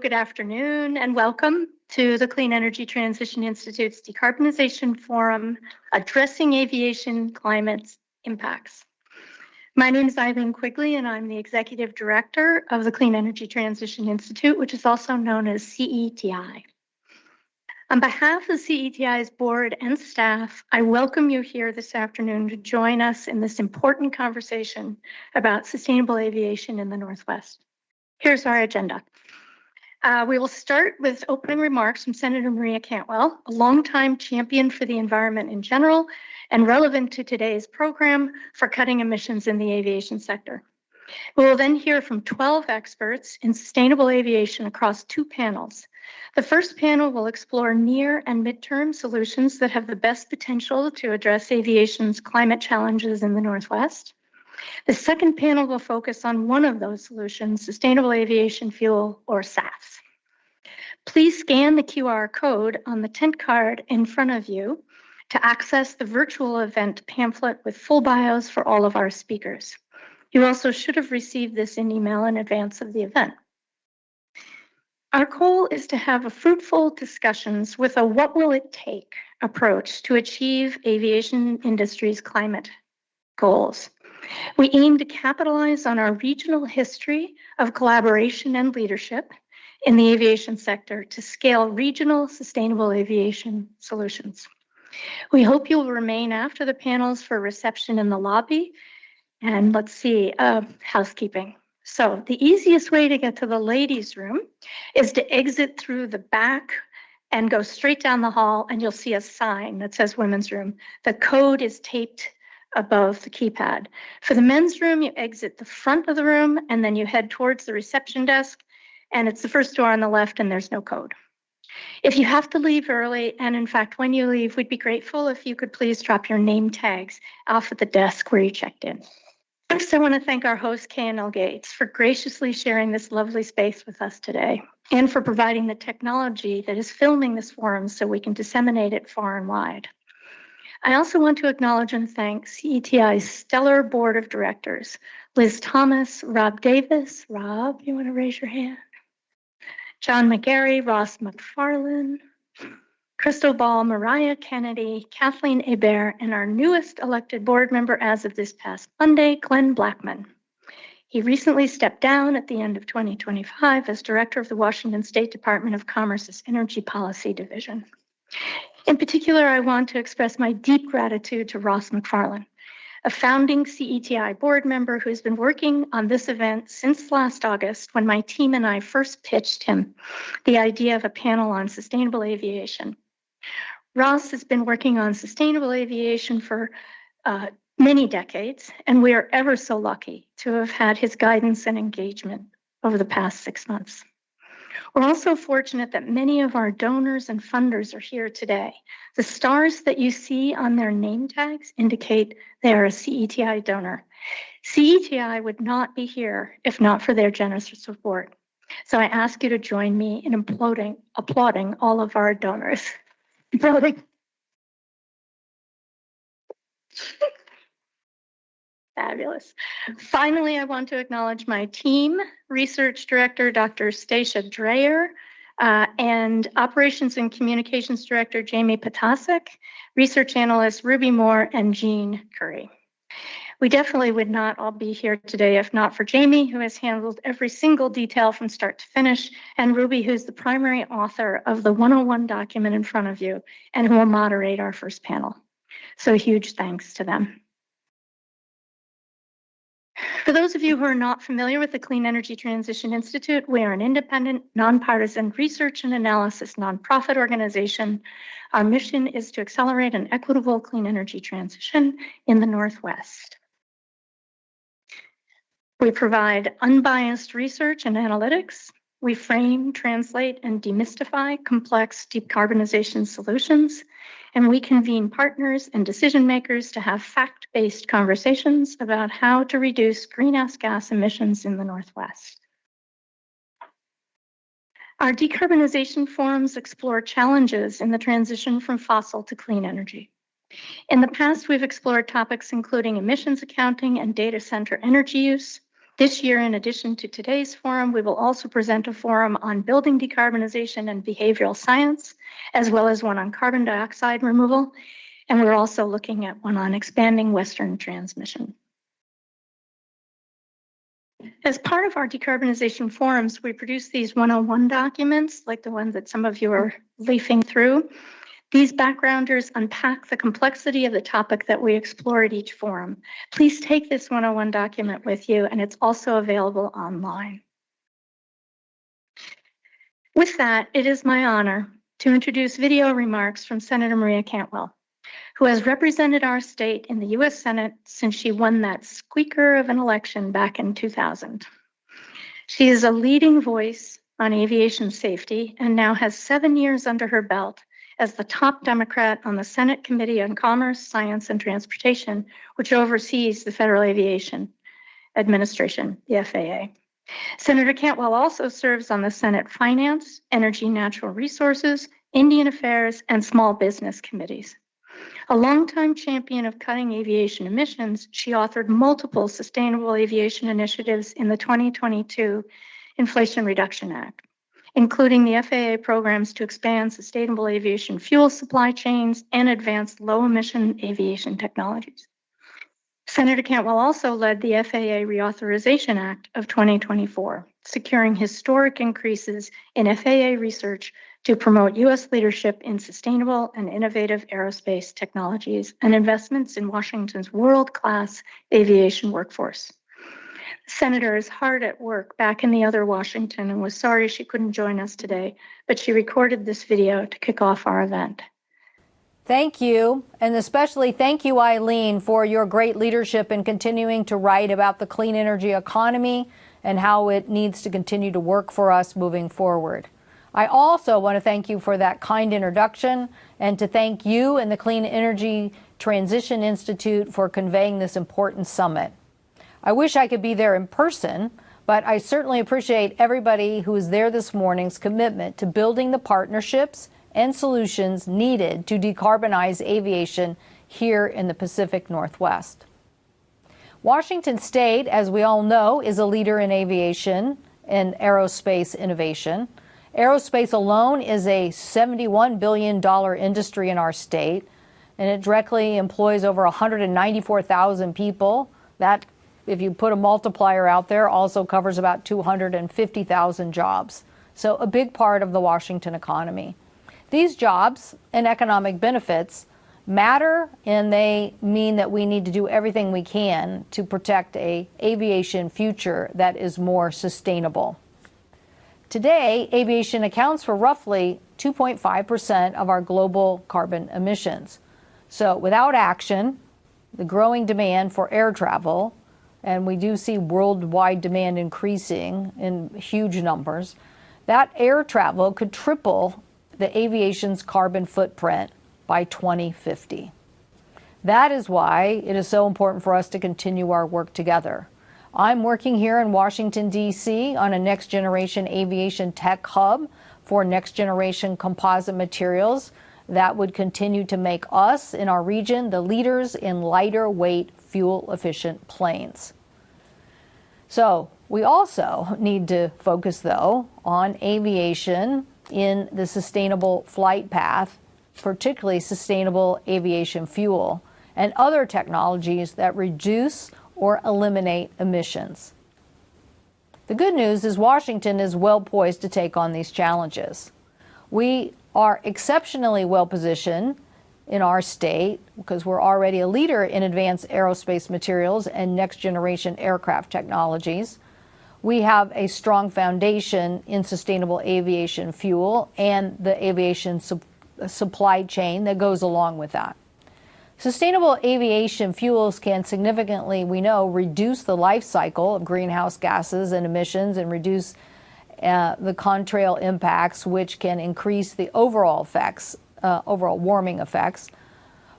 good afternoon and welcome to the Clean Energy Transition Institute's Decarbonization Forum, Addressing Aviation Climate Impacts. My name is Eileen Quigley and I'm the Executive Director of the Clean Energy Transition Institute, which is also known as CETI. On behalf of CETI's board and staff, I welcome you here this afternoon to join us in this important conversation about sustainable aviation in the Northwest. Here's our agenda. We will start with opening remarks from Senator Maria Cantwell, a longtime champion for the environment in general and relevant to today's program for cutting emissions in the aviation sector. We will then hear from 12 experts in sustainable aviation across 2 panels. The first panel will explore near and midterm solutions that have the best potential to address aviation's climate challenges in the Northwest. The second panel will focus on one of those solutions, sustainable aviation fuel, or SAF. Please scan the QR code on the tent card in front of you to access the virtual event pamphlet with full bios for all of our speakers. You also should have received this in email in advance of the event. Our goal is to have fruitful discussions with a what will it take approach to achieve aviation industry's climate goals. We aim to capitalize on our regional history of collaboration and leadership in the aviation sector to scale regional sustainable aviation solutions. We hope you'll remain after the panels for reception in the lobby. And let's see, housekeeping. So the easiest way to get to the ladies' room is to exit through the back and go straight down the hall, and you'll see a sign that says women's room. The code is taped above the keypad. For the men's room, you exit the front of the room and then you head towards the reception desk, and it's the first door on the left and there's no code. If you have to leave early, and in fact, when you leave, we'd be grateful if you could please drop your name tags off at the desk where you checked in. First, I want to thank our host, K&L Gates, for graciously sharing this lovely space with us today and for providing the technology that is filming this forum so we can disseminate it far and wide. I also want to acknowledge and thank CETI's stellar board of directors, Liz Thomas, Rob Davis. Rob, you want to raise your hand? John McGarry, Ross McFarlane, Crystal Ball, Mariah Kennedy, Kathleen Hebert, and our newest elected board member as of this past Monday, Glenn Blackman. He recently stepped down at the end of 2025 as director of the Washington State Department of Commerce's Energy Policy Division. In particular, I want to express my deep gratitude to Ross McFarlane, a founding CETI board member who has been working on this event since last August when my team and I first pitched him the idea of a panel on sustainable aviation. Ross has been working on sustainable aviation for many decades, and we are ever so lucky to have had his guidance and engagement over the past 6 months. We're also fortunate that many of our donors and funders are here today. The stars that you see on their name tags indicate they are a CETI donor. CETI would not be here if not for their generous support. So I ask you to join me in applauding all of our donors. Fabulous. Finally, I want to acknowledge my team, Research Director, Dr. Stacia Dreyer, and Operations and Communications Director, Jamie Potasek, Research Analyst, Ruby Moore, and Jean Curry. We definitely would not all be here today if not for Jamie, who has handled every single detail from start to finish, and Ruby, who's the primary author of the 101 document in front of you, and who will moderate our first panel. So huge thanks to them. For those of you who are not familiar with the Clean Energy Transition Institute, we are an independent, nonpartisan research and analysis nonprofit organization. Our mission is to accelerate an equitable clean energy transition in the Northwest. We provide unbiased research and analytics. We frame, translate, and demystify complex decarbonization solutions, and we convene partners and decision makers to have fact-based conversations about how to reduce greenhouse gas emissions in the Northwest. Our decarbonization forums explore challenges in the transition from fossil to clean energy. In the past, we've explored topics including emissions accounting and data center energy use, This year, in addition to today's forum, we will also present a forum on building decarbonization and behavioral science, as well as one on carbon dioxide removal. And we're also looking at one on expanding Western transmission. As part of our decarbonization forums, we produce these 101 documents, like the ones that some of you are leafing through. These backgrounders unpack the complexity of the topic that we explore at each forum. Please take this 101 document with you, and it's also available online. With that, it is my honor to introduce video remarks from Senator Maria Cantwell, who has represented our state in the U.S. Senate since she won that squeaker of an election back in 2000. She is a leading voice on aviation safety and now has 7 years under her belt as the top Democrat on the Senate Committee on Commerce, Science, and Transportation, which oversees the Federal Aviation Administration, the FAA. Senator Cantwell also serves on the Senate Finance, Energy, Natural Resources, Indian Affairs, and Small Business Committees. A longtime champion of cutting aviation emissions, she authored multiple sustainable aviation initiatives in the 2022 Inflation Reduction Act, including the FAA programs to expand sustainable aviation fuel supply chains and advance low-emission aviation technologies. Senator Cantwell also led the FAA Reauthorization Act of 2024, securing historic increases in FAA research to promote U.S. leadership in sustainable and innovative aerospace technologies and investments in Washington's world-class aviation workforce. The Senator is hard at work back in the other Washington and was sorry she couldn't join us today, but she recorded this video to kick off our event. Thank you, and especially thank you, Eileen, for your great leadership in continuing to write about the clean energy economy and how it needs to continue to work for us moving forward. I also want to thank you for that kind introduction and to thank you and the Clean Energy Transition Institute for conveying this important summit. I wish I could be there in person, but I certainly appreciate everybody who was there this morning's commitment to building the partnerships and solutions needed to decarbonize aviation here in the Pacific Northwest. Washington State, as we all know, is a leader in aviation and aerospace innovation. Aerospace alone is a $71 billion industry in our state, and it directly employs over 194,000 people. That, if you put a multiplier out there, also covers about 250,000 jobs. So a big part of the Washington economy. These jobs and economic benefits matter, and they mean that we need to do everything we can to protect an aviation future that is more sustainable. Today, aviation accounts for roughly 2.5% of our global carbon emissions. So without action, the growing demand for air travel, and we do see worldwide demand increasing in huge numbers, that air travel could triple the aviation's carbon footprint by 2050. That is why it is so important for us to continue our work together. I'm working here in Washington, D.C. on a next-generation aviation tech hub for next-generation composite materials that would continue to make us in our region the leaders in lighter-weight, fuel-efficient planes. So we also need to focus, though, on aviation in the sustainable flight path, particularly sustainable aviation fuel and other technologies that reduce or eliminate emissions. The good news is Washington is well poised to take on these challenges. We are exceptionally well positioned in our state because we're already a leader in advanced aerospace materials and next generation aircraft technologies. We have a strong foundation in sustainable aviation fuel and the aviation supply chain that goes along with that. Sustainable aviation fuels can significantly, we know, reduce the life cycle of greenhouse gases and emissions and reduce the contrail impacts, which can increase the overall warming effects.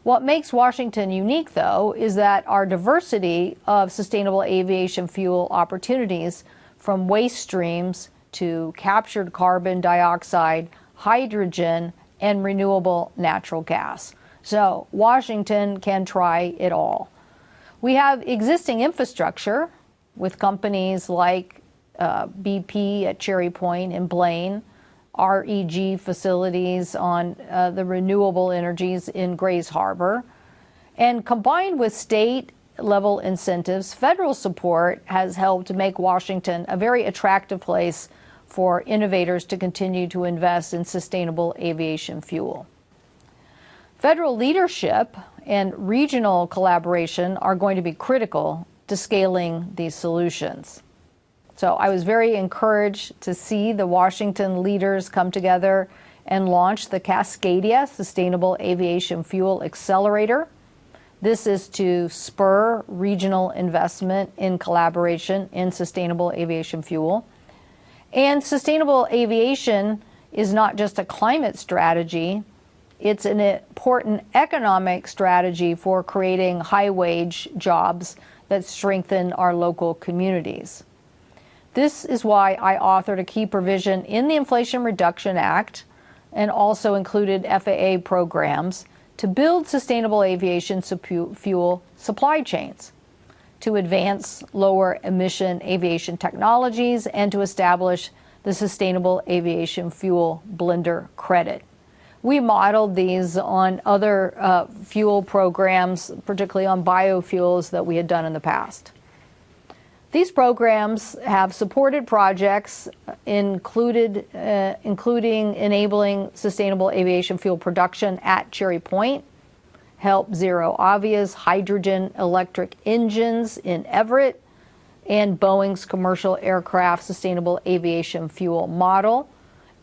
What makes Washington unique, though, is that our diversity of sustainable aviation fuel opportunities, from waste streams to captured carbon dioxide, hydrogen, and renewable natural gas. So Washington can try it all. We have existing infrastructure with companies like BP at Cherry Point and Blaine, REG facilities on the renewable energies in Grays Harbor. And combined with state level incentives, federal support has helped make Washington a very attractive place for innovators to continue to invest in sustainable aviation fuel. Federal leadership and regional collaboration are going to be critical to scaling these solutions. So I was very encouraged to see the Washington leaders come together and launch the Cascadia Sustainable Aviation Fuel Accelerator. This is to spur regional investment in collaboration in sustainable aviation fuel. And sustainable aviation is not just a climate strategy, it's an important economic strategy for creating high-wage jobs that strengthen our local communities. This is why I authored a key provision in the Inflation Reduction Act and also included FAA programs to build sustainable aviation fuel supply chains, to advance lower emission aviation technologies, and to establish the Sustainable Aviation Fuel Blender Credit. We modeled these on other fuel programs, particularly on biofuels that we had done in the past. These programs have supported projects including enabling sustainable aviation fuel production at Cherry Point, Help Zero Avia's hydrogen electric engines in Everett, and Boeing's commercial aircraft sustainable aviation fuel model,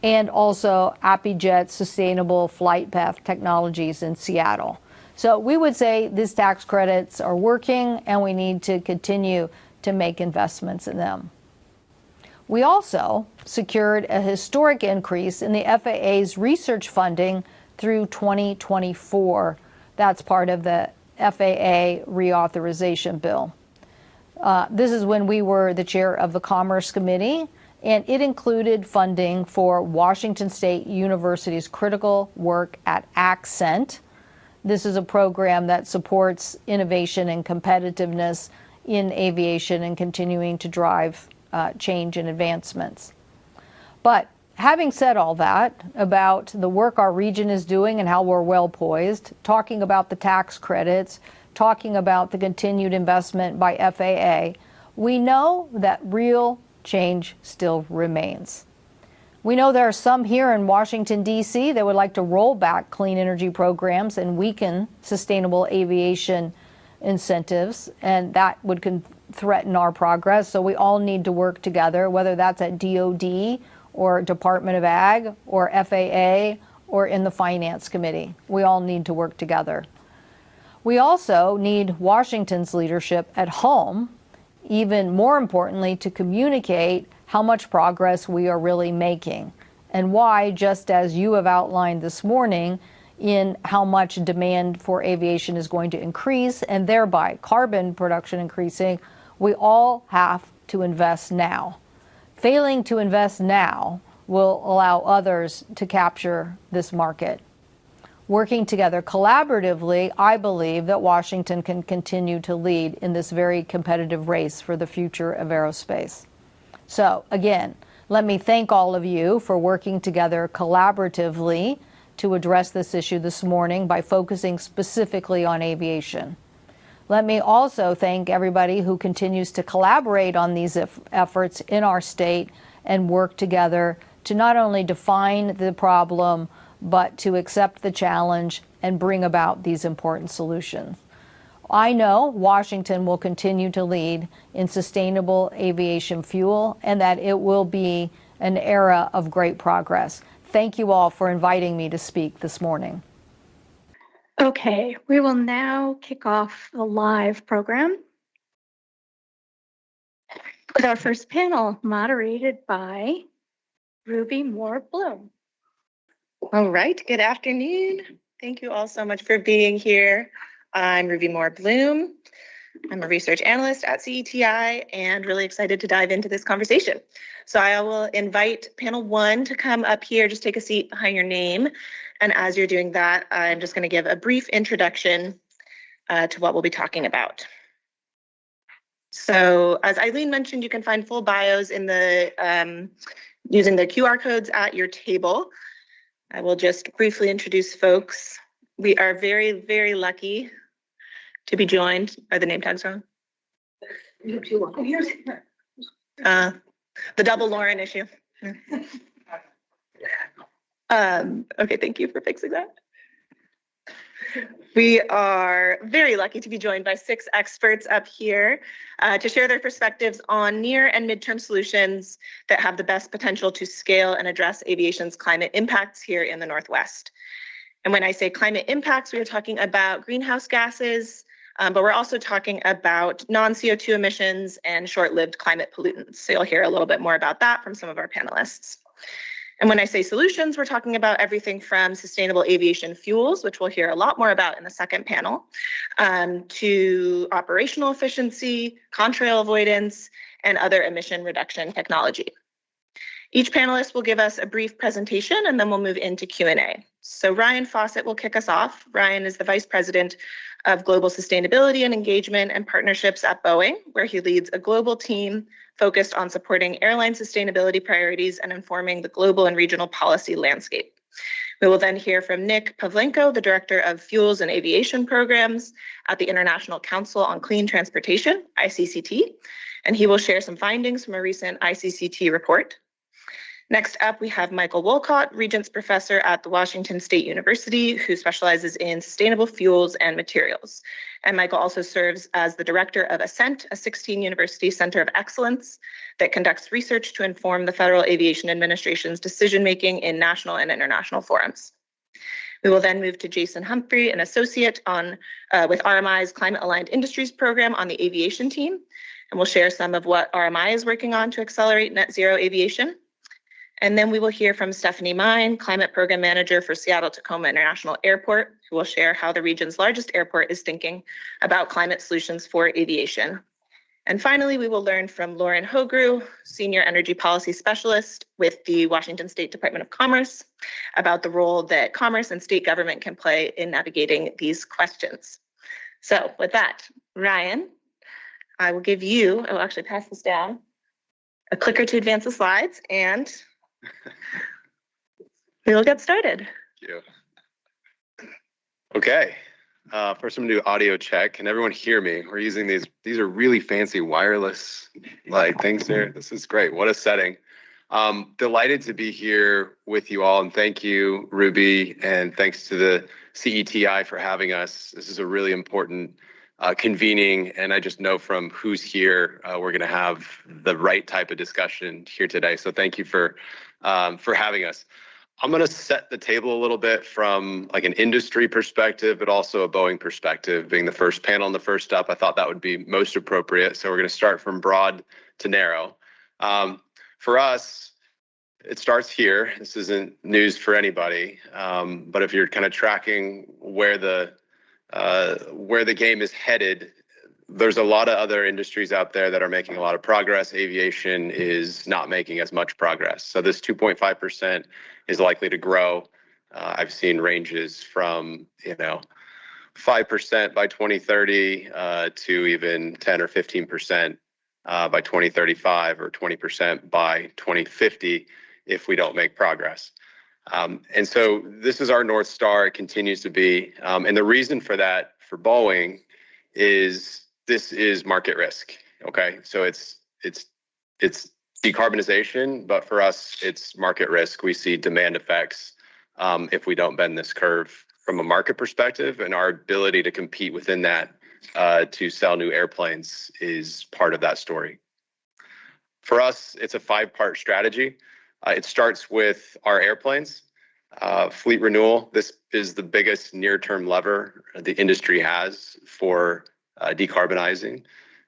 and also ApiJet's sustainable flight path technologies in Seattle. So we would say these tax credits are working and we need to continue to make investments in them. We also secured a historic increase in the FAA's research funding through 2024. That's part of the FAA reauthorization bill. This is when we were the chair of the Commerce Committee, and it included funding for Washington State University's critical work at Accent. This is a program that supports innovation and competitiveness in aviation and continuing to drive change and advancements. But having said all that about the work our region is doing and how we're well poised, talking about the tax credits, talking about the continued investment by FAA, we know that real change still remains. We know there are some here in Washington, D.C. that would like to roll back clean energy programs and weaken sustainable aviation incentives, and that would threaten our progress. So we all need to work together, whether that's at DOD or Department of Ag or FAA or in the Finance Committee. We all need to work together. We also need Washington's leadership at home, even more importantly, to communicate how much progress we are really making and why, just as you have outlined this morning, in how much demand for aviation is going to increase and thereby carbon production increasing, we all have to invest now. Failing to invest now will allow others to capture this market. Working together collaboratively, I believe that Washington can continue to lead in this very competitive race for the future of aerospace. So again, let me thank all of you for working together collaboratively to address this issue this morning by focusing specifically on aviation. Let me also thank everybody who continues to collaborate on these efforts in our state and work together to not only define the problem, but to accept the challenge and bring about these important solutions. I know Washington will continue to lead in sustainable aviation fuel and that it will be an era of great progress. Thank you all for inviting me to speak this morning. Okay, we will now kick off the live program with our first panel moderated by Ruby Moore Bloom. All right, good afternoon. Thank you all so much for being here. I'm Ruby Moore Bloom. I'm a research analyst at CETI and really excited to dive into this conversation. So I will invite panel one to come up here, just take a seat behind your name. And as you're doing that, I'm just going to give a brief introduction to what we'll be talking about. So as Eileen mentioned, you can find full bios in the using the QR codes at your table. I will just briefly introduce folks. We are very, very lucky to be joined. Are the name tags wrong? The double Lauren issue. Okay, thank you for fixing that. We are very lucky to be joined by 6 experts up here to share their perspectives on near and midterm solutions that have the best potential to scale and address aviation's climate impacts here in the Northwest. And when I say climate impacts, we are talking about greenhouse gases, but we're also talking about non-CO2 emissions and short-lived climate pollutants. So you'll hear a little bit more about that from some of our panelists. And when I say solutions, we're talking about everything from sustainable aviation fuels, which we'll hear a lot more about in the second panel, to operational efficiency, contrail avoidance, and other emission reduction technology. Each panelist will give us a brief presentation, and then we'll move into Q&A. So Ryan Faucett will kick us off. Ryan is the Vice President of Global Sustainability and Engagement and Partnerships at Boeing, where he leads a global team focused on supporting airline sustainability priorities and informing the global and regional policy landscape. We will then hear from Nick Pavlenko, the Director of Fuels and Aviation Programs at the International Council on Clean Transportation, ICCT, and he will share some findings from a recent ICCT report. Next up, we have Michael Wolcott, Regents Professor at the Washington State University, who specializes in sustainable fuels and materials. And Michael also serves as the director of Ascent, a 16-university center of excellence that conducts research to inform the Federal Aviation Administration's decision-making in national and international forums. We will then move to Jason Humphrey, an associate with RMI's Climate Aligned Industries program on the aviation team, and we'll share some of what RMI is working on to accelerate net zero aviation. And then we will hear from Stephanie Meyn, Climate Program Manager for Seattle-Tacoma International Airport, who will share how the region's largest airport is thinking about climate solutions for aviation. And finally, we will learn from Lauren Hogrewe, Senior Energy Policy Specialist with the Washington State Department of Commerce, about the role that commerce and state government can play in navigating these questions. So with that, Ryan, I will give you, I will actually pass this down, a clicker to advance the slides, and we will get started. Thank you. Okay. First I'm gonna do audio check. Can everyone hear me? We're using these are really fancy wireless things here. This is great. What a setting. Delighted to be here with you all, and thank you, Ruby, and thanks to the CETI for having us. This is a really important convening, and I just know from who's here, we're gonna have the right type of discussion here today. So thank you for having us. I'm going to set the table a little bit from an industry perspective, but also a Boeing perspective. Being the first panel and the first up, I thought that would be most appropriate. So we're going to start from broad to narrow. For us, it starts here. This isn't news for anybody, but if you're kind of tracking where the game is headed, there's a lot of other industries out there that are making a lot of progress. Aviation is not making as much progress. So this 2.5% is likely to grow. I've seen ranges from 5% by 2030 to even 10 or 15% by 2035 or 20% by 2050 if we don't make progress. And so this is our North Star. It continues to be. And the reason for that for Boeing is this is market risk. Okay, so it's decarbonization, but for us, it's market risk. We see demand effects if we don't bend this curve from a market perspective, and our ability to compete within that to sell new airplanes is part of that story. For us, it's a 5-part strategy. It starts with our airplanes, fleet renewal. This is the biggest near-term lever the industry has for decarbonizing.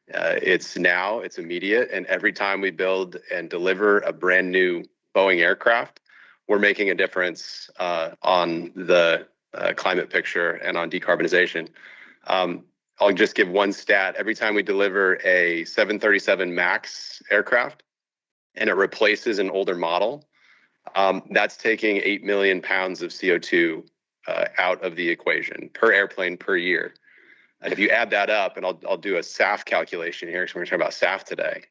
It's now, it's immediate, and every time we build and deliver a brand new Boeing aircraft, we're making a difference on the climate picture and on decarbonization. I'll just give one stat. Every time we deliver a 737 MAX aircraft and it replaces an older model, that's taking 8 million pounds of CO2 out of the equation per airplane per year. And if you add that up, and I'll do a SAF calculation here, because we're going to talk about SAF today.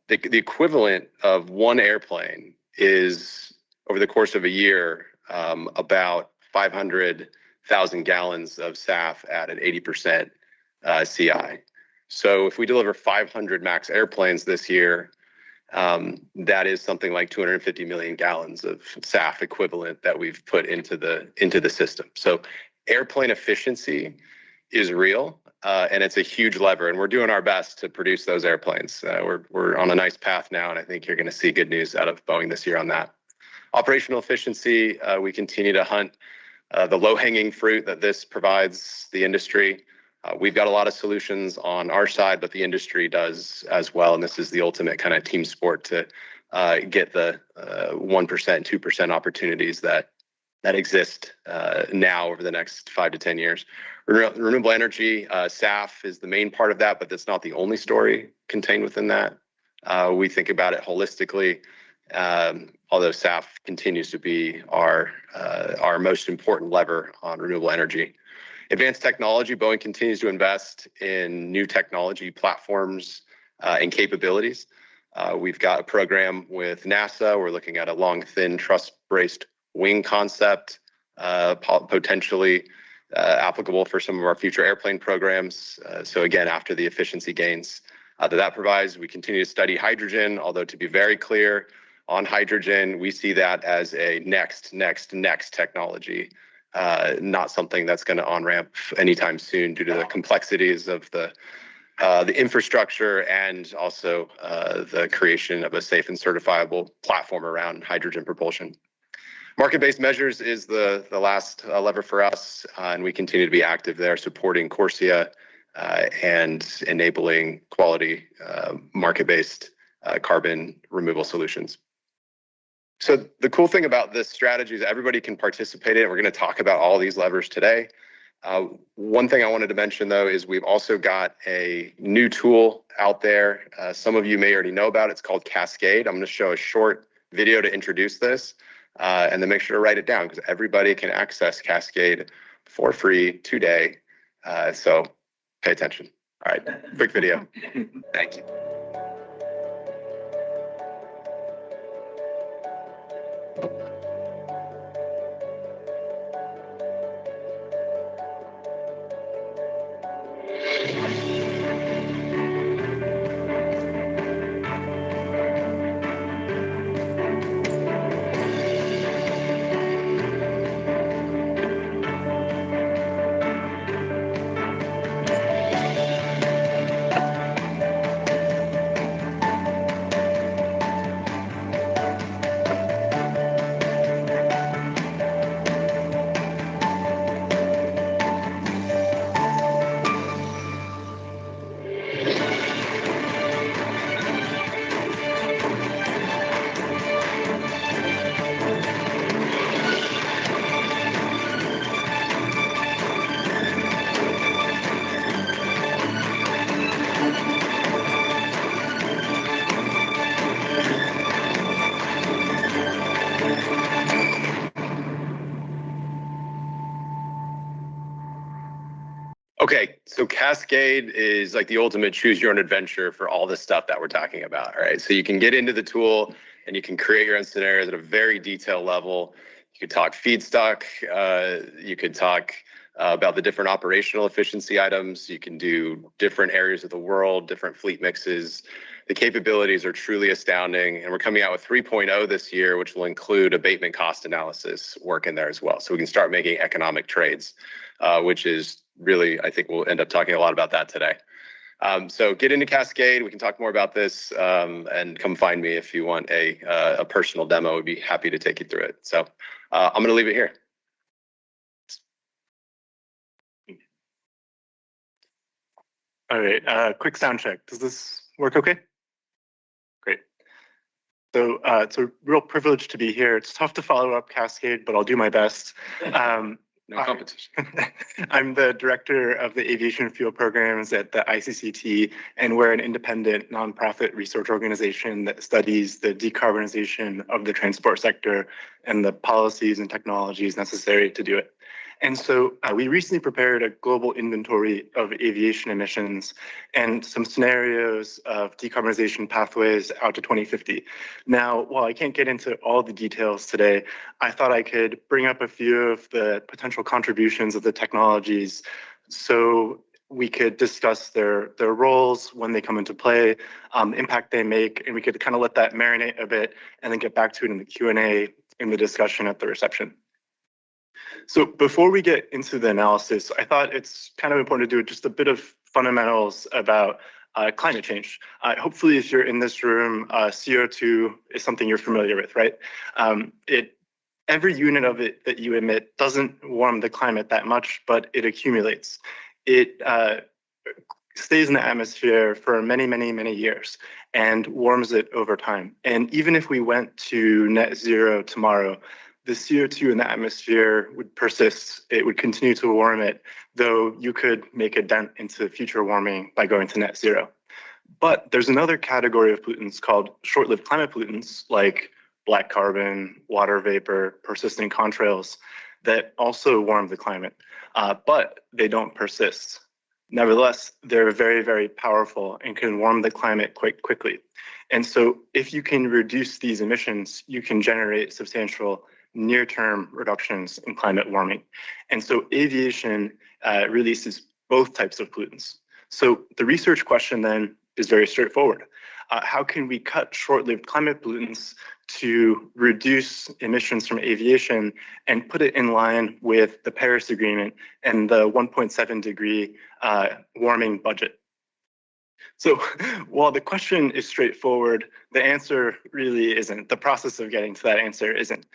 The equivalent of one airplane is, over the course of a year, about 500,000 gallons of SAF at an 80% CI. So if we deliver 500 MAX airplanes this year, that is something like 250 million gallons of SAF equivalent that we've put into the system. So airplane efficiency is real, and it's a huge lever, and we're doing our best to produce those airplanes. We're on a nice path now, and I think you're going to see good news out of Boeing this year on that. Operational efficiency, we continue to hunt the low-hanging fruit that this provides the industry. We've got a lot of solutions on our side, but the industry does as well, and this is the ultimate kind of team sport to get the 1%, 2% opportunities that exist now over the next 5 to 10 years. Renewable energy, SAF is the main part of that, but that's not the only story contained within that. We think about it holistically, although SAF continues to be our most important lever on renewable energy. Advanced technology, Boeing continues to invest in new technology platforms and capabilities. We've got a program with NASA. We're looking at a long, thin, truss-braced wing concept, potentially applicable for some of our future airplane programs. So again, after the efficiency gains that provides, we continue to study hydrogen, although to be very clear on hydrogen, we see that as a next technology. Not something that's going to on-ramp anytime soon due to the complexities of the infrastructure and also the creation of a safe and certifiable platform around hydrogen propulsion. Market-based measures is the last lever for us, and we continue to be active there, supporting CORSIA and enabling quality market-based carbon removal solutions. So the cool thing about this strategy is everybody can participate in it. We're going to talk about all these levers today. One thing I wanted to mention, though, is we've also got a new tool out there. Some of you may already know about it. It's called Cascade. I'm going to show a short video to introduce this, and then make sure to write it down, because everybody can access Cascade for free today. So pay attention. All right, quick video. Thank you. Okay, so Cascade is like the ultimate choose your own adventure for all the stuff that we're talking about, all right? So you can get into the tool and you can create your own scenarios at a very detailed level. You could talk feedstock, you could talk about the different operational efficiency items. You can do different areas of the world, different fleet mixes. The capabilities are truly astounding, and we're coming out with 3.0 this year, which will include abatement cost analysis work in there as well. So we can start making economic trades, which is really, I think we'll end up talking a lot about that today. So get into Cascade. We can talk more about this, and come find me if you want a personal demo. I'd be happy to take you through it. So I'm going to leave it here. All right, quick sound check. Does this work okay? Great. So it's a real privilege to be here. It's tough to follow up Cascade, but I'll do my best. No competition. I'm the director of the Aviation Fuel Programs at the ICCT, and we're an independent nonprofit research organization that studies the decarbonization of the transport sector and the policies and technologies necessary to do it. And so we recently prepared a global inventory of aviation emissions and some scenarios of decarbonization pathways out to 2050. Now, while I can't get into all the details today, I thought I could bring up a few of the potential contributions of the technologies so we could discuss their roles when they come into play, impact they make, and we could kind of let that marinate a bit and then get back to it in the Q&A in the discussion at the reception. So before we get into the analysis, I thought it's kind of important to do just a bit of fundamentals about climate change. Hopefully, if you're in this room, CO2 is something you're familiar with, right? Every unit of it that you emit doesn't warm the climate that much, but it accumulates. It stays in the atmosphere for many, many, many years and warms it over time. And even if we went to net zero tomorrow, the CO2 in the atmosphere would persist. It would continue to warm it, though you could make a dent into future warming by going to net zero. But there's another category of pollutants called short-lived climate pollutants, like black carbon, water vapor, persistent contrails, that also warm the climate, but they don't persist. Nevertheless, they're very, very powerful and can warm the climate quite quickly. And so if you can reduce these emissions, you can generate substantial near-term reductions in climate warming. And so aviation releases both types of pollutants. So the research question then is very straightforward. How can we cut short-lived climate pollutants to reduce emissions from aviation and put it in line with the Paris Agreement and the 1.7 degree warming budget? So while the question is straightforward, the answer really isn't. The process of getting to that answer isn't.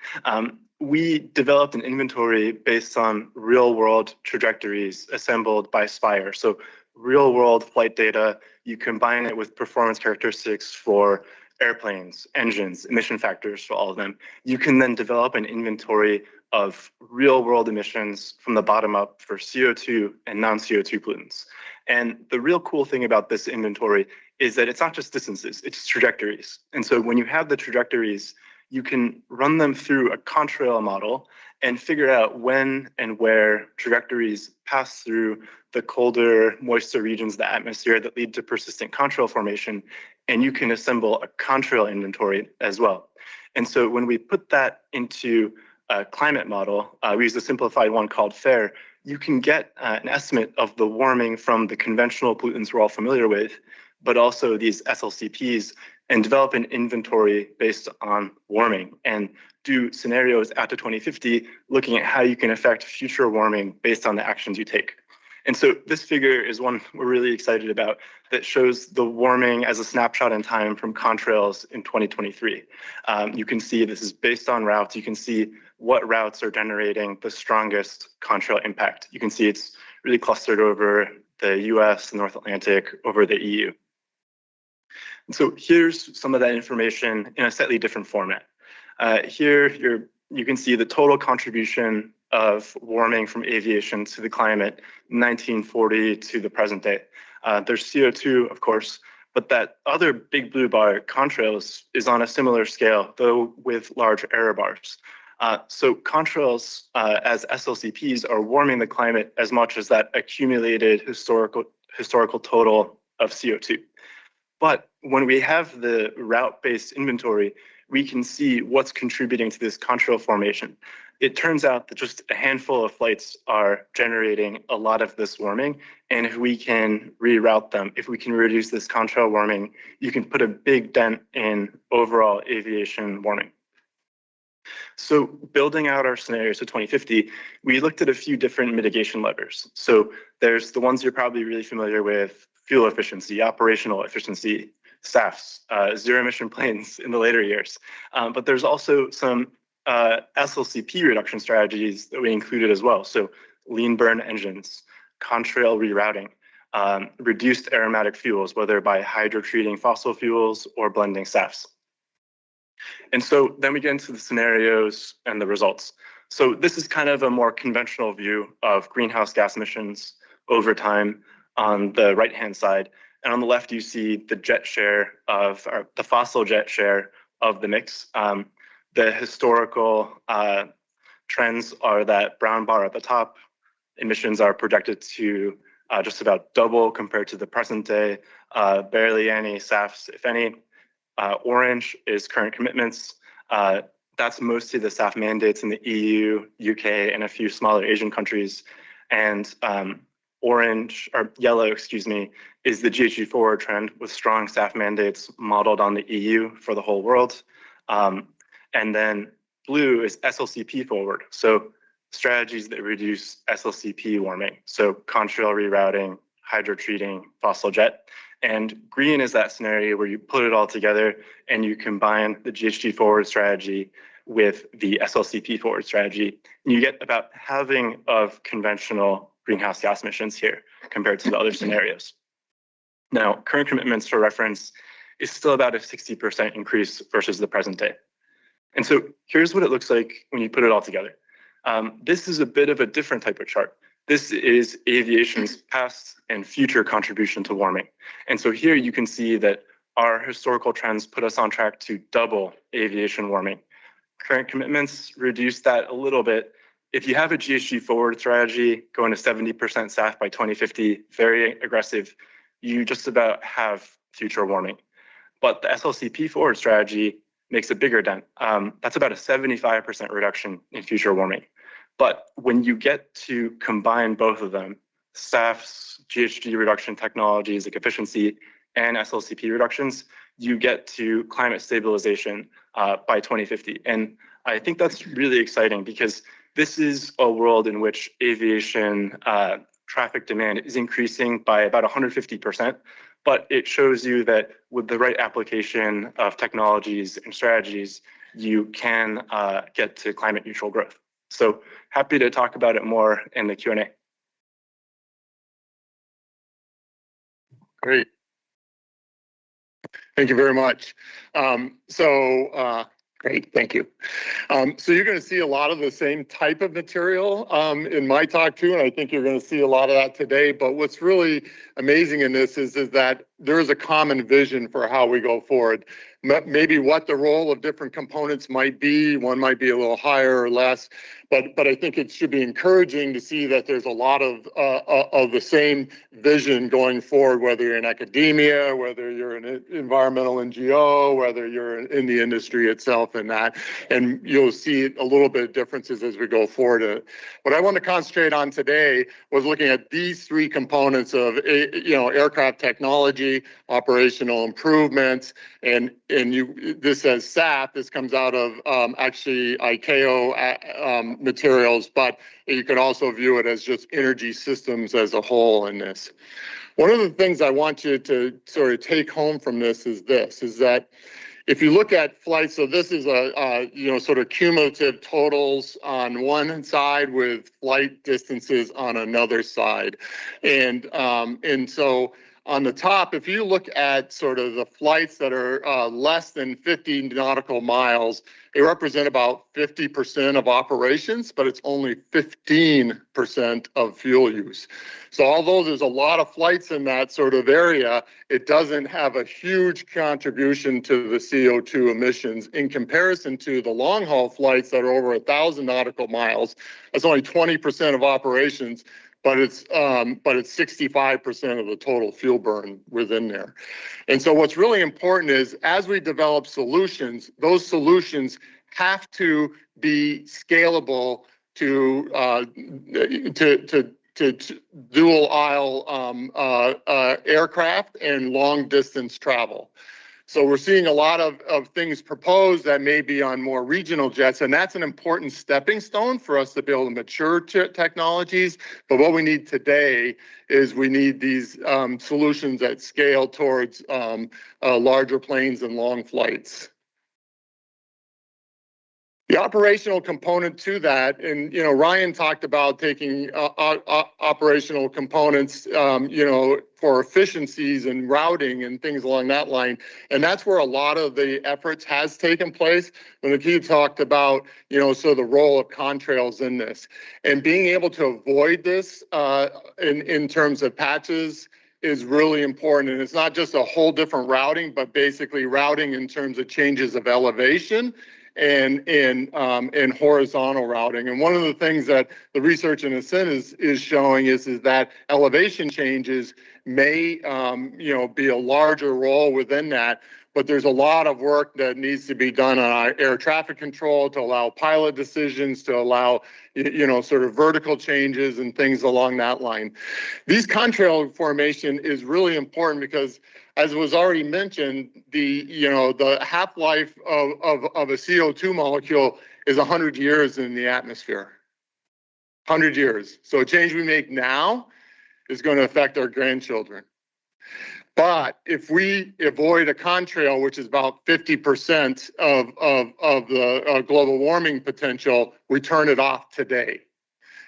We developed an inventory based on real-world trajectories assembled by Spire. So real-world flight data, you combine it with performance characteristics for airplanes, engines, emission factors for all of them. You can then develop an inventory of real-world emissions from the bottom up for CO2 and non-CO2 pollutants. And the real cool thing about this inventory is that it's not just distances, it's trajectories. And so when you have the trajectories, you can run them through a contrail model and figure out when and where trajectories pass through the colder, moister regions of the atmosphere that lead to persistent contrail formation. And you can assemble a contrail inventory as well. And so when we put that into a climate model, we use a simplified one called FAIR, you can get an estimate of the warming from the conventional pollutants we're all familiar with, but also these SLCPs, and develop an inventory based on warming and do scenarios out to 2050, looking at how you can affect future warming based on the actions you take. And so this figure is one we're really excited about that shows the warming as a snapshot in time from contrails in 2023. You can see this is based on routes. You can see what routes are generating the strongest contrail impact. You can see it's really clustered over the US, the North Atlantic, over the EU. And so here's some of that information in a slightly different format. Here you can see the total contribution of warming from aviation to the climate, 1940 to the present day. There's CO2, of course, but that other big blue bar, contrails, is on a similar scale, though with large error bars. So contrails as SLCPs are warming the climate as much as that accumulated historical total of CO2. But when we have the route-based inventory, we can see what's contributing to this contrail formation. It turns out that just a handful of flights are generating a lot of this warming. And if we can reroute them, if we can reduce this contrail warming, you can put a big dent in overall aviation warming. So building out our scenarios to 2050, we looked at a few different mitigation levers. So there's the ones you're probably really familiar with: fuel efficiency, operational efficiency, SAFs, zero emission planes in the later years. But there's also some SLCP reduction strategies that we included as well. So lean burn engines, contrail rerouting, reduced aromatic fuels, whether by hydrotreating fossil fuels or blending SAFs. And so then we get into the scenarios and the results. So this is kind of a more conventional view of greenhouse gas emissions over time on the right-hand side. And on the left, you see the jet share of, or the fossil jet share of the mix. The historical trends are that brown bar at the top. Emissions are projected to just about double compared to the present day, barely any SAFs, if any. Orange is current commitments. That's mostly the SAF mandates in the EU, UK, and a few smaller Asian countries. And orange, or yellow, excuse me, is the GHG forward trend with strong SAF mandates modeled on the EU for the whole world. And then blue is SLCP forward. So strategies that reduce SLCP warming. So contrail rerouting, hydrotreating, fossil jet. And green is that scenario where you put it all together and you combine the GHG forward strategy with the SLCP forward strategy. And you get about halving of conventional greenhouse gas emissions here compared to the other scenarios. Now, current commitments for reference is still about a 60% increase versus the present day. And so here's what it looks like when you put it all together. This is a bit of a different type of chart. This is aviation's past and future contribution to warming. And so here you can see that our historical trends put us on track to double aviation warming. Current commitments reduce that a little bit. If you have a GHG forward strategy going to 70% SAF by 2050, very aggressive, you just about have future warming. But the SLCP forward strategy makes a bigger dent. That's about a 75% reduction in future warming. But when you get to combine both of them, SAF's GHG reduction technologies like efficiency and SLCP reductions, you get to climate stabilization by 2050. And I think that's really exciting because this is a world in which aviation traffic demand is increasing by about 150%. But it shows you that with the right application of technologies and strategies, you can get to climate neutral growth. So happy to talk about it more in the Q&A. Great. Thank you very much. Great, thank you. So you're going to see a lot of the same type of material in my talk too, and I think you're going to see a lot of that today. But what's really amazing in this is that there is a common vision for how we go forward. Maybe what the role of different components might be. One might be a little higher or less, but I think it should be encouraging to see that there's a lot of the same vision going forward, whether you're in academia, whether you're in an environmental NGO, whether you're in the industry itself and that, and you'll see a little bit of differences as we go forward. What I want to concentrate on today was looking at these three components of aircraft technology, operational improvements, and this says SAF. This comes out of actually ICAO materials, but you can also view it as just energy systems as a whole in this. One of the things I want you to sort of take home from this is that if you look at flights, so this is a sort of cumulative totals on one side with flight distances on another side, and so on the top, if you look at sort of the flights that are less than 50 nautical miles, they represent about 50% of operations, but it's only 15% of fuel use. So although there's a lot of flights in that sort of area, it doesn't have a huge contribution to the CO2 emissions in comparison to the long haul flights that are over 1,000 nautical miles. That's only 20% of operations. But it's 65% of the total fuel burn within there. And so what's really important is as we develop solutions, those solutions have to be scalable to dual aisle aircraft and long distance travel. So we're seeing a lot of things proposed that may be on more regional jets, and that's an important stepping stone for us to be able to mature technologies. But what we need today is we need these solutions that scale towards larger planes and long flights. The operational component to that, and Ryan talked about taking operational components, for efficiencies and routing and things along that line, and that's where a lot of the efforts has taken place. When Akib talked about, so the role of contrails in this, and being able to avoid this in terms of patches is really important. And it's not just a whole different routing, but basically routing in terms of changes of elevation and horizontal routing. And one of the things that the research in ascent is showing is that elevation changes may be a larger role within that. But there's a lot of work that needs to be done on our air traffic control to allow pilot decisions, to allow, sort of vertical changes and things along that line. These contrail formation is really important because, as was already mentioned, the half-life of a CO2 molecule is 100 years in the atmosphere. 100 years. So a change we make now is going to affect our grandchildren. But if we avoid a contrail, which is about 50% of the global warming potential, we turn it off today.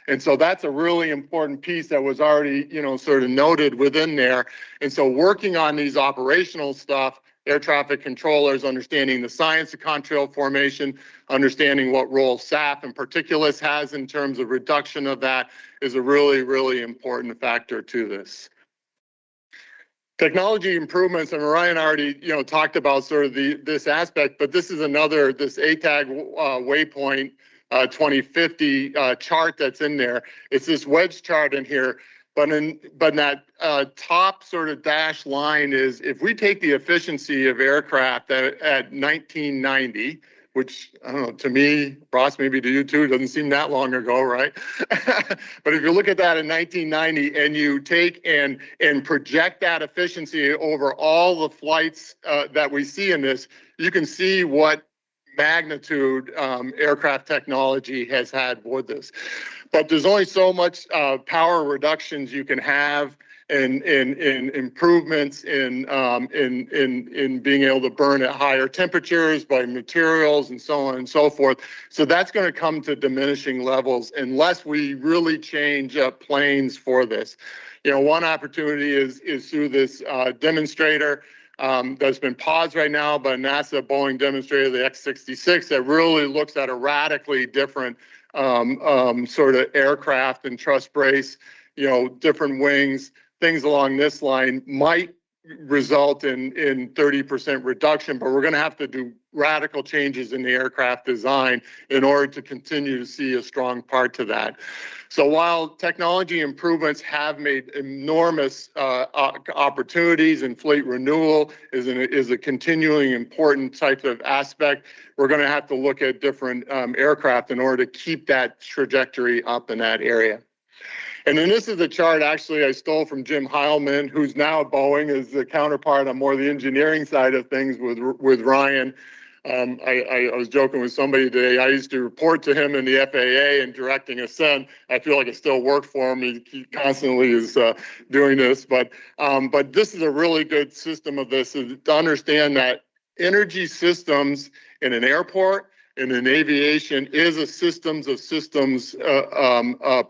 And so that's a really important piece that was already, sort of noted within there. And so working on these operational stuff, air traffic controllers, understanding the science of contrail formation, understanding what role SAF and particulates has in terms of reduction of that is a really, really important factor to this. Technology improvements, and Ryan already, talked about sort of this aspect, but this is another, this ATAG waypoint 2050 chart that's in there. It's this wedge chart in here, but in that top sort of dashed line is, if we take the efficiency of aircraft at 1990, which, I don't know, to me, Ross, maybe to you too, it doesn't seem that long ago, right? But if you look at that in 1990 and you take and project that efficiency over all the flights that we see in this, you can see what magnitude aircraft technology has had with this. But there's only so much power reductions you can have and improvements in being able to burn at higher temperatures by materials and so on and so forth. So that's going to come to diminishing levels unless we really change planes for this. One opportunity is through this demonstrator that's been paused right now by NASA Boeing demonstrator, the X-66, that really looks at a radically different sort of aircraft and truss brace, different wings. Things along this line might result in 30% reduction, but we're going to have to do radical changes in the aircraft design in order to continue to see a strong part to that. So while technology improvements have made enormous opportunities, and fleet renewal is a continuing important type of aspect, we're going to have to look at different aircraft in order to keep that trajectory up in that area. And then this is a chart actually I stole from Jim Heilman, who's now at Boeing, is the counterpart on more the engineering side of things with Ryan. I was joking with somebody today. I used to report to him in the FAA and directing ascent. I feel like I still work for him. He constantly is doing this, but this is a really good system of this, is to understand that energy systems in an airport and in aviation is a systems of systems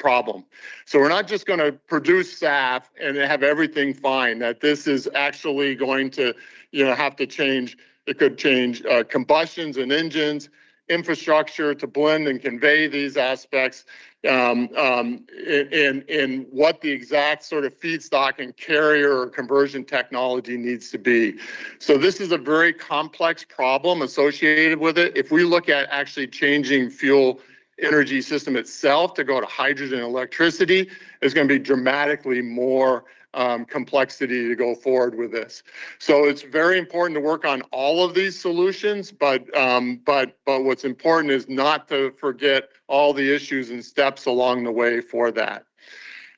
problem. So we're not just going to produce SAF and have everything fine, that this is actually going to have to change. It could change combustions and engines, infrastructure to blend and convey these aspects, and what the exact sort of feedstock and carrier or conversion technology needs to be. So this is a very complex problem associated with it. If we look at actually changing fuel energy system itself to go to hydrogen and electricity, there's going to be dramatically more complexity to go forward with this. So it's very important to work on all of these solutions, but what's important is not to forget all the issues and steps along the way for that.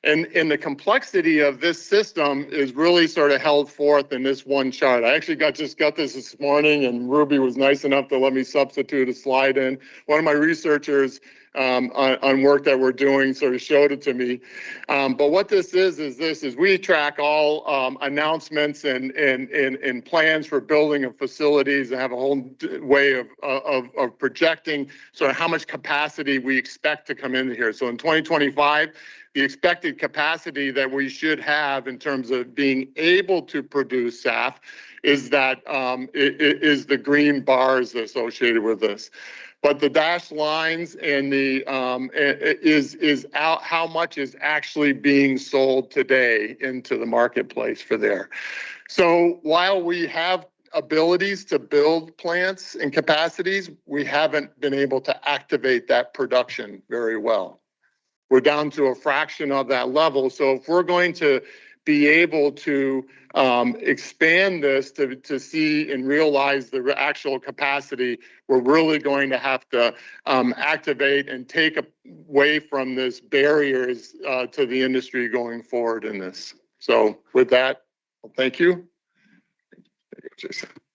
And the complexity of this system is really sort of held forth in this one chart. I actually just got this morning, and Ruby was nice enough to let me substitute a slide in. One of my researchers on work that we're doing sort of showed it to me. But what this is we track all announcements and plans for building of facilities, and have a whole way of projecting sort of how much capacity we expect to come in here. So in 2025, the expected capacity that we should have in terms of being able to produce SAF is that is the green bars associated with this. But the dashed lines and the is out how much is actually being sold today into the marketplace for there. So while we have abilities to build plants and capacities, we haven't been able to activate that production very well. We're down to a fraction of that level. So if we're going to be able to expand this to see and realize the actual capacity, we're really going to have to activate and take away from this barriers to the industry going forward in this. So with that, thank you.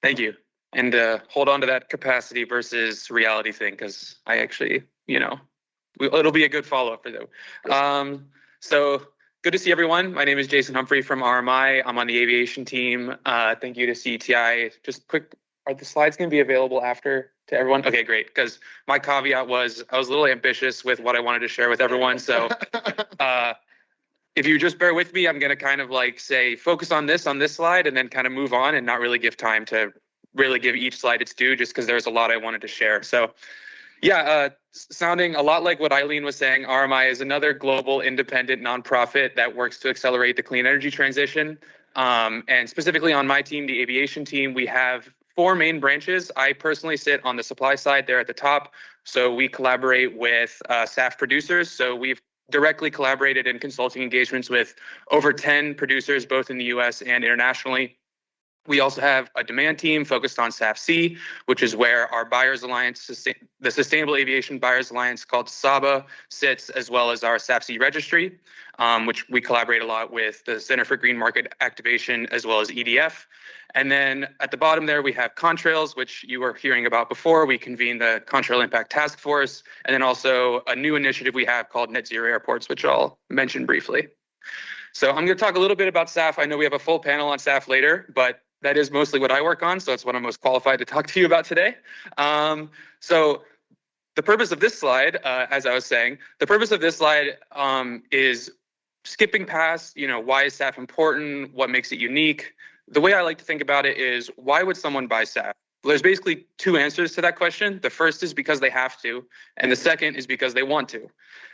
Thank you. And hold on to that capacity versus reality thing, because I actually, it'll be a good follow-up for them. So good to see everyone. My name is Jason Humphrey from RMI. I'm on the aviation team. Thank you to CETI. Just quick, are the slides going to be available after to everyone? Okay, great. Because my caveat was I was a little ambitious with what I wanted to share with everyone. So if you just bear with me, I'm going to kind of like say, focus on this slide and then kind of move on and not really give time to really give each slide its due, just because there's a lot I wanted to share. So yeah, sounding a lot like what Eileen was saying, RMI is another global independent nonprofit that works to accelerate the clean energy transition. And specifically on my team, the aviation team, we have 4 main branches. I personally sit on the supply side there at the top. So we collaborate with SAF producers. So we've directly collaborated in consulting engagements with over 10 producers, both in the US and internationally. We also have a demand team focused on SAF-C, which is where our Buyers Alliance, the Sustainable Aviation Buyers Alliance called SABA sits, as well as our SAF-C registry, which we collaborate a lot with the Center for Green Market Activation, as well as EDF. And then at the bottom there, we have Contrails, which you were hearing about before. We convened the Contrail Impact Task Force, and then also a new initiative we have called Net Zero Airports, which I'll mention briefly. So I'm going to talk a little bit about SAF. I know we have a full panel on SAF later, but that is mostly what I work on, so it's what I'm most qualified to talk to you about today. So the purpose of this slide, as I was saying, the purpose of this slide is skipping past, why is SAF important? What makes it unique? The way I like to think about it is, why would someone buy SAF? Well, there's basically 2 answers to that question. The first is because they have to, and the second is because they want to.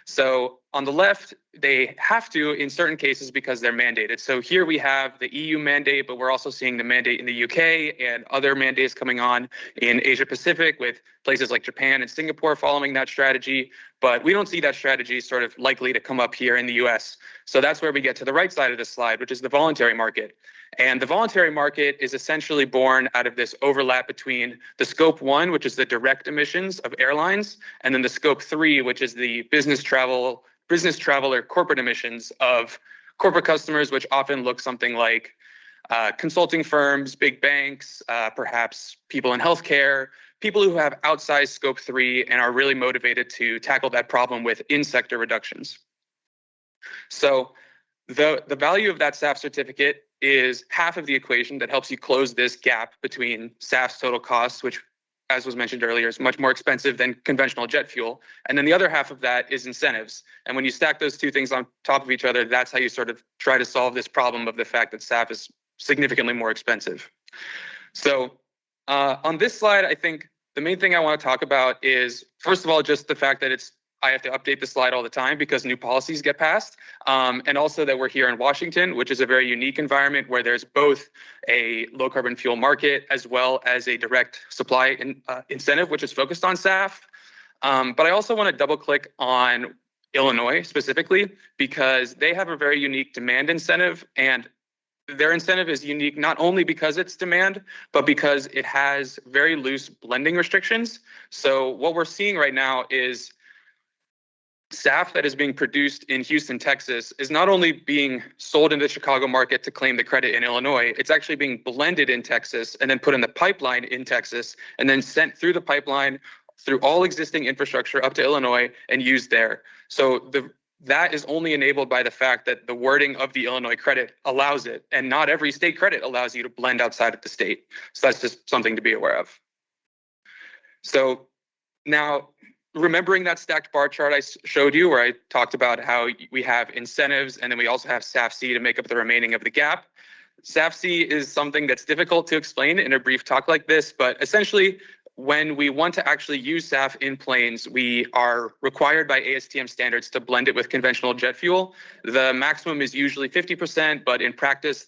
So on the left, they have to in certain cases because they're mandated. So here we have the EU mandate, but we're also seeing the mandate in the UK and other mandates coming on in Asia Pacific with places like Japan and Singapore following that strategy. But we don't see that strategy sort of likely to come up here in the US. So that's where we get to the right side of the slide, which is the voluntary market. And the voluntary market is essentially born out of this overlap between the scope 1, which is the direct emissions of airlines, and then the scope 3, which is the business travel or corporate emissions of corporate customers, which often look something like consulting firms, big banks, perhaps people in healthcare, people who have outsized scope 3 and are really motivated to tackle that problem with in-sector reductions. So the value of that SAF certificate is half of the equation that helps you close this gap between SAF's total costs, which, as was mentioned earlier, is much more expensive than conventional jet fuel. And then the other half of that is incentives. And when you stack those 2 things on top of each other, that's how you sort of try to solve this problem of the fact that SAF is significantly more expensive. So on this slide, I think the main thing I want to talk about is, first of all, just the fact that I have to update the slide all the time because new policies get passed. And also that we're here in Washington, which is a very unique environment where there's both a low carbon fuel market as well as a direct supply incentive, which is focused on SAF. But I also want to double click on Illinois specifically, because they have a very unique demand incentive, and their incentive is unique not only because it's demand, but because it has very loose blending restrictions. So what we're seeing right now is SAF that is being produced in Houston, Texas, is not only being sold in the Chicago market to claim the credit in Illinois, it's actually being blended in Texas and then put in the pipeline in Texas and then sent through the pipeline through all existing infrastructure up to Illinois and used there. So that is only enabled by the fact that the wording of the Illinois credit allows it, and not every state credit allows you to blend outside of the state. So that's just something to be aware of. So now, remembering that stacked bar chart I showed you where I talked about how we have incentives and then we also have SAF-C to make up the remaining of the gap. SAF-C is something that's difficult to explain in a brief talk like this, but essentially when we want to actually use SAF in planes, we are required by ASTM standards to blend it with conventional jet fuel. The maximum is usually 50%, but in practice,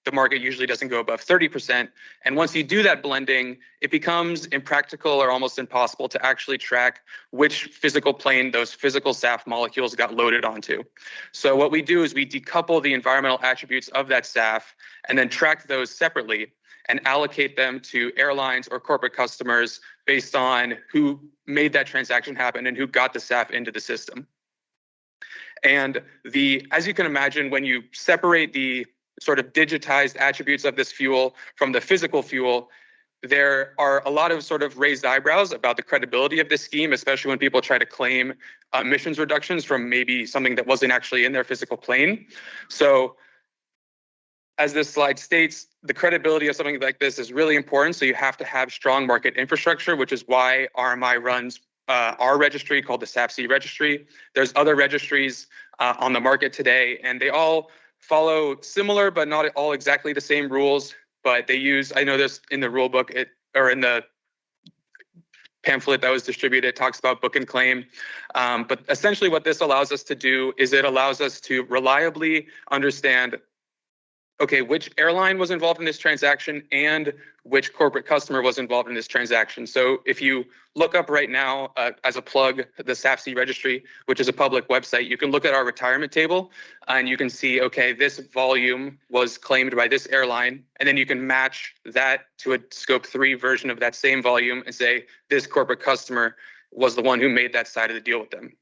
the market usually doesn't go above 30%. And once you do that blending, it becomes impractical or almost impossible to actually track which physical plane those physical SAF molecules got loaded onto. So what we do is we decouple the environmental attributes of that SAF and then track those separately and allocate them to airlines or corporate customers based on who made that transaction happen and who got the SAF into the system. And as you can imagine, when you separate the sort of digitized attributes of this fuel from the physical fuel, there are a lot of sort of raised eyebrows about the credibility of this scheme, especially when people try to claim emissions reductions from maybe something that wasn't actually in their physical plane. So as this slide states, the credibility of something like this is really important. So you have to have strong market infrastructure, which is why RMI runs our registry called the SAF-C registry. There's other registries on the market today, and they all follow similar but not all exactly the same rules. But they use, I know this in the rule book, or in the pamphlet that was distributed, it talks about book and claim. But essentially what this allows us to do is it allows us to reliably understand, okay, which airline was involved in this transaction and which corporate customer was involved in this transaction. So if you look up right now, as a plug, the SAF-C registry, which is a public website, you can look at our retirement table and you can see, okay, this volume was claimed by this airline, and then you can match that to a scope 3 version of that same volume and say, this corporate customer was the one who made that side of the deal with them.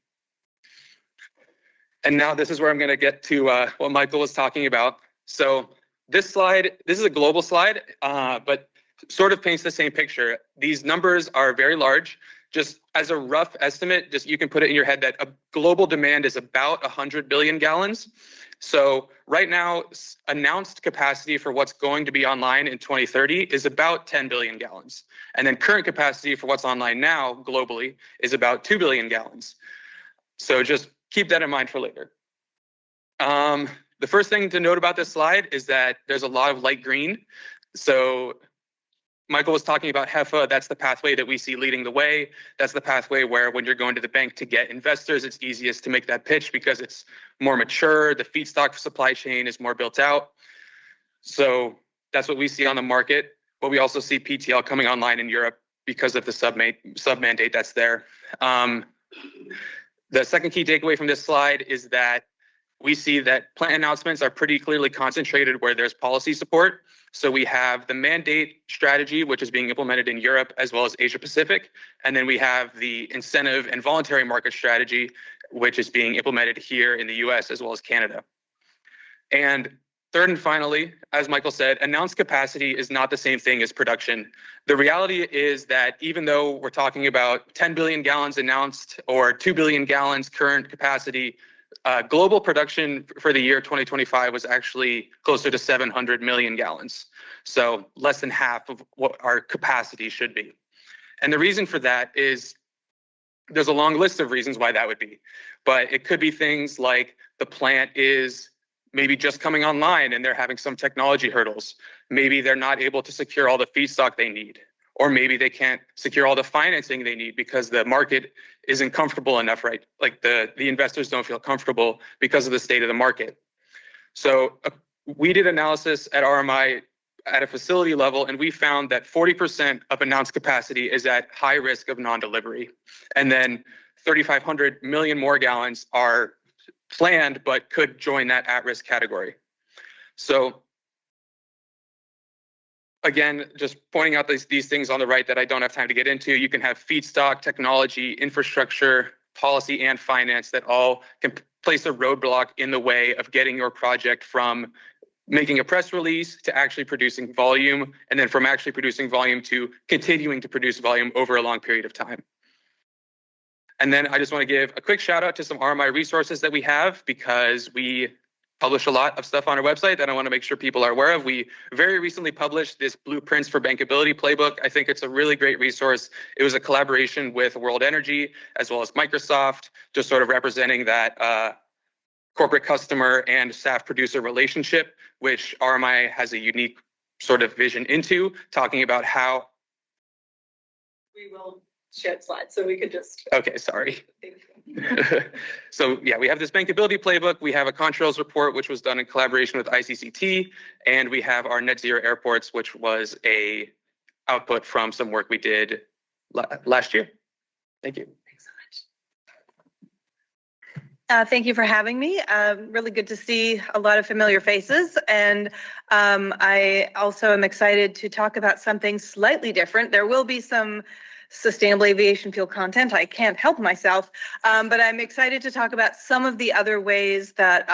And now this is where I'm gonna get to what Michael was talking about. So this slide, this is a global slide, but sort of paints the same picture. These numbers are very large. Just as a rough estimate, just you can put it in your head that a global demand is about 100 billion gallons. So right now, announced capacity for what's going to be online in 2030 is about 10 billion gallons. And then current capacity for what's online now globally is about 2 billion gallons. So just keep that in mind for later. The first thing to note about this slide is that there's a lot of light green. So Michael was talking about HEFA. That's the pathway that we see leading the way. That's the pathway where when you're going to the bank to get investors, it's easiest to make that pitch because it's more mature. The feedstock supply chain is more built out. So that's what we see on the market. But we also see PTL coming online in Europe because of the sub-mandate that's there. The second key takeaway from this slide is that we see that plant announcements are pretty clearly concentrated where there's policy support. So we have the mandate strategy, which is being implemented in Europe as well as Asia Pacific. And then we have the incentive and voluntary market strategy, which is being implemented here in the US as well as Canada. And third and finally, as Michael said, announced capacity is not the same thing as production. The reality is that even though we're talking about 10 billion gallons announced or 2 billion gallons current capacity, global production for the year 2025 was actually closer to 700 million gallons. So less than half of what our capacity should be. And the reason for that is there's a long list of reasons why that would be. But it could be things like the plant is maybe just coming online and they're having some technology hurdles. Maybe they're not able to secure all the feedstock they need. Or maybe they can't secure all the financing they need because the market isn't comfortable enough, right? Like the investors don't feel comfortable because of the state of the market. So we did analysis at RMI at a facility level, and we found that 40% of announced capacity is at high risk of non-delivery. And then 3,500 million more gallons are planned, but could join that at-risk category. So again, just pointing out these things on the right that I don't have time to get into. You can have feedstock, technology, infrastructure, policy, and finance that all can place a roadblock in the way of getting your project from making a press release to actually producing volume, and then from actually producing volume to continuing to produce volume over a long period of time. And then I just want to give a quick shout out to some RMI resources that we have because we publish a lot of stuff on our website that I want to make sure people are aware of. We very recently published this Blueprints for Bankability playbook. I think it's a really great resource. It was a collaboration with World Energy as well as Microsoft, just sort of representing that corporate customer and SAF producer relationship, which RMI has a unique sort of vision into, talking about how. We will share slides, so we could just. Okay, sorry. So yeah, we have this bankability playbook. We have a contrails report, which was done in collaboration with ICCT, and we have our net zero airports, which was a output from some work we did last year. Thank you. Thank you for having me. Really good to see a lot of familiar faces. And I also am excited to talk about something slightly different. There will be some sustainable aviation fuel content. I can't help myself, but I'm excited to talk about some of the other ways that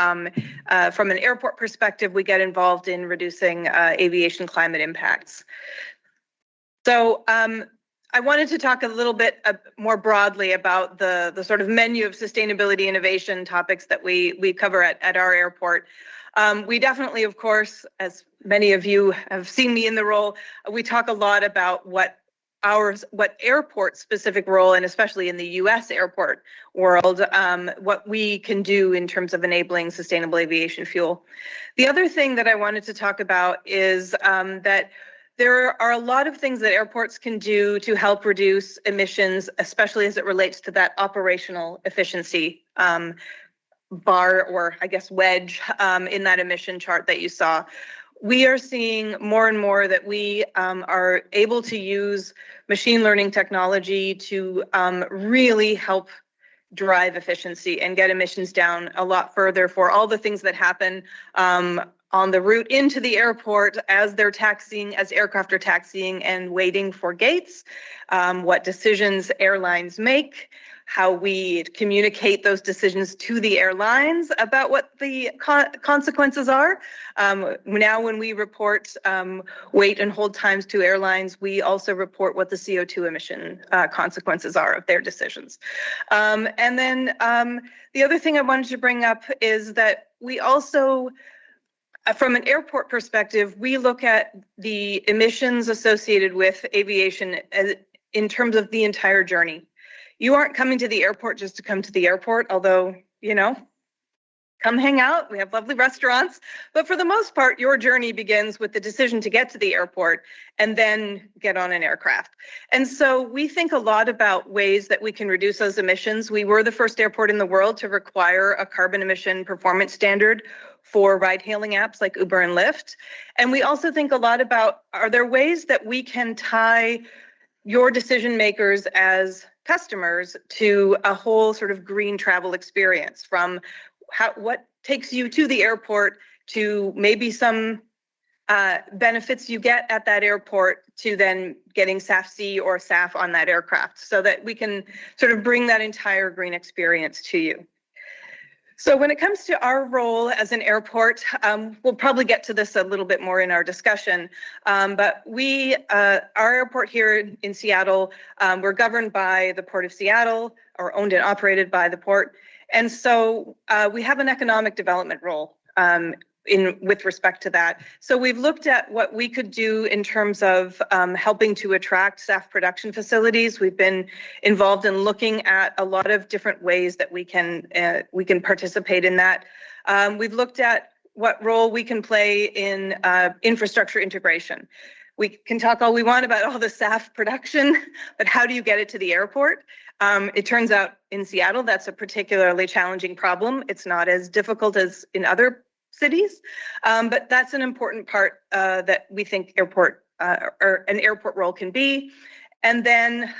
from an airport perspective, we get involved in reducing aviation climate impacts. So I wanted to talk a little bit more broadly about the sort of menu of sustainability innovation topics that we cover at our airport. We definitely, of course, as many of you have seen me in the role, we talk a lot about what airport specific role, and especially in the US airport world, what we can do in terms of enabling sustainable aviation fuel. The other thing that I wanted to talk about is that there are a lot of things that airports can do to help reduce emissions, especially as it relates to that operational efficiency bar, or I guess wedge in that emission chart that you saw. We are seeing more and more that we are able to use machine learning technology to really help drive efficiency and get emissions down a lot further for all the things that happen on the route into the airport as they're taxiing, as aircraft are taxiing and waiting for gates, what decisions airlines make, how we communicate those decisions to the airlines about what the consequences are. Now when we report wait and hold times to airlines, we also report what the CO2 emission consequences are of their decisions. And then the other thing I wanted to bring up is that we also, from an airport perspective, we look at the emissions associated with aviation in terms of the entire journey. You aren't coming to the airport just to come to the airport, although, you know, come hang out. We have lovely restaurants. But for the most part, your journey begins with the decision to get to the airport and then get on an aircraft. And so we think a lot about ways that we can reduce those emissions. We were the first airport in the world to require a carbon emission performance standard for ride-hailing apps like Uber and Lyft. And we also think a lot about, are there ways that we can tie your decision makers as customers to a whole sort of green travel experience, from what takes you to the airport to maybe some benefits you get at that airport to then getting SAF-C or SAF on that aircraft, so that we can sort of bring that entire green experience to you. So when it comes to our role as an airport, we'll probably get to this a little bit more in our discussion, but our airport here in Seattle, we're governed by the Port of Seattle, or owned and operated by the port. And so we have an economic development role with respect to that. So we've looked at what we could do in terms of helping to attract SAF production facilities. We've been involved in looking at a lot of different ways that we can participate in that. We've looked at what role we can play in infrastructure integration. We can talk all we want about all the SAF production, but how do you get it to the airport? It turns out in Seattle, that's a particularly challenging problem. It's not as difficult as in other cities, but that's an important part that we think or an airport role can be. And then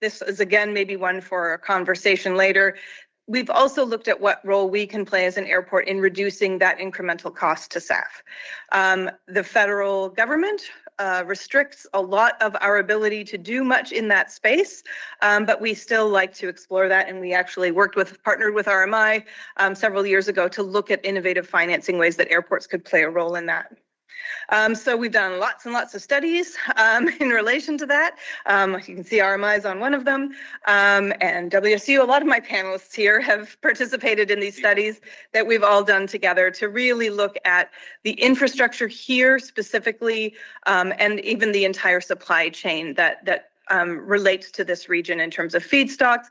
this is again maybe one for a conversation later. We've also looked at what role we can play as an airport in reducing that incremental cost to SAF. The federal government restricts a lot of our ability to do much in that space, but we still like to explore that, and we actually partnered with RMI several years ago to look at innovative financing ways that airports could play a role in that. So we've done lots and lots of studies in relation to that. You can see RMI is on one of them, and WSU, a lot of my panelists here have participated in these studies that we've all done together to really look at the infrastructure here specifically, and even the entire supply chain that relates to this region in terms of feedstocks,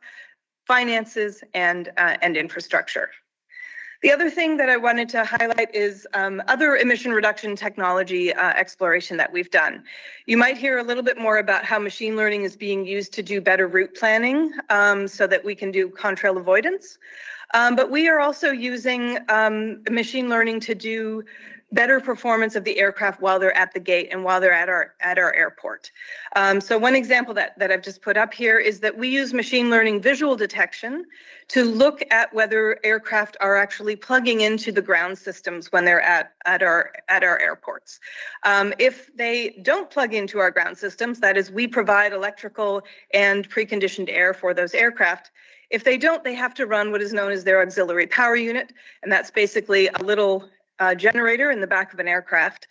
finances, and infrastructure. The other thing that I wanted to highlight is other emission reduction technology exploration that we've done. You might hear a little bit more about how machine learning is being used to do better route planning so that we can do contrail avoidance. But we are also using machine learning to do better performance of the aircraft while they're at the gate and while they're at our airport. So one example that I've just put up here is that we use machine learning visual detection to look at whether aircraft are actually plugging into the ground systems when they're at our airports. If they don't plug into our ground systems, that is, we provide electrical and preconditioned air for those aircraft. If they don't, they have to run what is known as their auxiliary power unit, and that's basically a little generator in the back of an aircraft.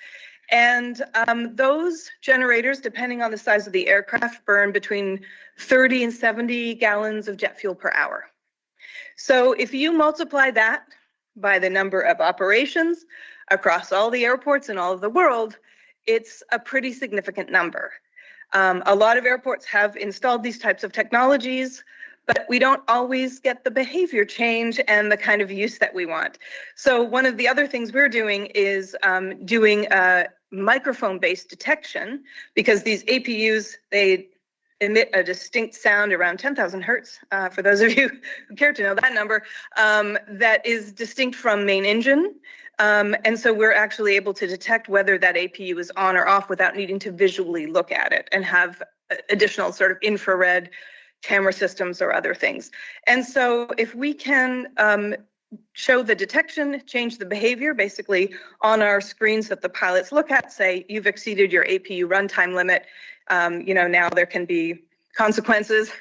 And those generators, depending on the size of the aircraft, burn between 30 and 70 gallons of jet fuel per hour. So if you multiply that by the number of operations across all the airports in all of the world, it's a pretty significant number. A lot of airports have installed these types of technologies, but we don't always get the behavior change and the kind of use that we want. So one of the other things we're doing is doing microphone-based detection, because these APUs, they emit a distinct sound around 10,000 hertz, for those of you who care to know that number, that is distinct from main engine. And so we're actually able to detect whether that APU is on or off without needing to visually look at it and have additional sort of infrared camera systems or other things. And so if we can show the detection, change the behavior, basically on our screens that the pilots look at, say, you've exceeded your APU runtime limit, now there can be consequences.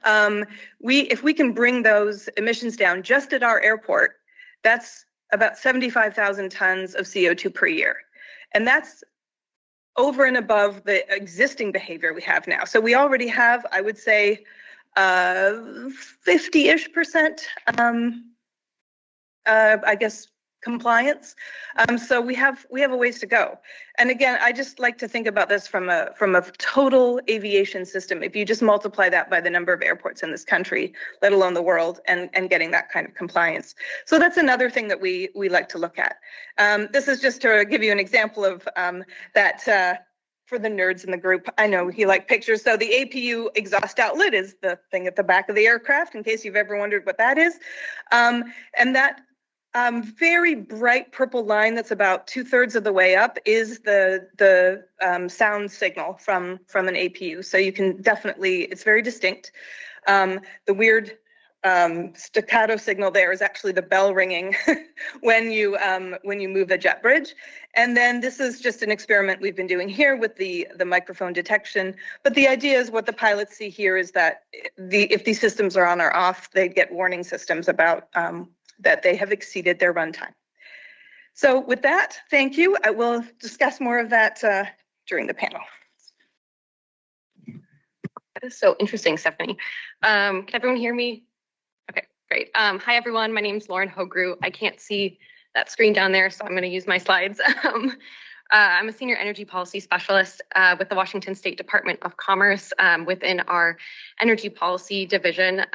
If we can bring those emissions down just at our airport, that's about 75,000 tons of CO2 per year. And that's over and above the existing behavior we have now. So we already have, I would say, 50-ish%, I guess, compliance. So we have a ways to go. And again, I just like to think about this from a total aviation system. If you just multiply that by the number of airports in this country, let alone the world, and getting that kind of compliance. So that's another thing that we like to look at. This is just to give you an example of that. For the nerds in the group, I know you like pictures. So the APU exhaust outlet is the thing at the back of the aircraft, in case you've ever wondered what that is. And that very bright purple line that's about 2/3 of the way up is the sound signal from an APU. So you can definitely, it's very distinct. The weird staccato signal there is actually the bell ringing when you move the jet bridge. And then this is just an experiment we've been doing here with the microphone detection. But the idea is what the pilots see here is that if these systems are on or off, they get warning systems about that they have exceeded their runtime. So with that, thank you. I will discuss more of that during the panel. That is so interesting, Stephanie. Can everyone hear me? Okay, great. Hi, everyone. My name is Lauren Hogrewe. I can't see that screen down there, so I'm going to use my slides. I'm a senior energy policy specialist with the Washington State Department of Commerce within our energy policy division.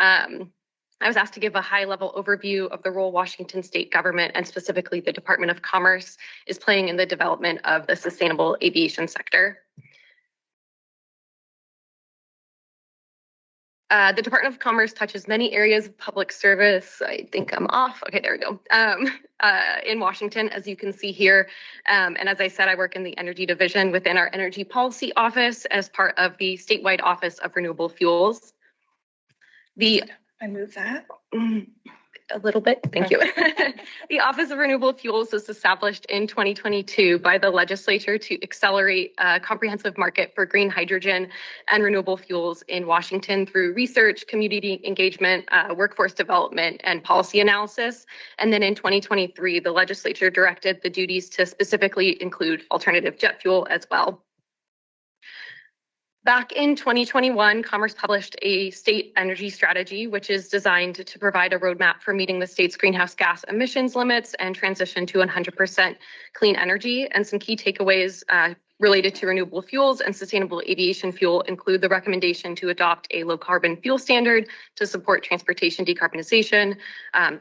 I was asked to give a high-level overview of the role Washington State government, and specifically the Department of Commerce, is playing in the development of the sustainable aviation sector. The Department of Commerce touches many areas of public service. I think I'm off. Okay, there we go. In Washington, as you can see here. And as I said, I work in the energy division within our energy policy office as part of the statewide Office of Renewable Fuels. I move that. A little bit, thank you. The Office of Renewable Fuels was established in 2022 by the legislature to accelerate a comprehensive market for green hydrogen and renewable fuels in Washington through research, community engagement, workforce development, and policy analysis. And then in 2023, the legislature directed the duties to specifically include alternative jet fuel as well. Back in 2021, Commerce published a state energy strategy, which is designed to provide a roadmap for meeting the state's greenhouse gas emissions limits and transition to 100% clean energy. And some key takeaways related to renewable fuels and sustainable aviation fuel include the recommendation to adopt a low carbon fuel standard to support transportation decarbonization.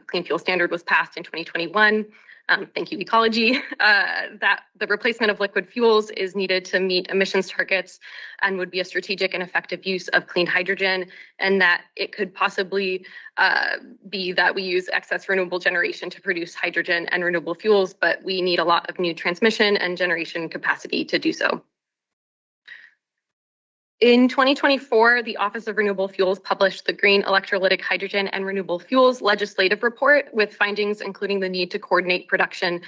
Clean fuel standard was passed in 2021. Thank you, ecology. That the replacement of liquid fuels is needed to meet emissions targets and would be a strategic and effective use of clean hydrogen, and that it could possibly be that we use excess renewable generation to produce hydrogen and renewable fuels, but we need a lot of new transmission and generation capacity to do so. In 2024, the Office of Renewable Fuels published the Green Electrolytic Hydrogen and Renewable Fuels Legislative Report with findings including the need to coordinate production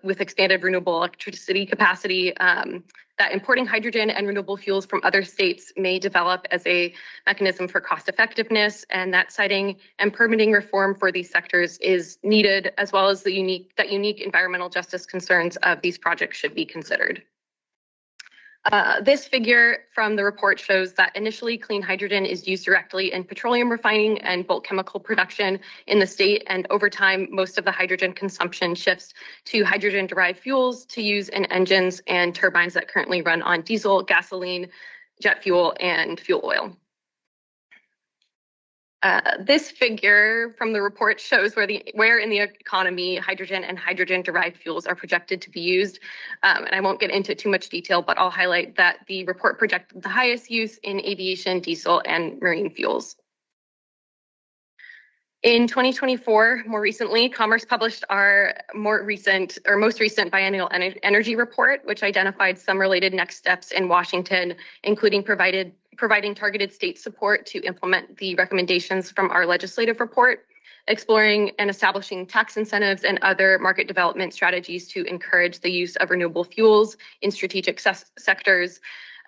with expanded renewable electricity capacity, that importing hydrogen and renewable fuels from other states may develop as a mechanism for cost effectiveness, and that siting and permitting reform for these sectors is needed, as well as the unique environmental justice concerns of these projects should be considered. This figure from the report shows that initially clean hydrogen is used directly in petroleum refining and bulk chemical production in the state, and over time most of the hydrogen consumption shifts to hydrogen-derived fuels to use in engines and turbines that currently run on diesel, gasoline, jet fuel, and fuel oil. This figure from the report shows where in the economy hydrogen and hydrogen-derived fuels are projected to be used. And I won't get into too much detail, but I'll highlight that the report projected the highest use in aviation, diesel, and marine fuels. In 2024, more recently, Commerce published our most recent biennial energy report, which identified some related next steps in Washington, including providing targeted state support to implement the recommendations from our legislative report, exploring and establishing tax incentives and other market development strategies to encourage the use of renewable fuels in strategic sectors,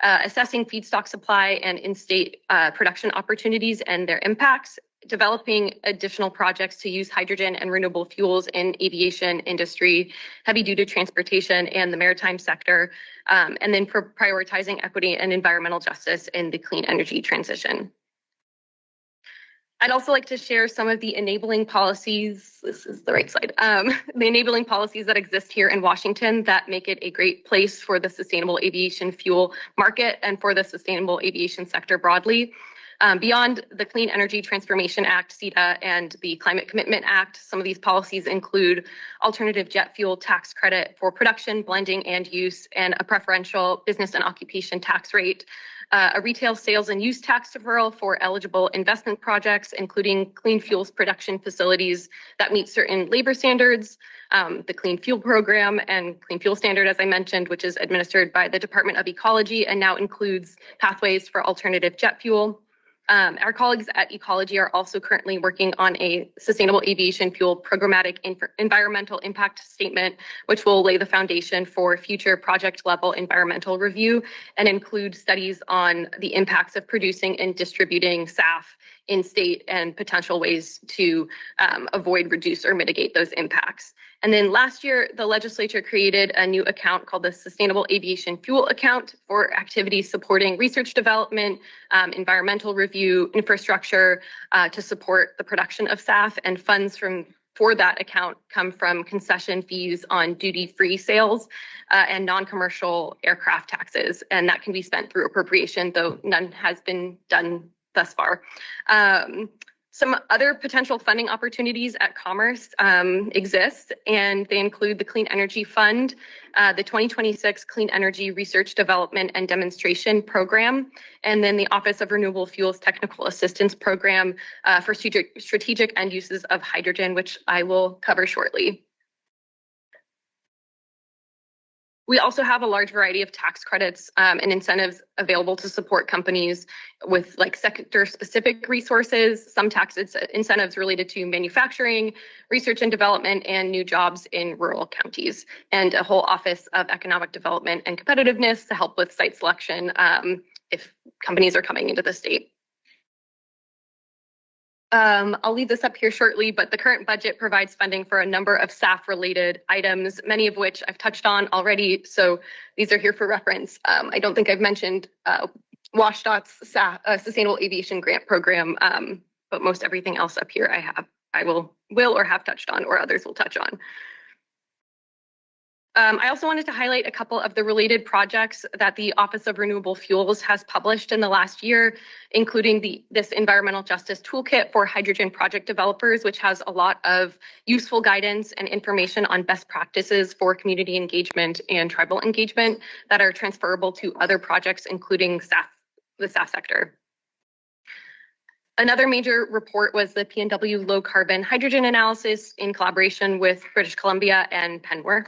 assessing feedstock supply and in-state production opportunities and their impacts, developing additional projects to use hydrogen and renewable fuels in aviation industry, heavy-duty transportation, and the maritime sector, and then prioritizing equity and environmental justice in the clean energy transition. I'd also like to share some of the enabling policies, this is the right slide, the enabling policies that exist here in Washington that make it a great place for the sustainable aviation fuel market and for the sustainable aviation sector broadly. Beyond the Clean Energy Transformation Act, CETA, and the Climate Commitment Act, some of these policies include alternative jet fuel tax credit for production, blending, and use, and a preferential business and occupation tax rate, a retail sales and use tax deferral for eligible investment projects, including clean fuels production facilities that meet certain labor standards, the Clean Fuel Program and Clean Fuel Standard, as I mentioned, which is administered by the Department of Ecology and now includes pathways for alternative jet fuel. Our colleagues at Ecology are also currently working on a sustainable aviation fuel programmatic environmental impact statement, which will lay the foundation for future project level environmental review and include studies on the impacts of producing and distributing SAF in state and potential ways to avoid, reduce, or mitigate those impacts. And then last year, the legislature created a new account called the Sustainable Aviation Fuel Account for activities supporting research development, environmental review, infrastructure to support the production of SAF, and funds for that account come from concession fees on duty-free sales and non-commercial aircraft taxes. And that can be spent through appropriation, though none has been done thus far. Some other potential funding opportunities at Commerce exist, and they include the Clean Energy Fund, the 2026 Clean Energy Research Development and Demonstration Program, and then the Office of Renewable Fuels Technical Assistance Program for strategic end uses of hydrogen, which I will cover shortly. We also have a large variety of tax credits and incentives available to support companies with sector-specific resources, some tax incentives related to manufacturing, research and development, and new jobs in rural counties, and a whole Office of Economic Development and Competitiveness to help with site selection if companies are coming into the state. I'll leave this up here shortly, but the current budget provides funding for a number of SAF-related items, many of which I've touched on already, so these are here for reference. I don't think I've mentioned WashDOT's Sustainable Aviation Grant Program, but most everything else up here I will or have touched on, or others will touch on. I also wanted to highlight a couple of the related projects that the Office of Renewable Fuels has published in the last year, including this environmental justice toolkit for hydrogen project developers, which has a lot of useful guidance and information on best practices for community engagement and tribal engagement that are transferable to other projects, including the SAF sector. Another major report was the PNW low carbon hydrogen analysis in collaboration with British Columbia and Penware.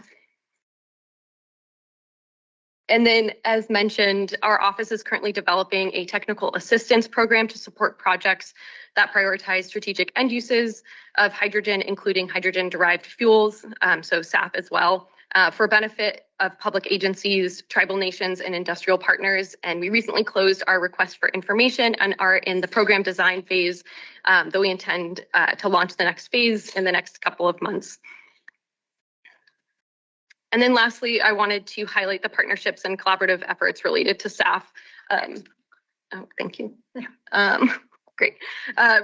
And then, as mentioned, our office is currently developing a technical assistance program to support projects that prioritize strategic end uses of hydrogen, including hydrogen-derived fuels, so SAF as well, for benefit of public agencies, tribal nations, and industrial partners. And we recently closed our request for information and are in the program design phase, though we intend to launch the next phase in the next couple of months. And then lastly, I wanted to highlight the partnerships and collaborative efforts related to SAF. Oh, thank you. Great.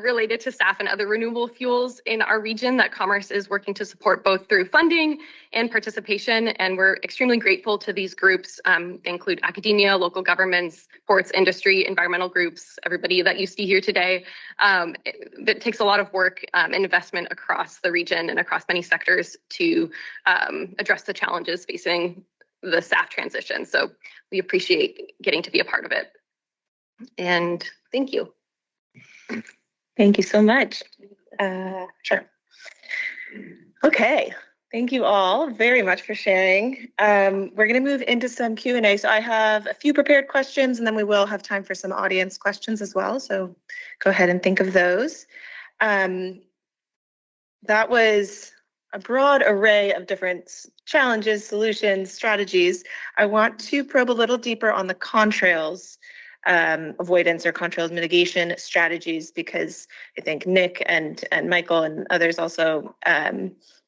Related to SAF and other renewable fuels in our region that Commerce is working to support both through funding and participation. And we're extremely grateful to these groups. They include academia, local governments, ports, industry, environmental groups, everybody that you see here today. It takes a lot of work and investment across the region and across many sectors to address the challenges facing the SAF transition. So we appreciate getting to be a part of it. And thank you. Thank you so much. Sure. Okay. Thank you all very much for sharing. We're going to move into some Q&A. So I have a few prepared questions, and then we will have time for some audience questions as well. So go ahead and think of those. That was a broad array of different challenges, solutions, strategies. I want to probe a little deeper on the contrails avoidance or contrails mitigation strategies, because I think Nick and Michael and others also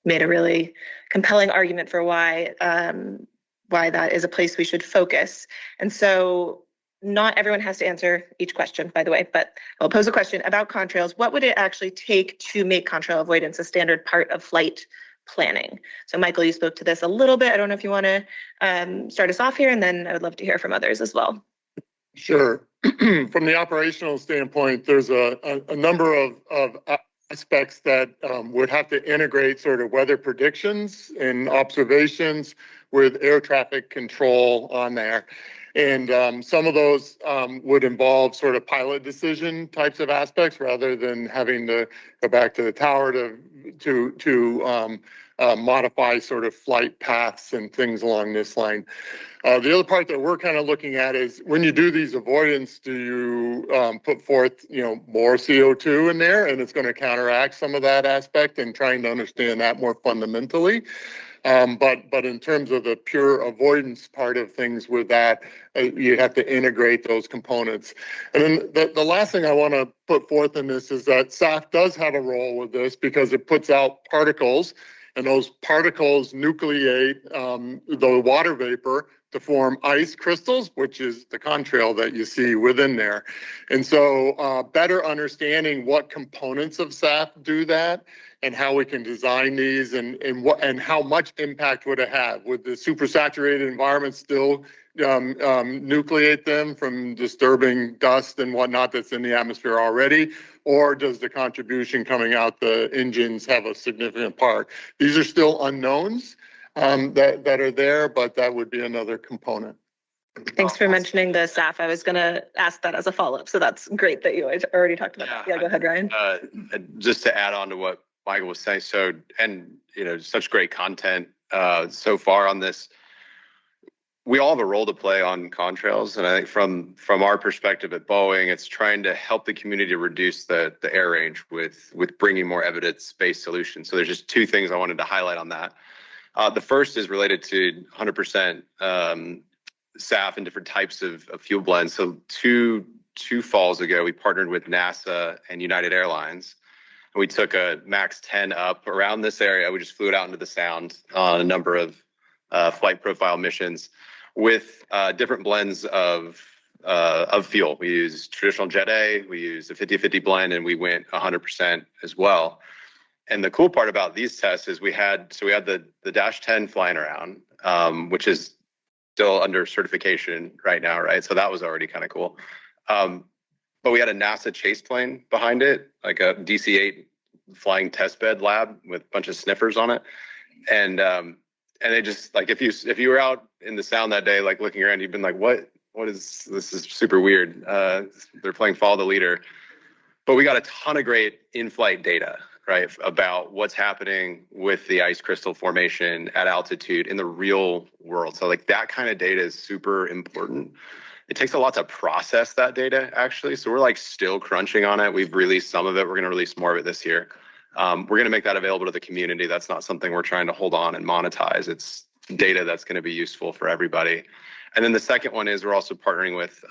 made a really compelling argument for why that is a place we should focus. And so not everyone has to answer each question, by the way, but I'll pose a question about contrails. What would it actually take to make contrail avoidance a standard part of flight planning? So Michael, you spoke to this a little bit. I don't know if you want to start us off here, and then I would love to hear from others as well. Sure. From the operational standpoint, there's a number of aspects that would have to integrate sort of weather predictions and observations with air traffic control on there. And some of those would involve sort of pilot decision types of aspects rather than having to go back to the tower to modify sort of flight paths and things along this line. The other part that we're kind of looking at is when you do these avoidance, do you put forth, more CO2 in there, and it's going to counteract some of that aspect, and trying to understand that more fundamentally. But in terms of the pure avoidance part of things with that, you have to integrate those components. And then the last thing I want to put forth in this is that SAF does have a role with this, because it puts out particles, and those particles nucleate the water vapor to form ice crystals, which is the contrail that you see within there. And so better understanding what components of SAF do that, and how we can design these, and how much impact would it have? Would the supersaturated environment still nucleate them from disturbing dust and whatnot that's in the atmosphere already? Or does the contribution coming out the engines have a significant part? These are still unknowns that are there, but that would be another component. Thanks for mentioning the SAF. I was going to ask that as a follow-up, so that's great that you already talked about that. Yeah, go ahead, Ryan. Just to add on to what Michael was saying, such great content so far on this. We all have a role to play on contrails, and I think from our perspective at Boeing, it's trying to help the community reduce the air range with bringing more evidence-based solutions. So there's just two things I wanted to highlight on that. The first is related to 100% SAF and different types of fuel blends. So two falls ago, we partnered with NASA and United Airlines. We took a MAX 10 up around this area. We just flew it out into the Sound on a number of flight profile missions with different blends of fuel. We used traditional Jet A, we used a 50-50 blend, and we went 100% as well. And the cool part about these tests is we had the Dash 10 flying around, which is still under certification right now, right? So that was already kind of cool. But we had a NASA chase plane behind it, like a DC-8 flying test bed lab with a bunch of sniffers on it. And they just, like, if you were out in the sound that day, like looking around, you've been like, what is this? Is super weird. They're playing follow the leader. But we got a ton of great in-flight data, right, about what's happening with the ice crystal formation at altitude in the real world. So like that kind of data is super important. It takes a lot to process that data, actually. So we're like still crunching on it. We've released some of it. We're going to release more of it this year. We're going to make that available to the community. That's not something we're trying to hold on and monetize. It's data that's going to be useful for everybody. And then the second one is we're also partnering with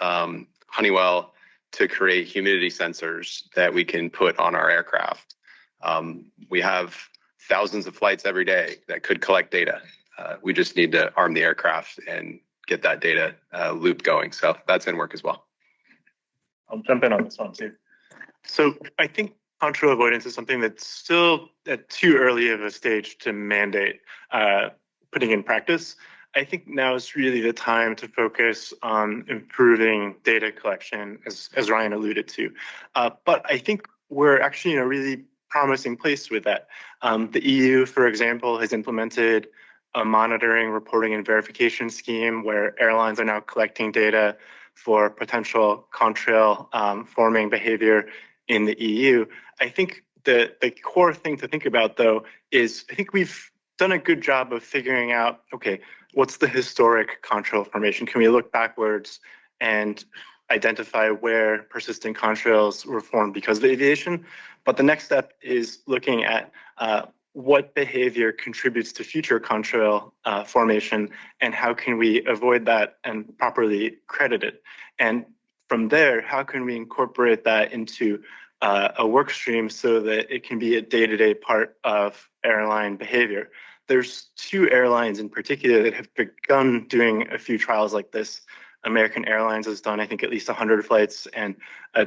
Honeywell to create humidity sensors that we can put on our aircraft. We have thousands of flights every day that could collect data. We just need to arm the aircraft and get that data loop going. So that's in work as well. I'll jump in on this one too. So I think contrail avoidance is something that's still at too early of a stage to mandate putting in practice. I think now is really the time to focus on improving data collection, as Ryan alluded to. But I think we're actually in a really promising place with that. The EU, for example, has implemented a monitoring, reporting, and verification scheme where airlines are now collecting data for potential contrail forming behavior in the EU. I think the core thing to think about, though, is I think we've done a good job of figuring out, okay, what's the historic contrail formation? Can we look backwards and identify where persistent contrails were formed because of aviation? But the next step is looking at what behavior contributes to future contrail formation and how can we avoid that and properly credit it? And from there, how can we incorporate that into a work stream so that it can be a day-to-day part of airline behavior? There's two airlines in particular that have begun doing a few trials like this. American Airlines has done, I think, at least 100 flights, and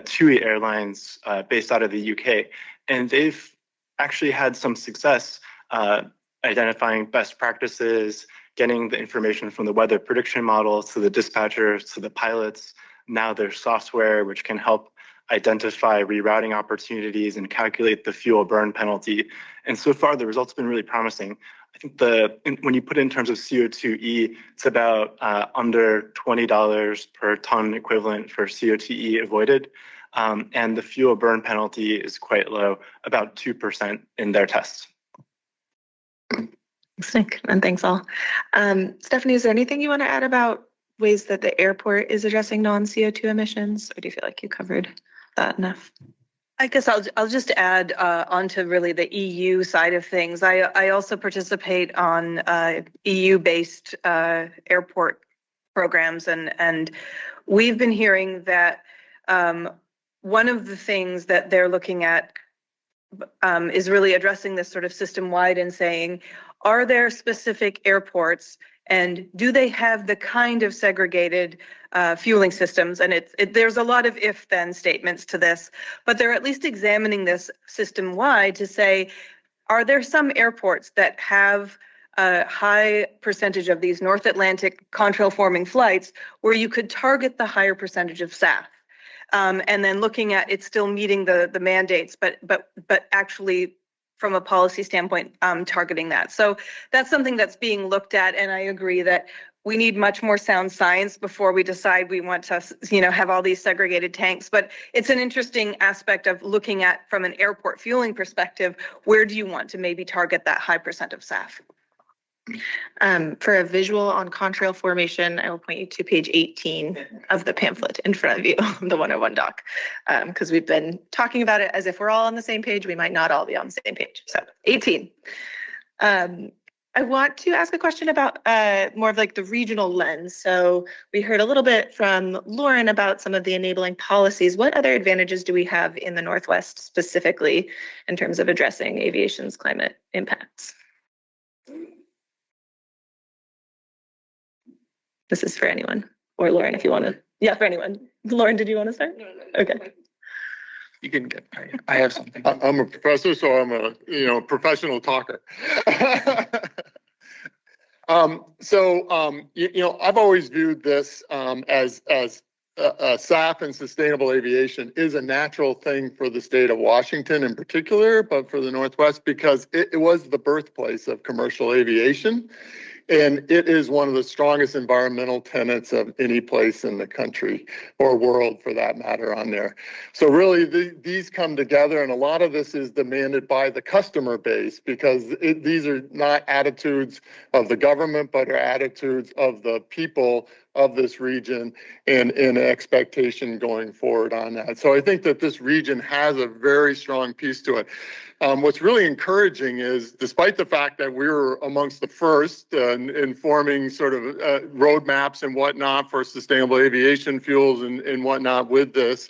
TUI Airlines based out of the UK. And they've actually had some success identifying best practices, getting the information from the weather prediction models to the dispatchers, to the pilots. Now there's software which can help identify rerouting opportunities and calculate the fuel burn penalty. And so far, the results have been really promising. I think when you put it in terms of CO2e, it's about under $20 per ton equivalent for CO2e avoided. And the fuel burn penalty is quite low, about 2% in their tests. Thanks, Nick, and thanks all. Stephanie, is there anything you want to add about ways that the airport is addressing non-CO2 emissions, or do you feel like you covered that enough? I guess I'll just add onto really the EU side of things. I also participate on EU-based airport programs, and we've been hearing that one of the things that they're looking at is really addressing this sort of system-wide and saying, are there specific airports and do they have the kind of segregated fueling systems? And there's a lot of if-then statements to this, but they're at least examining this system-wide to say, are there some airports that have a high percentage of these North Atlantic contrail-forming flights where you could target the higher percentage of SAF? And then looking at it still meeting the mandates, but actually from a policy standpoint, targeting that. So that's something that's being looked at, and I agree that we need much more sound science before we decide we want to, have all these segregated tanks. But it's an interesting aspect of looking at, from an airport fueling perspective, where do you want to maybe target that high percent of SAF? For a visual on contrail formation, I will point you to page 18 of the pamphlet in front of you, the 101 doc, because we've been talking about it as if we're all on the same page. We might not all be on the same page. So 18. I want to ask a question about more of like the regional lens. So we heard a little bit from Lauren about some of the enabling policies. What other advantages do we have in the Northwest specifically in terms of addressing aviation's climate impacts? This is for anyone, or Lauren, if you want to. Yeah, for anyone. Lauren, did you want to start? Okay. You can get, I have something. I'm a professor, so I'm a professional talker. I've always viewed this as SAF and sustainable aviation is a natural thing for the state of Washington in particular, but for the Northwest because it was the birthplace of commercial aviation. And it is one of the strongest environmental tenets of any place in the country or world for that matter on there. So really these come together, and a lot of this is demanded by the customer base because these are not attitudes of the government, but are attitudes of the people of this region and an expectation going forward on that. So I think that this region has a very strong piece to it. What's really encouraging is, despite the fact that we were amongst the first in forming sort of roadmaps and whatnot for sustainable aviation fuels and whatnot with this,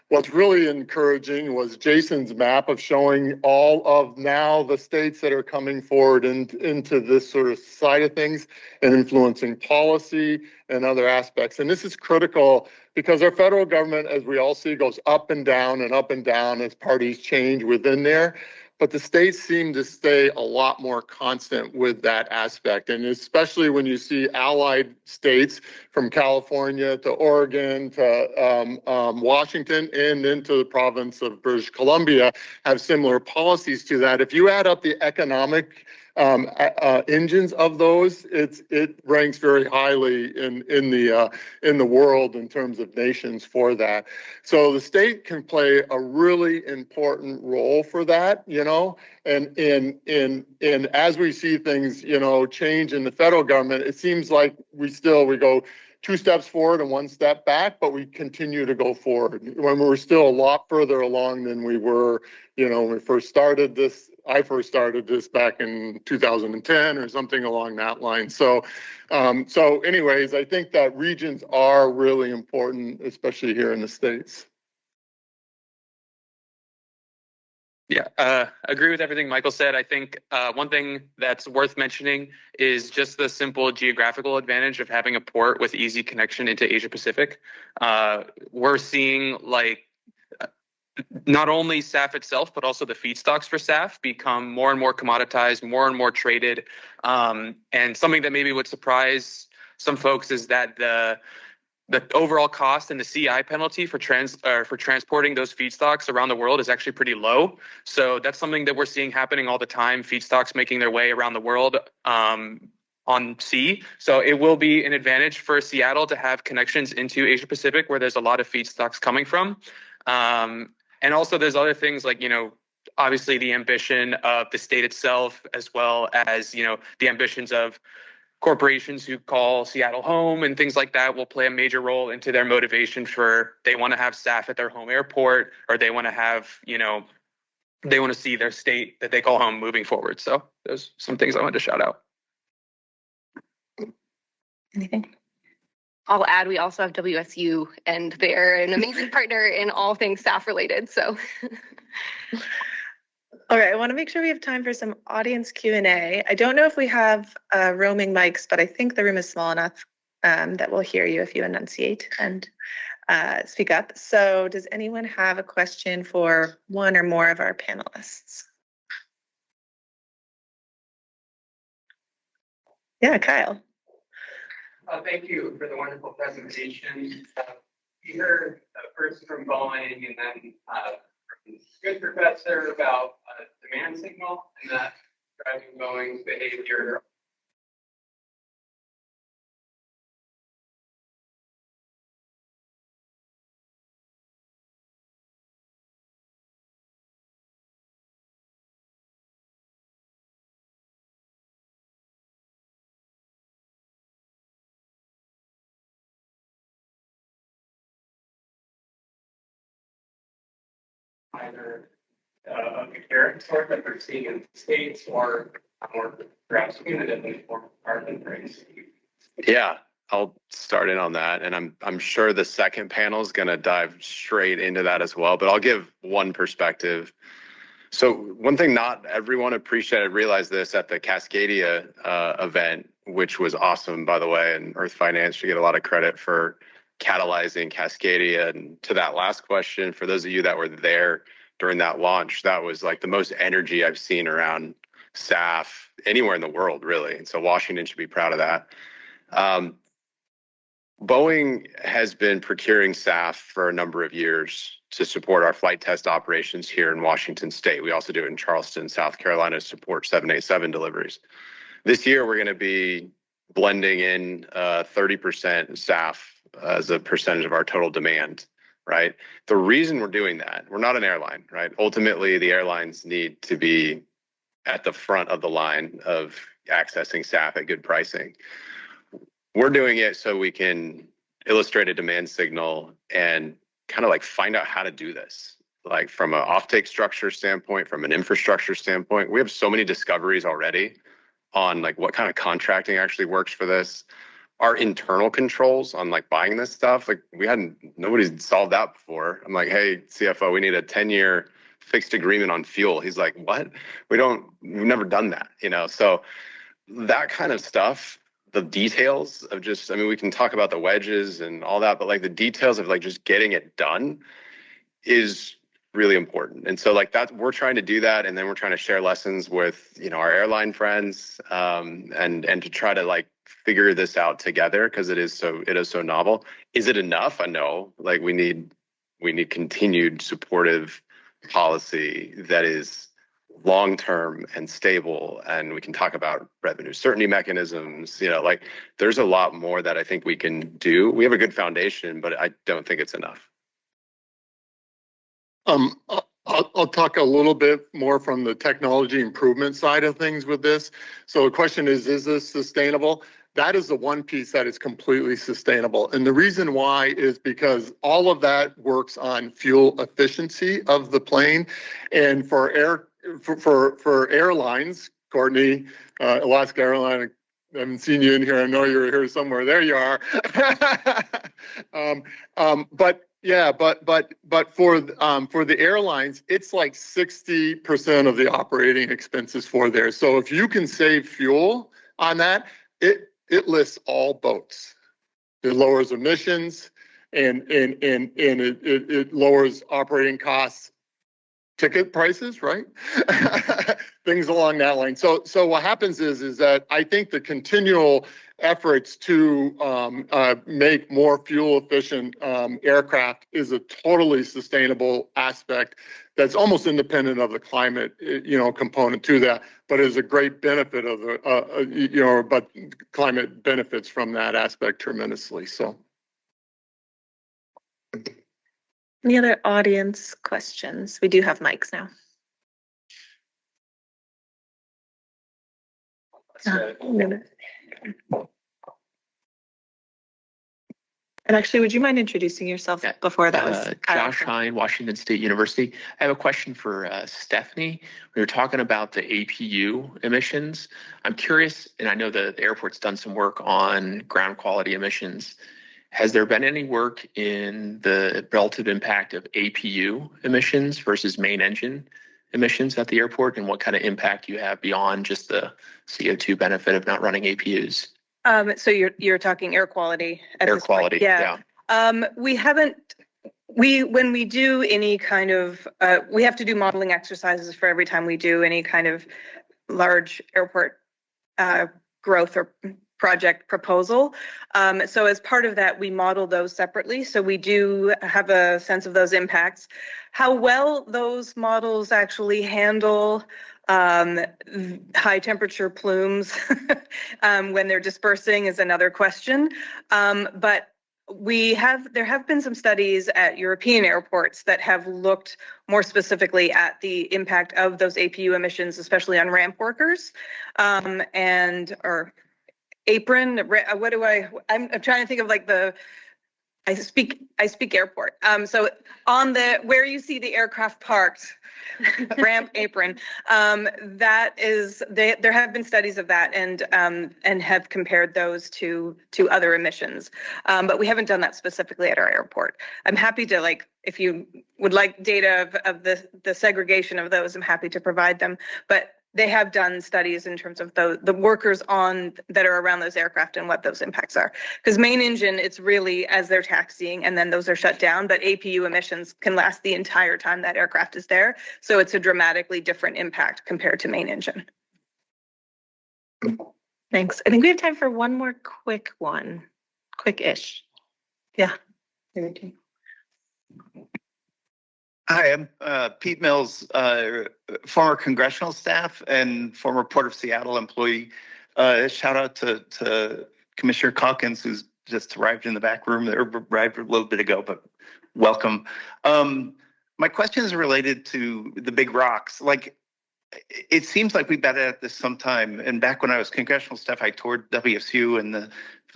what's really encouraging was Jason's map of showing all of now the states that are coming forward into this sort of side of things and influencing policy and other aspects. And this is critical because our federal government, as we all see, goes up and down as parties change within there. But the states seem to stay a lot more constant with that aspect. And especially when you see allied states from California to Oregon to Washington and into the province of British Columbia have similar policies to that. If you add up the economic engines of those, it ranks very highly in the world in terms of nations for that. So the state can play a really important role for that, and as we see things, change in the federal government, it seems like we go 2 steps forward and 1 step back, but we continue to go forward when we're still a lot further along than we were, when we first started this. I first started this back in 2010 or something along that line. So anyways, I think that regions are really important, especially here in the States. Yeah, agree with everything Michael said. I think one thing that's worth mentioning is just the simple geographical advantage of having a port with easy connection into Asia Pacific. We're seeing not only SAF itself, but also the feedstocks for SAF become more and more commoditized, more and more traded. And something that maybe would surprise some folks is that the overall cost and the CI penalty for transporting those feedstocks around the world is actually pretty low. So that's something that we're seeing happening all the time, feedstocks making their way around the world on sea. So it will be an advantage for Seattle to have connections into Asia Pacific where there's a lot of feedstocks coming from. And also there's other things like, obviously the ambition of the state itself, as well as, the ambitions of corporations who call Seattle home and things like that will play a major role into their motivation for they want to have SAF at their home airport, or they want to have, they want to see their state that they call home moving forward. So there's some things I wanted to shout out. Anything? I'll add, we also have WSU, and they're an amazing partner in all things SAF related. So, all right, I want to make sure we have time for some audience Q&A. I don't know if we have roaming mics, but I think the room is small enough that we'll hear you if you enunciate and speak up. So, does anyone have a question for one or more of our panelists? Yeah, Kyle. Thank you for the wonderful presentation. We heard first from Boeing and then from this good professor about demand signal and that driving Boeing's behavior. Either of the carrot sort that we're seeing in the States or perhaps punitive in the form of carbon price. Yeah, I'll start in on that, and I'm sure the second panel is going to dive straight into that as well, but I'll give one perspective. So one thing not everyone appreciated, I realized this at the Cascadia event, which was awesome, by the way, and Earth Finance should get a lot of credit for catalyzing Cascadia. And to that last question, for those of you that were there during that launch, that was like the most energy I've seen around SAF anywhere in the world, really. And so Washington should be proud of that. Boeing has been procuring SAF for a number of years to support our flight test operations here in Washington State. We also do it in Charleston, South Carolina, to support 787 deliveries. This year, we're going to be blending in 30% SAF as a percentage of our total demand, right? The reason we're doing that, we're not an airline, right? Ultimately, the airlines need to be at the front of the line of accessing SAF at good pricing. We're doing it so we can illustrate a demand signal and kind of like find out how to do this. Like from an offtake structure standpoint, from an infrastructure standpoint, we have so many discoveries already on like what kind of contracting actually works for this. Our internal controls on like buying this stuff, like nobody's solved that before. I'm like, hey, CFO, we need a 10-year fixed agreement on fuel. He's like, what? We've never done that, you know? So that kind of stuff, the details of just, I mean, we can talk about the wedges and all that, but like the details of like just getting it done is really important. And so like that, we're trying to do that. And then we're trying to share lessons with, you know, our airline friends and to try to like figure this out together because it is so novel. Is it enough? I know, like we need continued supportive policy that is long-term and stable, and we can talk about revenue certainty mechanisms, you know, like there's a lot more that I think we can do. We have a good foundation, but I don't think it's enough. I'll talk a little bit more from the technology improvement side of things with this. So the question is this sustainable? That is the one piece that is completely sustainable. And the reason why is because all of that works on fuel efficiency of the plane. And for airlines, Courtney, Alaska Airlines, I haven't seen you in here. I know you're here somewhere. There you are. But for the airlines, it's like 60% of the operating expenses for there. So if you can save fuel on that, it lifts all boats. It lowers emissions and it lowers operating costs, ticket prices, right? Things along that line. So what happens is that I think the continual efforts to make more fuel efficient aircraft is a totally sustainable aspect that's almost independent of the climate, component to that, but is a great benefit of the, but climate benefits from that aspect tremendously. So. Any other audience questions? We do have mics now. And actually, would you mind introducing yourself before that was Josh Hine, Washington State University. I have a question for Stephanie. We were talking about the APU emissions. I'm curious, and I know the airport's done some work on ground quality emissions. Has there been any work in the relative impact of APU emissions versus main engine emissions at the airport, and what kind of impact you have beyond just the CO2 benefit of not running APUs? So you're talking air quality. Air quality, yeah. We haven't. When we do any kind of, we have to do modeling exercises for every time we do any kind of large airport growth or project proposal. So as part of that, we model those separately. So we do have a sense of those impacts. How well those models actually handle high temperature plumes when they're dispersing is another question. But there have been some studies at European airports that have looked more specifically at the impact of those APU emissions, especially on ramp workers or apron. I'm trying to think of like I speak airport. So on where you see the aircraft parked, ramp apron, there have been studies of that and have compared those to other emissions. But we haven't done that specifically at our airport. I'm happy to if you would like data of the segregation of those, I'm happy to provide them. But they have done studies in terms of the workers on that are around those aircraft and what those impacts are. Because main engine, it's really as they're taxiing and then those are shut down, but APU emissions can last the entire time that aircraft is there. So it's a dramatically different impact compared to main engine. Thanks. I think we have time for one more quick one, quick-ish. Yeah. Hi, I'm Pete Mills, former congressional staff and former Port of Seattle employee. Shout out to Commissioner Calkins, who's just arrived in the back room, or arrived a little bit ago, but welcome. My question is related to the big rocks. Like, it seems like we've been at this sometime. And back when I was congressional staff, I toured WSU and the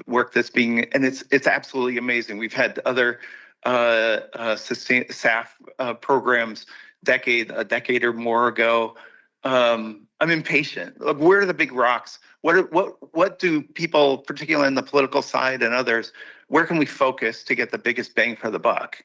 work that's being, and it's absolutely amazing. We've had other SAF programs a decade or more ago. I'm impatient. Look, where are the big rocks? What do people, particularly on the political side and others, where can we focus to get the biggest bang for the buck?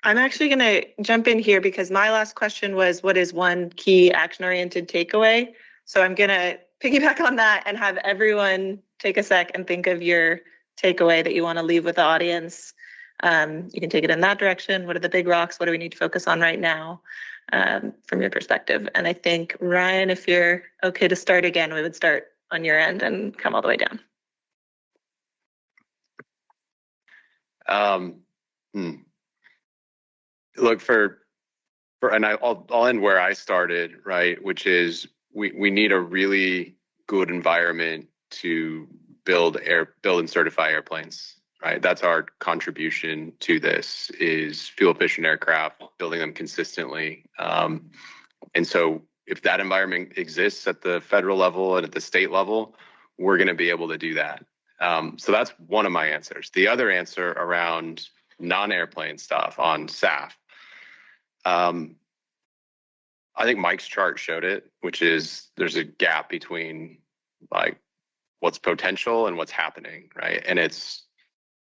I'm actually going to jump in here because my last question was, what is one key action-oriented takeaway? So I'm going to piggyback on that and have everyone take a sec and think of your takeaway that you want to leave with the audience. You can take it in that direction. What are the big rocks? What do we need to focus on right now from your perspective? And I think, Ryan, if you're okay to start again, we would start on your end and come all the way down. Look, and I'll end where I started, right? Which is we need a really good environment to build and certify airplanes. Right, that's our contribution to this, is fuel efficient aircraft, building them consistently. And so if that environment exists at the federal level and at the state level, we're going to be able to do that. So that's one of my answers. The other answer around non-airplane stuff on SAF, I think Mike's chart showed it, which is there's a gap between like what's potential and what's happening, right? And it's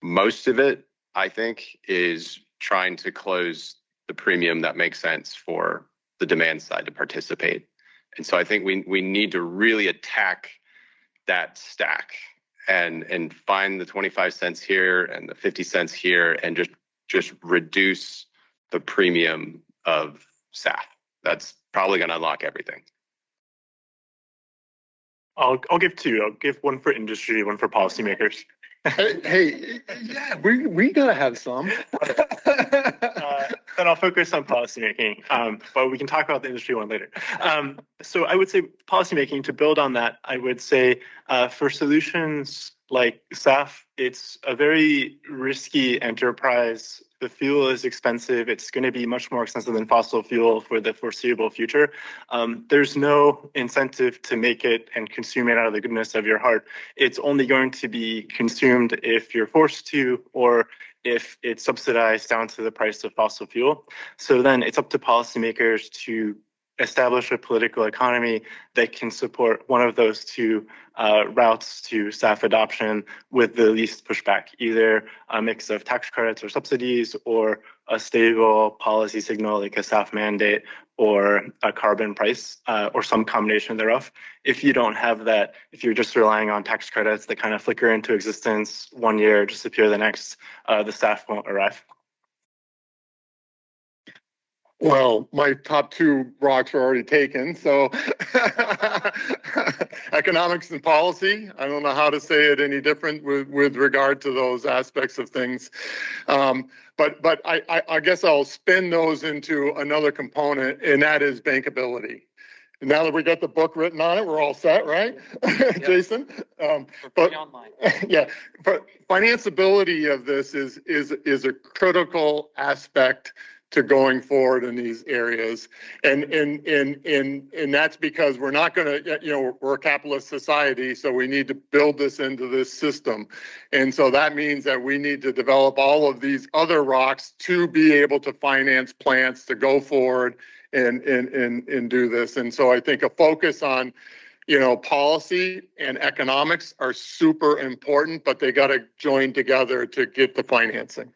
most of it, I think, is trying to close the premium that makes sense for the demand side to participate. And so I think we need to really attack that stack and find the 25 cents here and the 50 cents here and just reduce the premium of SAF. That's probably going to unlock everything. I'll give two. I'll give one for industry, one for policymakers. Hey, yeah, we gotta have some. Then I'll focus on policymaking, but we can talk about the industry one later. So I would say policymaking, to build on that, I would say for solutions like SAF, it's a very risky enterprise. The fuel is expensive. It's going to be much more expensive than fossil fuel for the foreseeable future. There's no incentive to make it and consume it out of the goodness of your heart. It's only going to be consumed if you're forced to, or if it's subsidized down to the price of fossil fuel. So then it's up to policymakers to establish a political economy that can support one of those two routes to SAF adoption with the least pushback, either a mix of tax credits or subsidies, or a stable policy signal like a SAF mandate or a carbon price, or some combination thereof. If you don't have that, if you're just relying on tax credits that kind of flicker into existence one year, disappear the next, the SAF won't arrive. Well, my top two rocks are already taken, so economics and policy. I don't know how to say it any different with regard to those aspects of things. But I guess I'll spin those into another component, and that is bankability. And now that we got the book written on it, we're all set, right? Yep. Jason? But online. Yeah, but financeability of this is a critical aspect to going forward in these areas. And that's because we're not going to, we're a capitalist society, so we need to build this into this system. And so that means that we need to develop all of these other rocks to be able to finance plants to go forward and do this. And so I think a focus on, policy and economics are super important, but they got to join together to get the financing.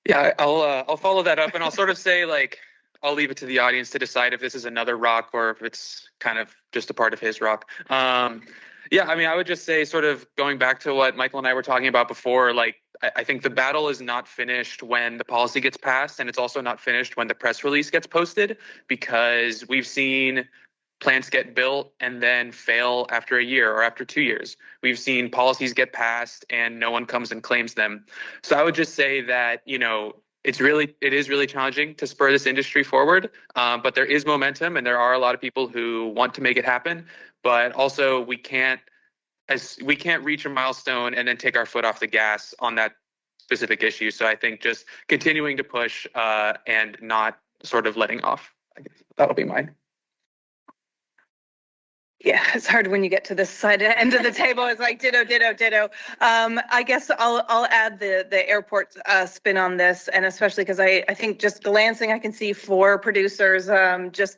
Yeah, I'll follow that up, and I'll sort of say, like, I'll leave it to the audience to decide if this is another rock or if it's kind of just a part of his rock. Yeah, I mean, I would just say, sort of going back to what Michael and I were talking about before, like, I think the battle is not finished when the policy gets passed, and it's also not finished when the press release gets posted, because we've seen plants get built and then fail after a year or after 2 years. We've seen policies get passed and no one comes and claims them. So I would just say that, you know, it is really challenging to spur this industry forward, but there is momentum and there are a lot of people who want to make it happen. But also we can't reach a milestone and then take our foot off the gas on that specific issue. So I think just continuing to push and not sort of letting off. I guess that'll be mine. Yeah, it's hard when you get to this side end of the table. It's like ditto, ditto, ditto. I guess I'll add the airport spin on this, and especially because I think just glancing, I can see 4 producers. Just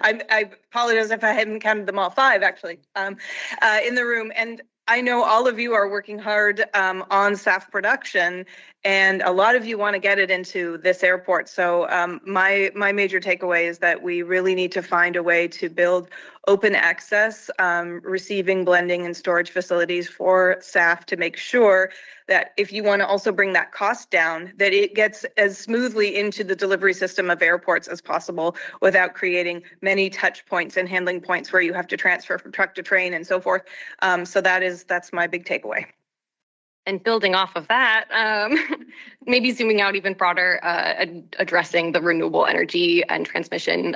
I apologize if I hadn't counted them all, 5 actually in the room, and I know all of you are working hard on SAF production, and a lot of you want to get it into this airport. So my major takeaway is that we really need to find a way to build open access, receiving, blending, and storage facilities for SAF to make sure that if you want to also bring that cost down, that it gets as smoothly into the delivery system of airports as possible without creating many touch points and handling points where you have to transfer from truck to train and so forth. So that's my big takeaway. And building off of that, maybe zooming out even broader, addressing the renewable energy and transmission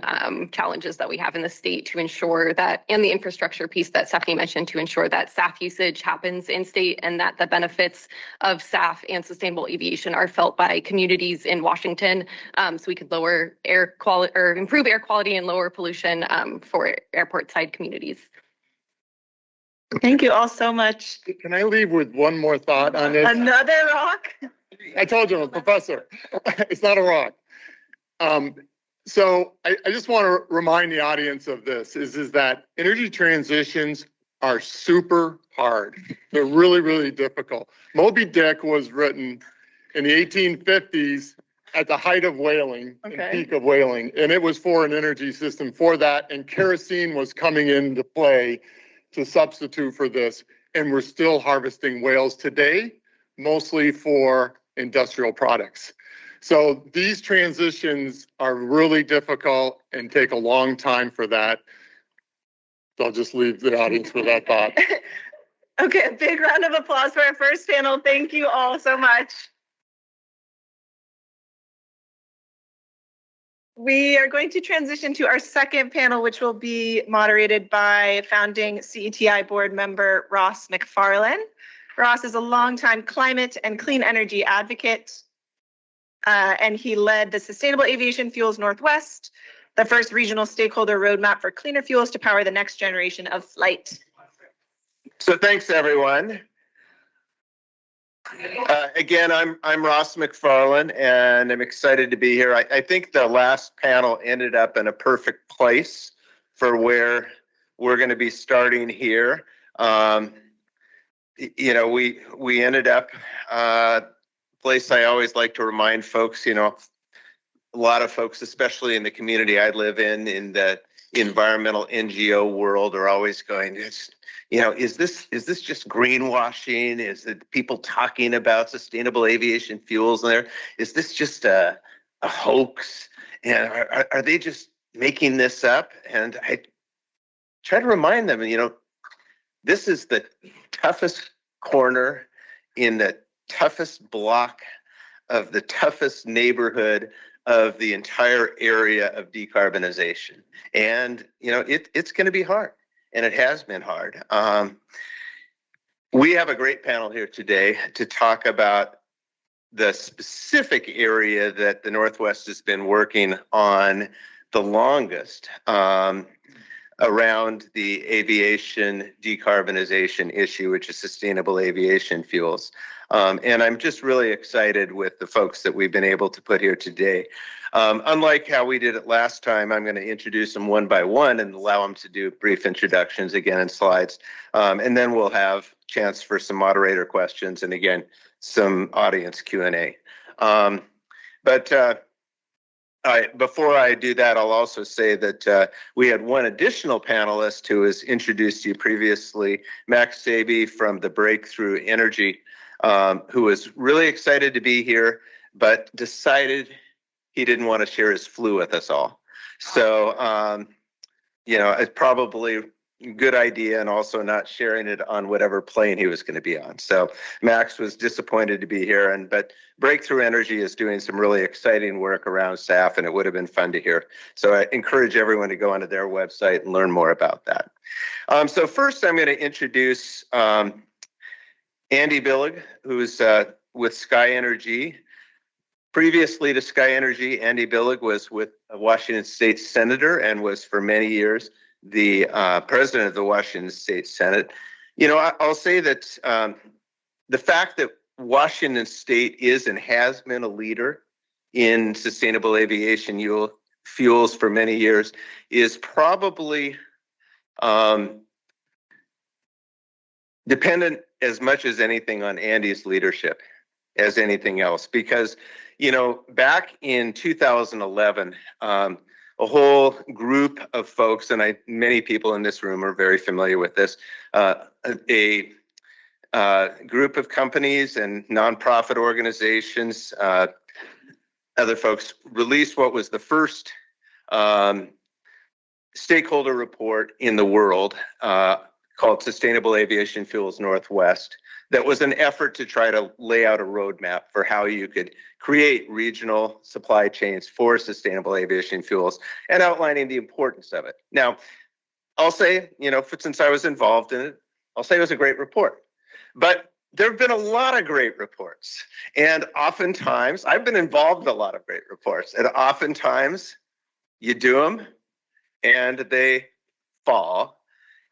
challenges that we have in the state to ensure that, and the infrastructure piece that Stephanie mentioned, to ensure that SAF usage happens in state and that the benefits of SAF and sustainable aviation are felt by communities in Washington, so we could lower air quality or improve air quality and lower pollution for airport side communities. Thank you all so much. Can I leave with one more thought on this? Another rock? I told you I'm a professor. It's not a rock. So I just want to remind the audience of this, is that energy transitions are super hard. They're really, really difficult. Moby Dick was written in the 1850s at the height of whaling, and peak of whaling, and it was for an energy system for that, and kerosene was coming into play to substitute for this, and we're still harvesting whales today, mostly for industrial products. So these transitions are really difficult and take a long time for that. So I'll just leave the audience with that thought. Okay, a big round of applause for our first panel. Thank you all so much. We are going to transition to our second panel, which will be moderated by founding CETI board member Ross McFarlane. Ross is a longtime climate and clean energy advocate, and he led the Sustainable Aviation Fuels Northwest, the first regional stakeholder roadmap for cleaner fuels to power the next generation of flight. So thanks, everyone. Again, I'm Ross McFarlane, and I'm excited to be here. I think the last panel ended up in a perfect place for where we're going to be starting here. You know, we ended up place I always like to remind folks, you know, a lot of folks, especially in the community I live in the environmental NGO world, are always going, you know, is this just greenwashing? Is it people talking about sustainable aviation fuels in there? Is this just a hoax? And are they just making this up? And I try to remind them, you know, this is the toughest corner in the toughest block of the toughest neighborhood of the entire area of decarbonization. And, you know, it's going to be hard. And it has been hard. We have a great panel here today to talk about the specific area that the Northwest has been working on the longest around the aviation decarbonization issue, which is sustainable aviation fuels. And I'm just really excited with the folks that we've been able to put here today. Unlike how we did it last time, I'm going to introduce them one by one and allow them to do brief introductions again in slides. And then we'll have chance for some moderator questions and again, some audience Q&A. But Before I do that, I'll also say that we had one additional panelist who was introduced to you previously, Max Saby from the Breakthrough Energy, who was really excited to be here, but decided he didn't want to share his flu with us all. So, it's probably a good idea, and also not sharing it on whatever plane he was going to be on. So Max was disappointed to be here, but Breakthrough Energy is doing some really exciting work around SAF, and it would have been fun to hear. So I encourage everyone to go onto their website and learn more about that. So first I'm going to introduce Andy Billig, who's with SkyNRG. Previously to SkyNRG, Andy Billig was with a Washington State Senator and was for many years the president of the Washington State Senate. I'll say that the fact that Washington State is and has been a leader in sustainable aviation fuels for many years is probably dependent as much as anything on Andy's leadership as anything else. Because, back in 2011, a whole group of folks, and many people in this room are very familiar with this, a group of companies and nonprofit organizations, other folks released what was the first stakeholder report in the world called Sustainable Aviation Fuels Northwest. That was an effort to try to lay out a roadmap for how you could create regional supply chains for sustainable aviation fuels and outlining the importance of it. Now, I'll say, since I was involved in it, I'll say it was a great report. But there have been a lot of great reports. And oftentimes, I've been involved in a lot of great reports. And oftentimes, you do them and they fall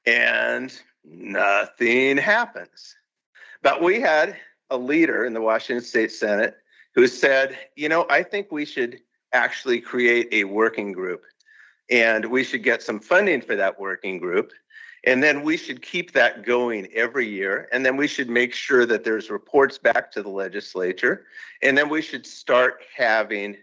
and nothing happens. But we had a leader in the Washington State Senate who said, I think we should actually create a working group, and we should get some funding for that working group. And then we should keep that going every year. And then we should make sure that there's reports back to the legislature. And then we should start having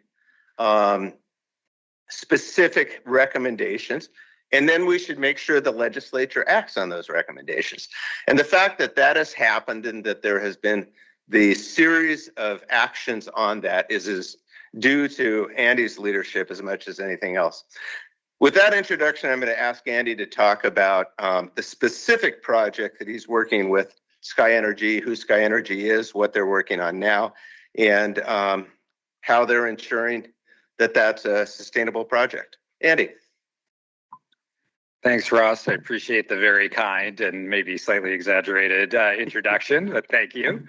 specific recommendations. And then we should make sure the legislature acts on those recommendations. And the fact that that has happened and that there has been the series of actions on that is due to Andy's leadership as much as anything else. With that introduction, I'm going to ask Andy to talk about the specific project that he's working with SkyNRG, who SkyNRG is, what they're working on now, and how they're ensuring that that's a sustainable project. Andy. Thanks, Ross. I appreciate the very kind and maybe slightly exaggerated introduction, but thank you.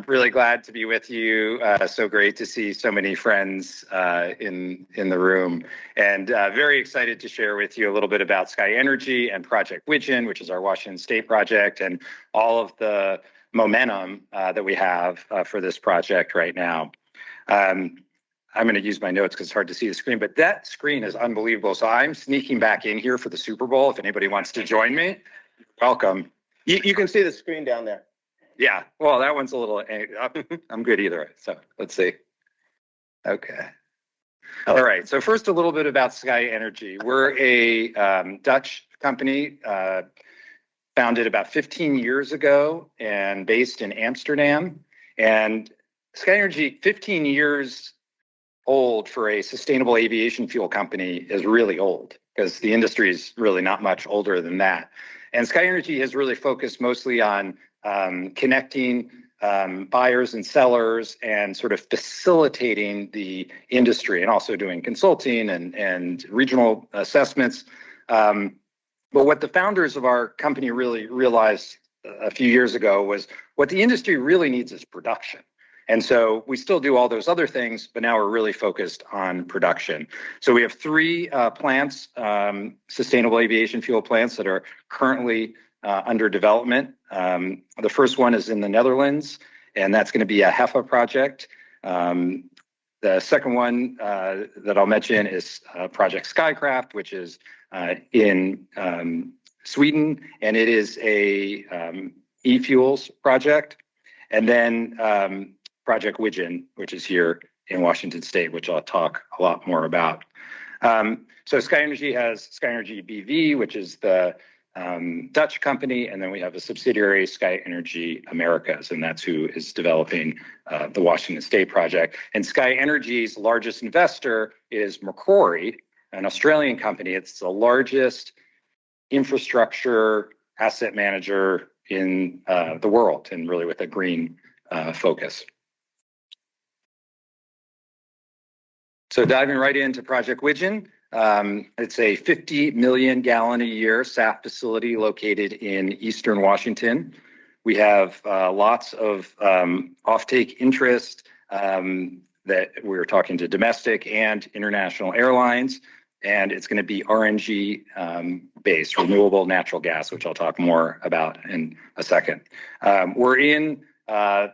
Really glad to be with you. So great to see so many friends in the room, and very excited to share with you a little bit about SkyNRG and Project Widgeon, which is our Washington State project, and all of the momentum that we have for this project right now. I'm going to use my notes because it's hard to see the screen, but that screen is unbelievable. So I'm sneaking back in here for the Super Bowl. If anybody wants to join me, welcome. You can see the screen down there. Yeah, well, that one's a little, I'm good either way. So let's see. Okay. All right. So first, a little bit about SkyNRG. We're a Dutch company founded about 15 years ago and based in Amsterdam. And SkyNRG, 15 years old for a sustainable aviation fuel company is really old, because the industry is really not much older than that. And SkyNRG has really focused mostly on connecting buyers and sellers and sort of facilitating the industry, and also doing consulting and regional assessments. But what the founders of our company really realized a few years ago was what the industry really needs is production. And so we still do all those other things, but now we're really focused on production. So we have 3 plants, sustainable aviation fuel plants, that are currently under development. The first one is in the Netherlands, and that's going to be a HEFA project. The second one that I'll mention is Project Skycraft, which is in Sweden, and it is a e-fuels project. And then Project Widgeon, which is here in Washington State, which I'll talk a lot more about. So SkyNRG has SkyNRG BV, which is the Dutch company, and then we have a subsidiary, SkyNRG Americas, and that's who is developing the Washington State project. And SkyNRG's largest investor is Macquarie, an Australian company. It's the largest infrastructure asset manager in the world, and really with a green focus. So diving right into Project Widgeon, it's a 50 million gallon a year SAF facility located in Eastern Washington. We have lots of offtake interest that we're talking to domestic and international airlines, and it's going to be RNG based, renewable natural gas, which I'll talk more about in a second. We're in a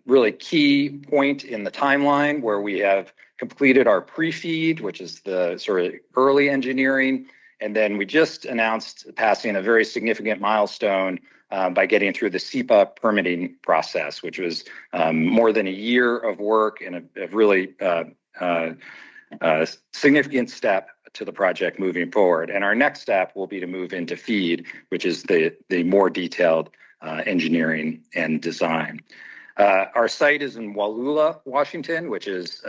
really key point in the timeline where we have completed our pre-feed, which is the sort of early engineering. And then we just announced passing a very significant milestone by getting through the SEPA permitting process, which was more than a year of work and a really significant step to the project moving forward. And our next step will be to move into FEED, which is the more detailed engineering and design. Our site is in Wallula, Washington, which is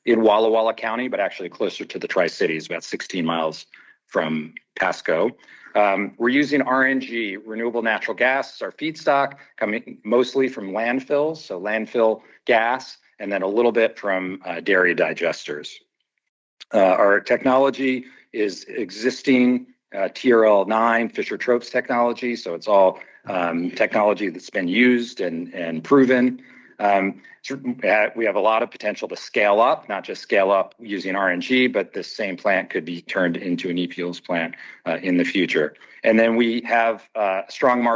in Walla Walla County, but actually closer to the Tri-Cities, about 16 miles from Pasco. We're using RNG, renewable natural gas, as our feedstock, coming mostly from landfills, so landfill gas, and then a little bit from dairy digesters. Our technology is existing TRL9 Fischer-Tropsch technology, so it's all technology that's been used and proven. We have a lot of potential to scale up, not just scale up using RNG, but this same plant could be turned into an e-fuels plant in the future. And then we have a strong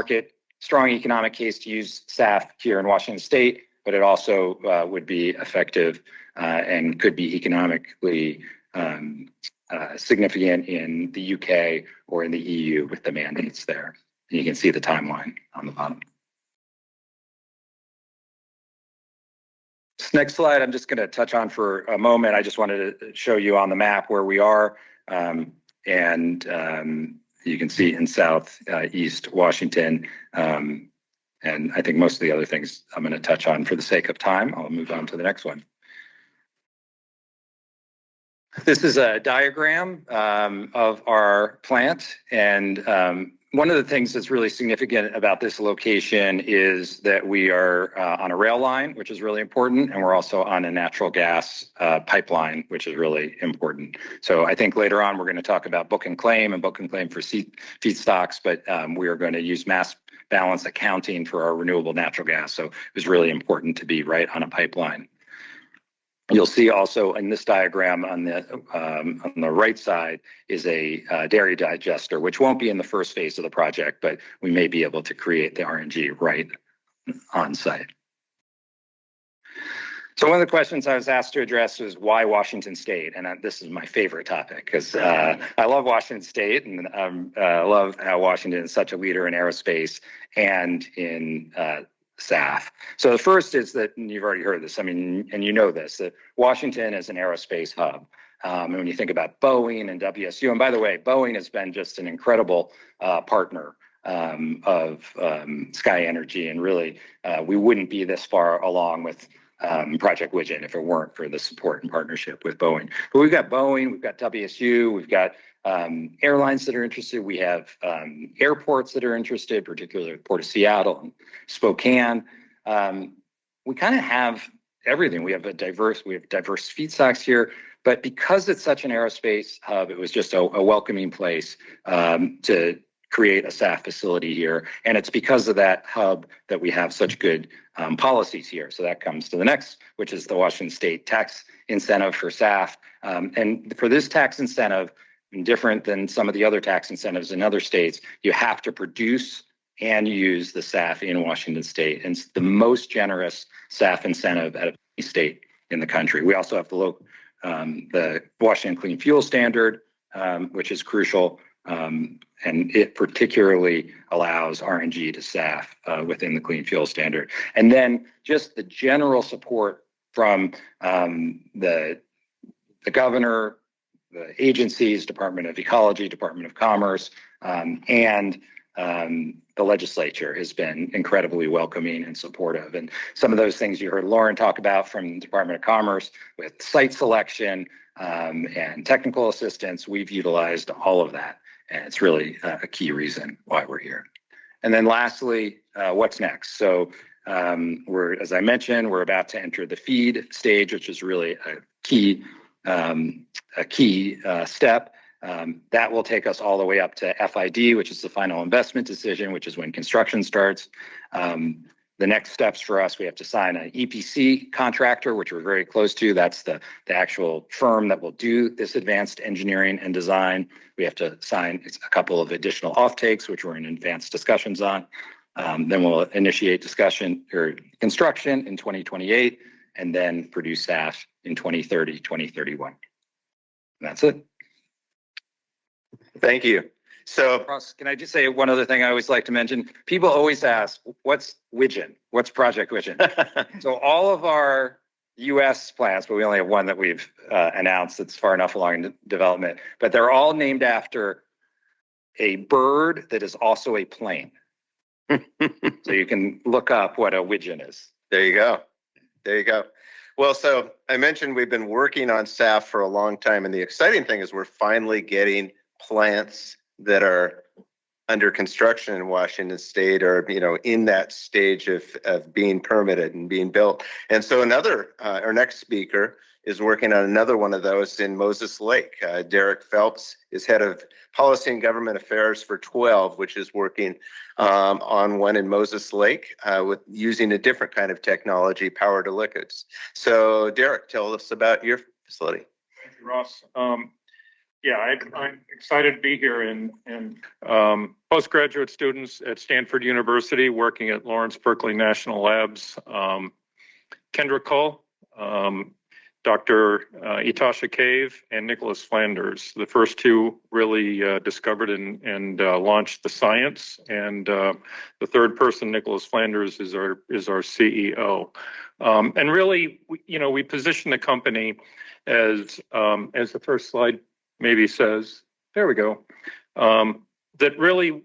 economic case to use SAF here in Washington State, but it also would be effective and could be economically significant in the UK or in the EU with the mandates there. And you can see the timeline on the bottom. This next slide, I'm just going to touch on for a moment. I just wanted to show you on the map where we are. And you can see in southeast Washington. And I think most of the other things I'm going to touch on for the sake of time. I'll move on to the next one. This is a diagram of our plant, and one of the things that's really significant about this location is that we are on a rail line, which is really important, and we're also on a natural gas pipeline, which is really important. So I think later on we're going to talk about book and claim for feedstocks, but we are going to use mass balance accounting for our renewable natural gas. So it was really important to be right on a pipeline. You'll see also in this diagram on the right side is a dairy digester, which won't be in the first phase of the project, but we may be able to create the RNG right on site. So one of the questions I was asked to address was why Washington State? And this is my favorite topic because I love Washington State, and I love how Washington is such a leader in aerospace and in SAF. So the first is that, and you've already heard this, I mean, and you know this, that Washington is an aerospace hub. And when you think about Boeing and WSU, and by the way, Boeing has been just an incredible partner of SkyNRG, and really we wouldn't be this far along with Project Widgeon if it weren't for the support and partnership with Boeing. But we've got Boeing, we've got WSU, we've got airlines that are interested. We have airports that are interested, particularly the Port of Seattle and Spokane. We kind of have everything. We have diverse feedstocks here, but because it's such an aerospace hub, it was just a welcoming place to create a SAF facility here. And it's because of that hub that we have such good policies here. So that comes to the next, which is the Washington State tax incentive for SAF. And for this tax incentive, different than some of the other tax incentives in other states, you have to produce and use the SAF in Washington State. And it's the most generous SAF incentive out of any state in the country. We also have the Washington Clean Fuel Standard, which is crucial. And it particularly allows RNG to SAF within the Clean Fuel Standard. And then just the general support from the governor, the agencies, Department of Ecology, Department of Commerce, and the legislature has been incredibly welcoming and supportive. And some of those things you heard Lauren talk about from the Department of Commerce with site selection and technical assistance, we've utilized all of that. And it's really a key reason why we're here. And then lastly, what's next? So as I mentioned, we're about to enter the FEED stage, which is really a key step. That will take us all the way up to FID, which is the final investment decision, which is when construction starts. The next steps for us, we have to sign an EPC contractor, which we're very close to. That's the actual firm that will do this advanced engineering and design. We have to sign a couple of additional offtakes, which we're in advanced discussions on. Then we'll initiate discussion or construction in 2028, and then produce SAF in 2030, 2031. And that's it. Thank you. So Ross, can I just say one other thing I always like to mention? People always ask, what's Widgeon? What's Project Widgeon? So all of our US plants, but we only have one that we've announced that's far enough along in development, but they're all named after a bird that is also a plane. So you can look up what a widgeon is. there you go. There you go. Well, so I mentioned we've been working on SAF for a long time, and the exciting thing is we're finally getting plants that are under construction in Washington State, or in that stage of being permitted and being built. And so our next speaker is working on another one of those in Moses Lake. Derek Phelps is head of policy and government affairs for 12, which is working on one in Moses Lake with using a different kind of technology, power to liquids. So Derek, tell us about your facility. Thank you, Ross. Yeah, I'm excited to be here, and postgraduate students at Stanford University working at Lawrence Berkeley National Labs, Kendra Cull, Dr. Itasha Cave, and Nicholas Flanders. The first two really discovered and launched the science, and the third person, Nicholas Flanders, is our CEO. And really, we position the company as the first slide maybe says, there we go, that really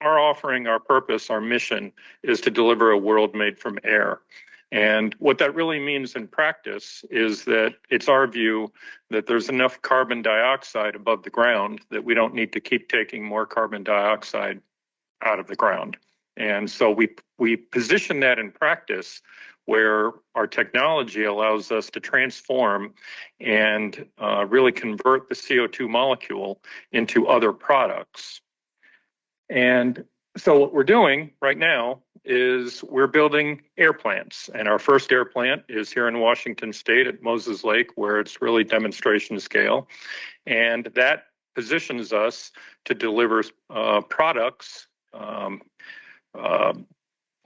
our offering, our purpose, our mission is to deliver a world made from air. And what that really means in practice is that it's our view that there's enough carbon dioxide above the ground that we don't need to keep taking more carbon dioxide out of the ground. And so we position that in practice where our technology allows us to transform and really convert the CO2 molecule into other products. And so what we're doing right now is we're building air plants. And our first air plant is here in Washington State at Moses Lake, where it's really demonstration scale. And that positions us to deliver products,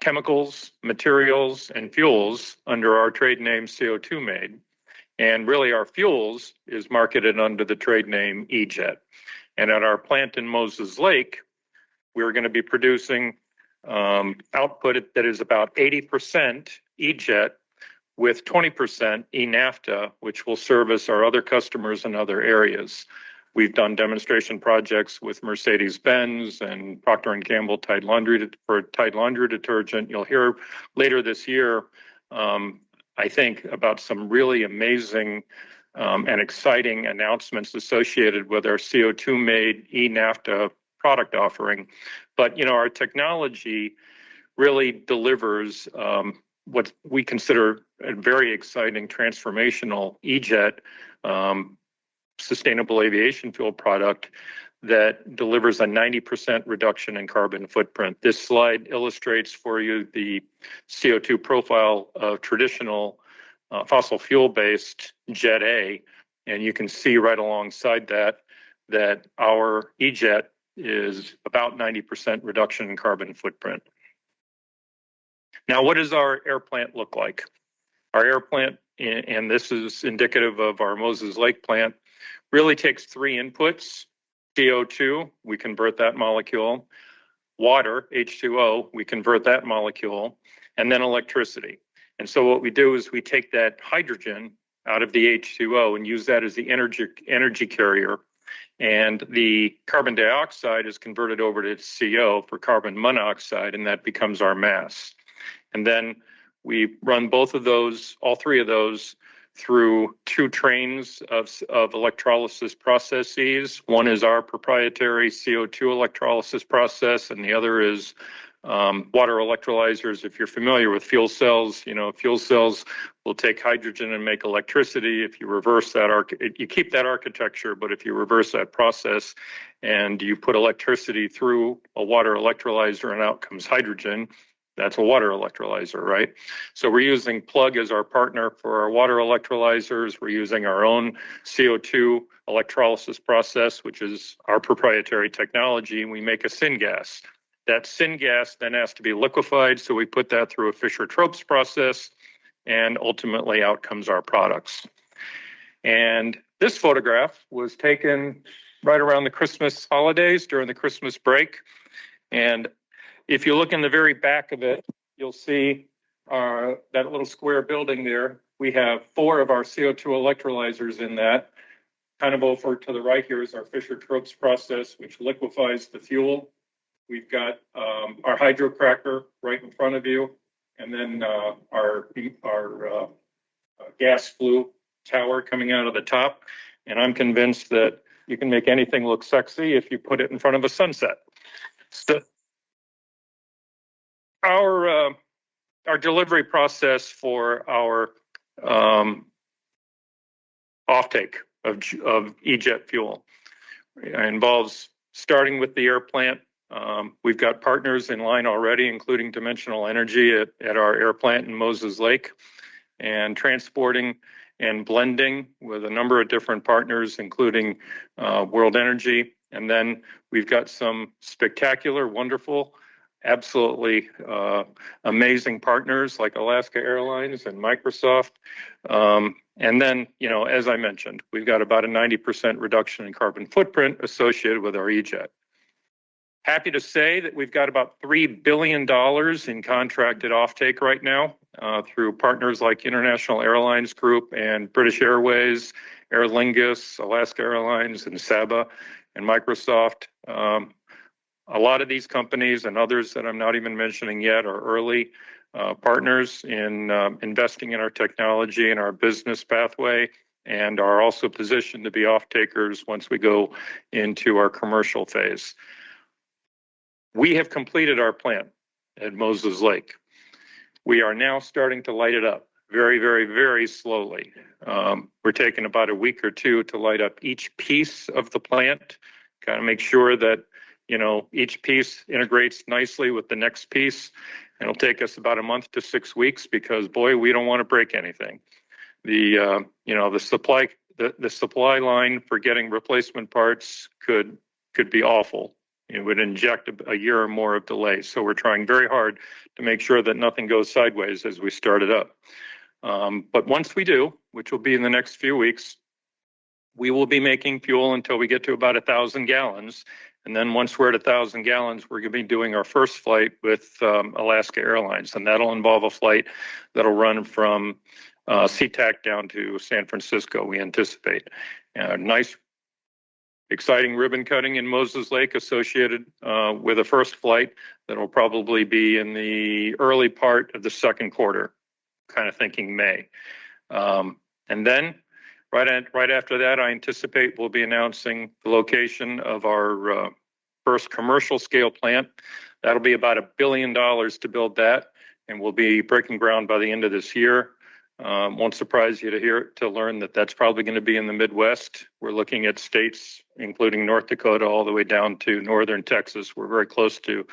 chemicals, materials, and fuels under our trade name CO2 Made. And really our fuels is marketed under the trade name E-Jet. And at our plant in Moses Lake, we're going to be producing output that is about 80% E-Jet with 20% E-Naphtha, which will service our other customers in other areas. We've done demonstration projects with Mercedes-Benz and Procter & Gamble Tide Laundry for Tide Laundry detergent. You'll hear later this year, I think, about some really amazing and exciting announcements associated with our CO2 Made E-Naphtha product offering. But, our technology really delivers what we consider a very exciting transformational E-Jet sustainable aviation fuel product that delivers a 90% reduction in carbon footprint. This slide illustrates for you the CO2 profile of traditional fossil fuel-based Jet A, and you can see right alongside that our E-Jet is about 90% reduction in carbon footprint. Now, what does our air plant look like? Our air plant, and this is indicative of our Moses Lake plant, really takes three inputs: CO2, we convert that molecule; water, H2O, we convert that molecule; and then electricity. And so what we do is we take that hydrogen out of the H2O and use that as the energy carrier. And the carbon dioxide is converted over to CO for carbon monoxide, and that becomes our mass. And then we run both of those, all three of those, through two trains of electrolysis processes. One is our proprietary CO2 electrolysis process, and the other is water electrolyzers. If you're familiar with fuel cells, you know, fuel cells will take hydrogen and make electricity. If you reverse that, you keep that architecture, but if you reverse that process and you put electricity through a water electrolyzer and out comes hydrogen, that's a water electrolyzer, right? So we're using Plug as our partner for our water electrolyzers. We're using our own CO2 electrolysis process, which is our proprietary technology, and we make a syngas. That syngas then has to be liquefied, so we put that through a Fischer-Tropsch process, and ultimately out comes our products. And this photograph was taken right around the Christmas holidays, during the Christmas break. And if you look in the very back of it, you'll see that little square building there. We have 4 of our CO2 electrolyzers in that. Kind of over to the right here is our Fischer-Tropsch process, which liquefies the fuel. We've got our hydrocracker right in front of you, and then our gas flue tower coming out of the top. And I'm convinced that you can make anything look sexy if you put it in front of a sunset. So our delivery process for our offtake of E-Jet fuel involves starting with the air plant. We've got partners in line already, including Dimensional Energy at our air plant in Moses Lake, and transporting and blending with a number of different partners, including World Energy. And then we've got some spectacular, wonderful, absolutely amazing partners like Alaska Airlines and Microsoft. And then, you know, as I mentioned, we've got about a 90% reduction in carbon footprint associated with our E-Jet. Happy to say that we've got about $3 billion in contracted offtake right now through partners like International Airlines Group and British Airways, Aer Lingus, Alaska Airlines, and Saba, and Microsoft. A lot of these companies and others that I'm not even mentioning yet are early partners in investing in our technology and our business pathway, and are also positioned to be off-takers once we go into our commercial phase. We have completed our plant at Moses Lake. We are now starting to light it up very, very, very slowly. We're taking about a week or two to light up each piece of the plant, kind of make sure that, you know, each piece integrates nicely with the next piece. It'll take us about a month to 6 weeks because, boy, we don't want to break anything. The supply line for getting replacement parts could be awful. It would inject a year or more of delay. So we're trying very hard to make sure that nothing goes sideways as we start it up. But once we do, which will be in the next few weeks, we will be making fuel until we get to about 1,000 gallons. And then once we're at 1,000 gallons, we're going to be doing our first flight with Alaska Airlines. And that'll involve a flight that'll run from SeaTac down to San Francisco, we anticipate. Nice, exciting ribbon cutting in Moses Lake associated with a first flight that'll probably be in the early part of the second quarter, kind of thinking May. And then right after that, I anticipate we'll be announcing the location of our first commercial scale plant. That'll be about $1 billion to build that, and we'll be breaking ground by the end of this year. Won't surprise you to learn that that's probably going to be in the Midwest. We're looking at states, including North Dakota, all the way down to northern Texas. We're very close to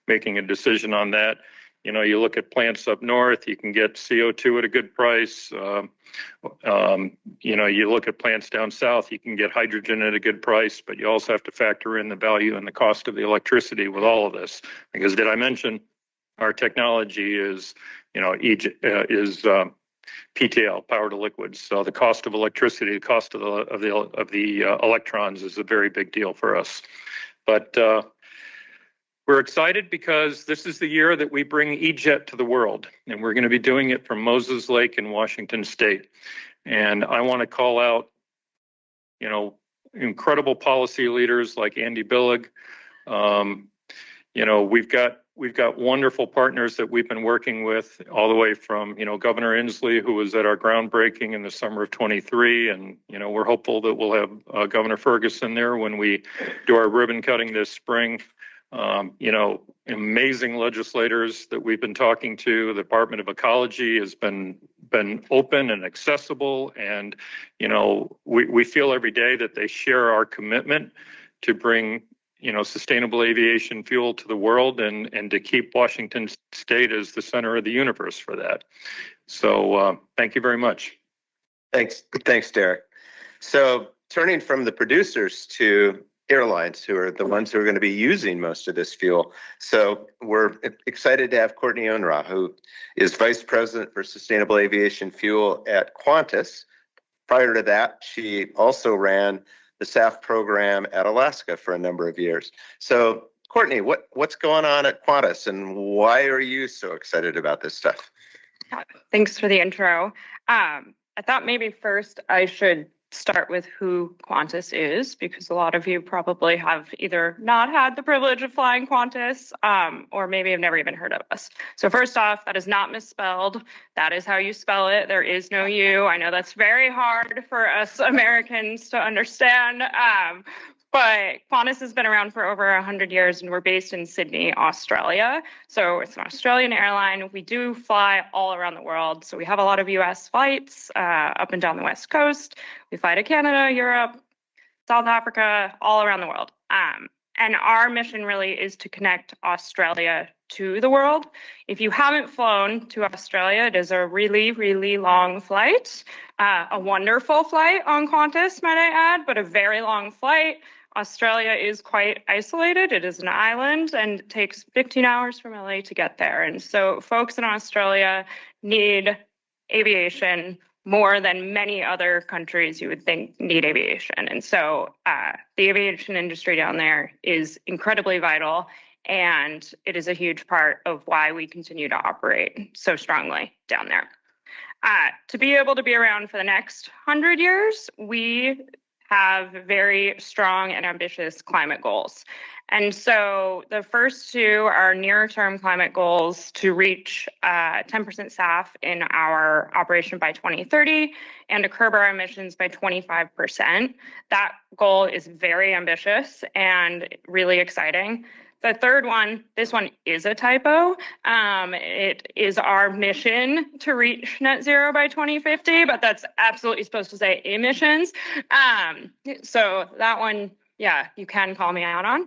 making a decision on that. You know, you look at plants up north, you can get CO2 at a good price. You know, you look at plants down south, you can get hydrogen at a good price, but you also have to factor in the value and the cost of the electricity with all of this. Because did I mention our technology is, you know, PTL, power to liquids. So the cost of electricity, the cost of the electrons is a very big deal for us. But We're excited because this is the year that we bring E-Jet to the world, and we're going to be doing it from Moses Lake in Washington State. And I want to call out, you know, incredible policy leaders like Andy Billig. You know, we've got wonderful partners that we've been working with all the way from, you know, Governor Inslee, who was at our groundbreaking in the summer of 23. And, you know, we're hopeful that we'll have Governor Ferguson there when we do our ribbon cutting this spring. You know, amazing legislators that we've been talking to. The Department of Ecology has been open and accessible. And, you know, we feel every day that they share our commitment to bring, you know, sustainable aviation fuel to the world and to keep Washington State as the center of the universe for that. So thank you very much. Thanks, Derek. So turning from the producers to airlines, who are the ones who are going to be using most of this fuel. So we're excited to have Courtney Unruh, who is Vice President for Sustainable Aviation Fuel at Qantas. Prior to that, she also ran the SAF program at Alaska for a number of years. So Courtney, what's going on at Qantas and why are you so excited about this stuff? Thanks for the intro. I thought maybe first I should start with who Qantas is, because a lot of you probably have either not had the privilege of flying Qantas or maybe have never even heard of us. So first off, that is not misspelled. That is how you spell it. There is no U. I know that's very hard for us Americans to understand. But Qantas has been around for over 100 years and we're based in Sydney, Australia. So it's an Australian airline. We do fly all around the world. So we have a lot of US flights up and down the West Coast. We fly to Canada, Europe, South Africa, all around the world. And our mission really is to connect Australia to the world. If you haven't flown to Australia, it is a really, really long flight. A wonderful flight on Qantas, might I add, but a very long flight. Australia is quite isolated. It is an island and it takes 15 hours from LA to get there. And so folks in Australia need aviation more than many other countries you would think need aviation. And so the aviation industry down there is incredibly vital, and it is a huge part of why we continue to operate so strongly down there. To be able to be around for the next 100 years, we have very strong and ambitious climate goals. And so the first two are near-term climate goals to reach 10% SAF in our operation by 2030 and to curb our emissions by 25%. That goal is very ambitious and really exciting. The third one, this one is a typo. It is our mission to reach net zero by 2050, but that's absolutely supposed to say emissions. So that one, yeah, you can call me out on.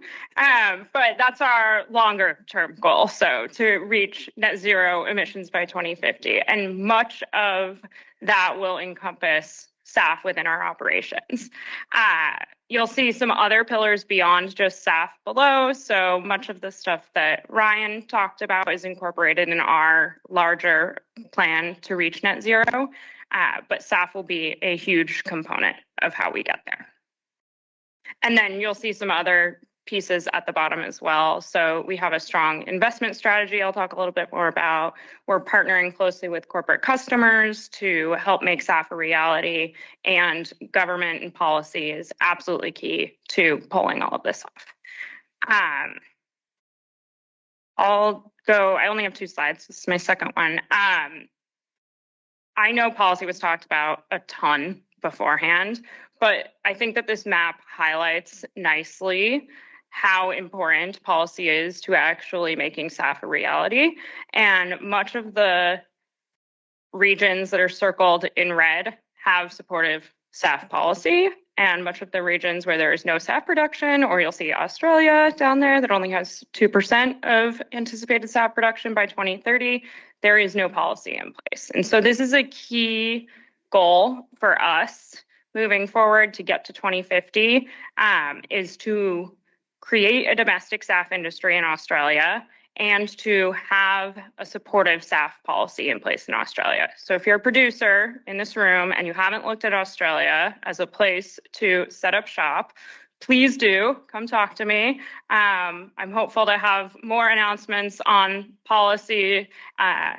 But that's our longer term goal. So to reach net zero emissions by 2050. And much of that will encompass SAF within our operations. You'll see some other pillars beyond just SAF below. So much of the stuff that Ryan talked about is incorporated in our larger plan to reach net zero. But SAF will be a huge component of how we get there. And then you'll see some other pieces at the bottom as well. So we have a strong investment strategy I'll talk a little bit more about. We're partnering closely with corporate customers to help make SAF a reality, and government and policy is absolutely key to pulling all of this off. I only have 2 slides. This is my second one. I know policy was talked about a ton beforehand, but I think that this map highlights nicely how important policy is to actually making SAF a reality. And much of the regions that are circled in red have supportive SAF policy. And much of the regions where there is no SAF production, or you'll see Australia down there that only has 2% of anticipated SAF production by 2030, there is no policy in place. And so this is a key goal for us moving forward to get to 2050, is to create a domestic SAF industry in Australia and to have a supportive SAF policy in place in Australia. So if you're a producer in this room and you haven't looked at Australia as a place to set up shop, please do come talk to me. I'm hopeful to have more announcements on policy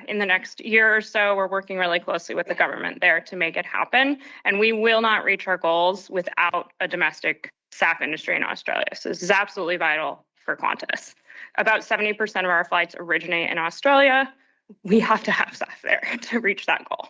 in the next year or so. We're working really closely with the government there to make it happen. And we will not reach our goals without a domestic SAF industry in Australia. So this is absolutely vital for Qantas. About 70% of our flights originate in Australia. We have to have SAF there to reach that goal.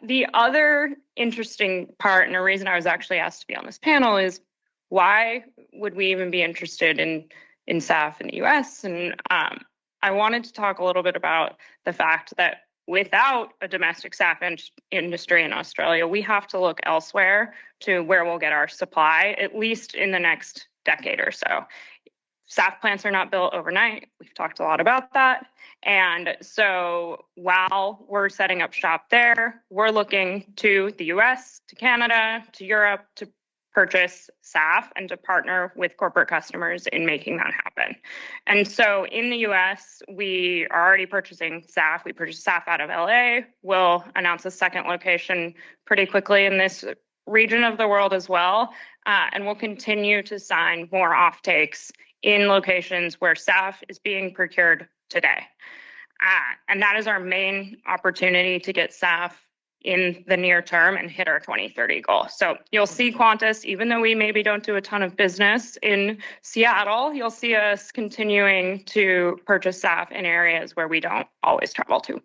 The other interesting part, and a reason I was actually asked to be on this panel, is why would we even be interested in SAF in the US? And I wanted to talk a little bit about the fact that without a domestic SAF industry in Australia, we have to look elsewhere to where we'll get our supply, at least in the next decade or so. SAF plants are not built overnight. We've talked a lot about that. And so while we're setting up shop there, we're looking to the US, to Canada, to Europe to purchase SAF and to partner with corporate customers in making that happen. And so in the US, we are already purchasing SAF. We purchase SAF out of LA. We'll announce a second location pretty quickly in this region of the world as well. And we'll continue to sign more offtakes in locations where SAF is being procured today. And that is our main opportunity to get SAF in the near term and hit our 2030 goal. So you'll see Qantas, even though we maybe don't do a ton of business in Seattle, you'll see us continuing to purchase SAF in areas where we don't always travel to.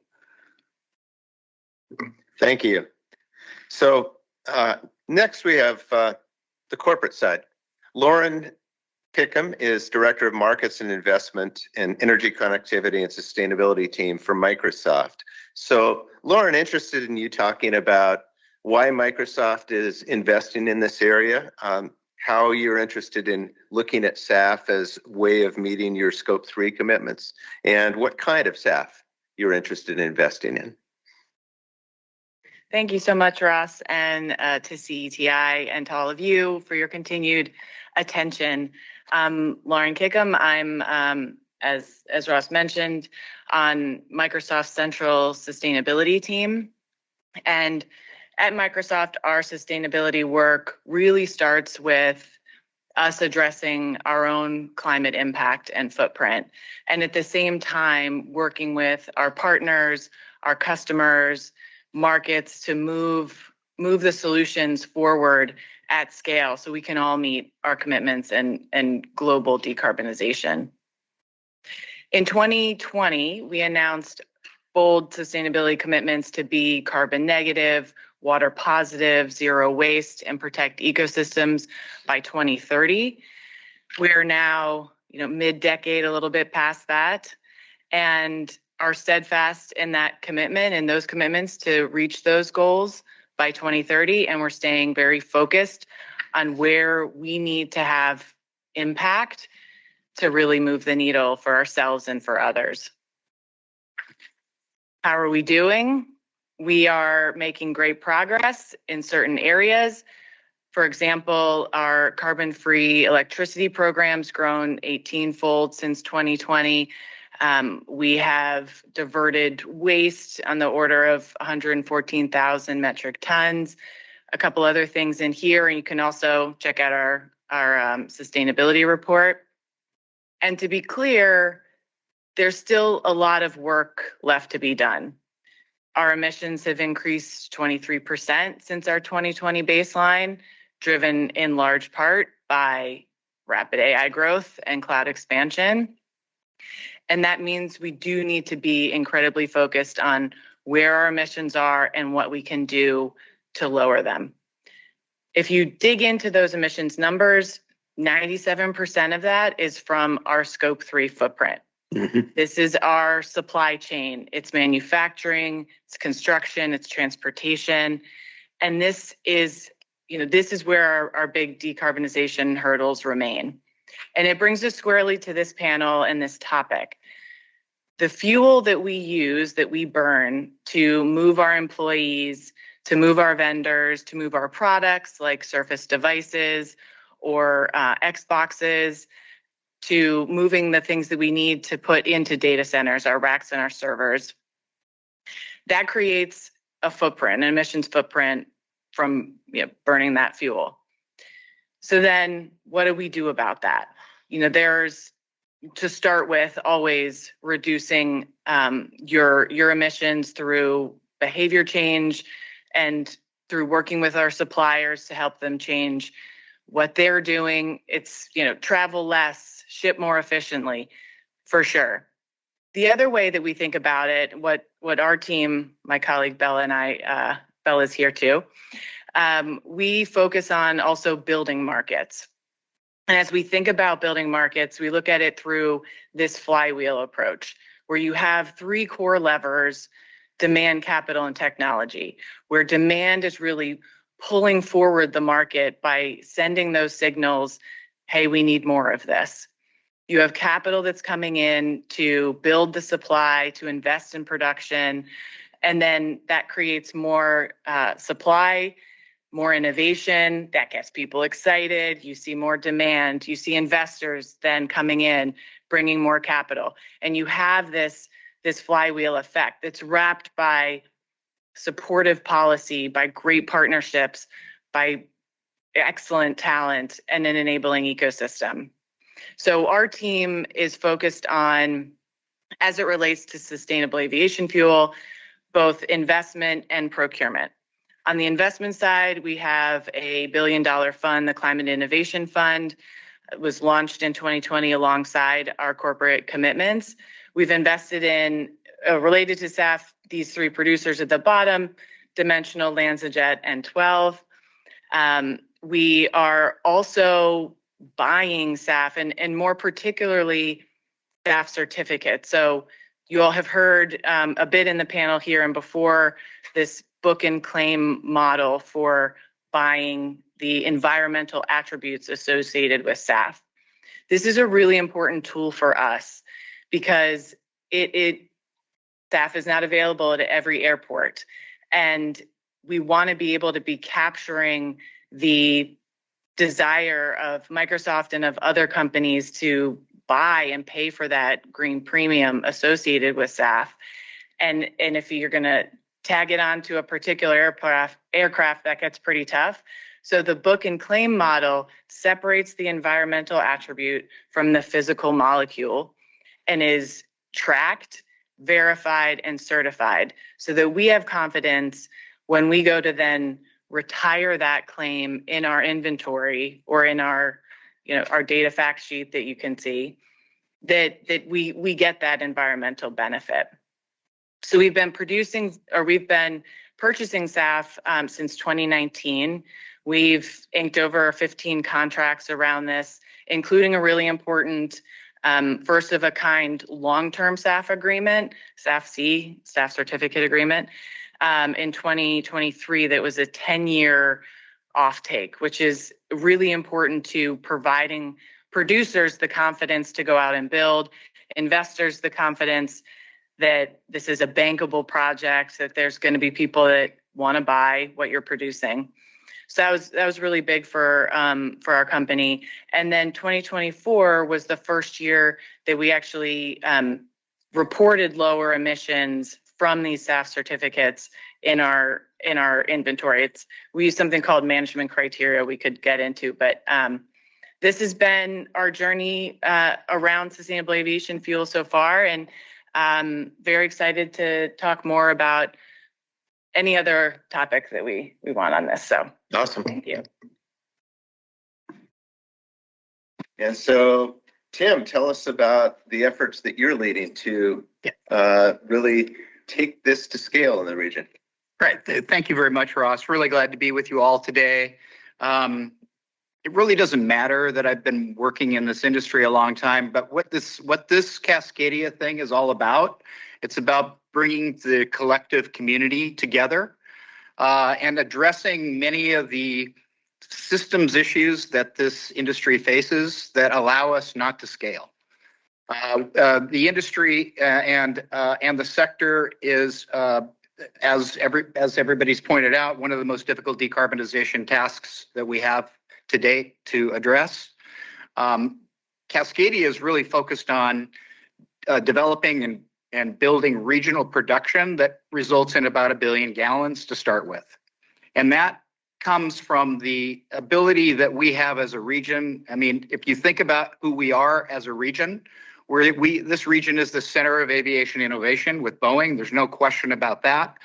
Thank you. So next we have the corporate side. Lauren Kickham is Director of Markets and Investment and Energy Connectivity and Sustainability Team for Microsoft. So Lauren, interested in you talking about why Microsoft is investing in this area, how you're interested in looking at SAF as a way of meeting your Scope 3 commitments, and what kind of SAF you're interested in investing in. Thank you so much, Ross, and to CETI and to all of you for your continued attention. Lauren Kickham. I'm, as Ross mentioned, on Microsoft's Central Sustainability Team. And at Microsoft, our sustainability work really starts with us addressing our own climate impact and footprint. And at the same time, working with our partners, our customers, markets to move the solutions forward at scale so we can all meet our commitments and global decarbonization. In 2020, we announced bold sustainability commitments to be carbon negative, water positive, zero waste, and protect ecosystems by 2030. We're now, mid-decade, a little bit past that, and are steadfast in that commitment and those commitments to reach those goals by 2030, and we're staying very focused on where we need to have impact to really move the needle for ourselves and for others. How are we doing? We are making great progress in certain areas. For example, our carbon-free electricity program's grown 18-fold since 2020. We have diverted waste on the order of 114,000 metric tons. A couple other things in here, and you can also check out our sustainability report. And to be clear, there's still a lot of work left to be done. Our emissions have increased 23% since our 2020 baseline, driven in large part by rapid AI growth and cloud expansion. And that means we do need to be incredibly focused on where our emissions are and what we can do to lower them. If you dig into those emissions numbers, 97% of that is from our Scope 3 footprint. Mm-hmm. This is our supply chain. It's manufacturing, it's construction, it's transportation. And this is where our big decarbonization hurdles remain. And it brings us squarely to this panel and this topic. The fuel that we use, that we burn to move our employees, to move our vendors, to move our products like Surface devices or Xboxes, to moving the things that we need to put into data centers, our racks and our servers, that creates a footprint, an emissions footprint from burning that fuel. So then what do we do about that? There's, to start with, always reducing your emissions through behavior change and through working with our suppliers to help them change what they're doing. It's, travel less, ship more efficiently, for sure. The other way that we think about it, what our team, my colleague Bella and I, Bella's here too, we focus on also building markets. And as we think about building markets, we look at it through this flywheel approach, where you have three core levers: demand, capital, and technology, where demand is really pulling forward the market by sending those signals, hey, we need more of this. You have capital that's coming in to build the supply, to invest in production, and then that creates more supply, more innovation. That gets people excited. You see more demand. You see investors then coming in, bringing more capital. And you have this flywheel effect that's wrapped by supportive policy, by great partnerships, by excellent talent, and an enabling ecosystem. So our team is focused on, as it relates to sustainable aviation fuel, both investment and procurement. On the investment side, we have a $1 billion fund, the Climate Innovation Fund. It was launched in 2020 alongside our corporate commitments. We've invested in, related to SAF, these three producers at the bottom: Dimensional, LanzaJet, and 12. We are also buying SAF, and more particularly SAF certificates. So you all have heard a bit in the panel here and before, this book and claim model for buying the environmental attributes associated with SAF. This is a really important tool for us because SAF is not available at every airport. And we want to be able to be capturing the desire of Microsoft and of other companies to buy and pay for that green premium associated with SAF. And if you're going to tag it onto a particular aircraft, that gets pretty tough. So the book and claim model separates the environmental attribute from the physical molecule and is tracked, verified, and certified so that we have confidence when we go to then retire that claim in our inventory or in our data fact sheet that you can see, that we get that environmental benefit. So we've been purchasing SAF since 2019. We've inked over 15 contracts around this, including a really important first of a kind long-term SAF agreement, SAF-C, SAF certificate agreement, in 2023 that was a 10-year offtake, which is really important to providing producers the confidence to go out and build, investors the confidence that this is a bankable project, that there's going to be people that want to buy what you're producing. So that was really big for our company. And then 2024 was the first year that we actually reported lower emissions from these SAF certificates in our inventory. We use something called management criteria we could get into, but this has been our journey around sustainable aviation fuel so far, and very excited to talk more about any other topic that we want on this. So awesome. Thank you. And so, Tim, tell us about the efforts that you're leading to really take this to scale in the region. Right. Thank you very much, Ross. Really glad to be with you all today. It really doesn't matter that I've been working in this industry a long time, but what this Cascadia thing is all about, it's about bringing the collective community together and addressing many of the systems issues that this industry faces that allow us not to scale. The industry and the sector is, as everybody's pointed out, one of the most difficult decarbonization tasks that we have to date to address. Cascadia is really focused on developing and building regional production that results in about 1 billion gallons to start with. And that comes from the ability that we have as a region. I mean, if you think about who we are as a region, this region is the center of aviation innovation with Boeing. There's no question about that.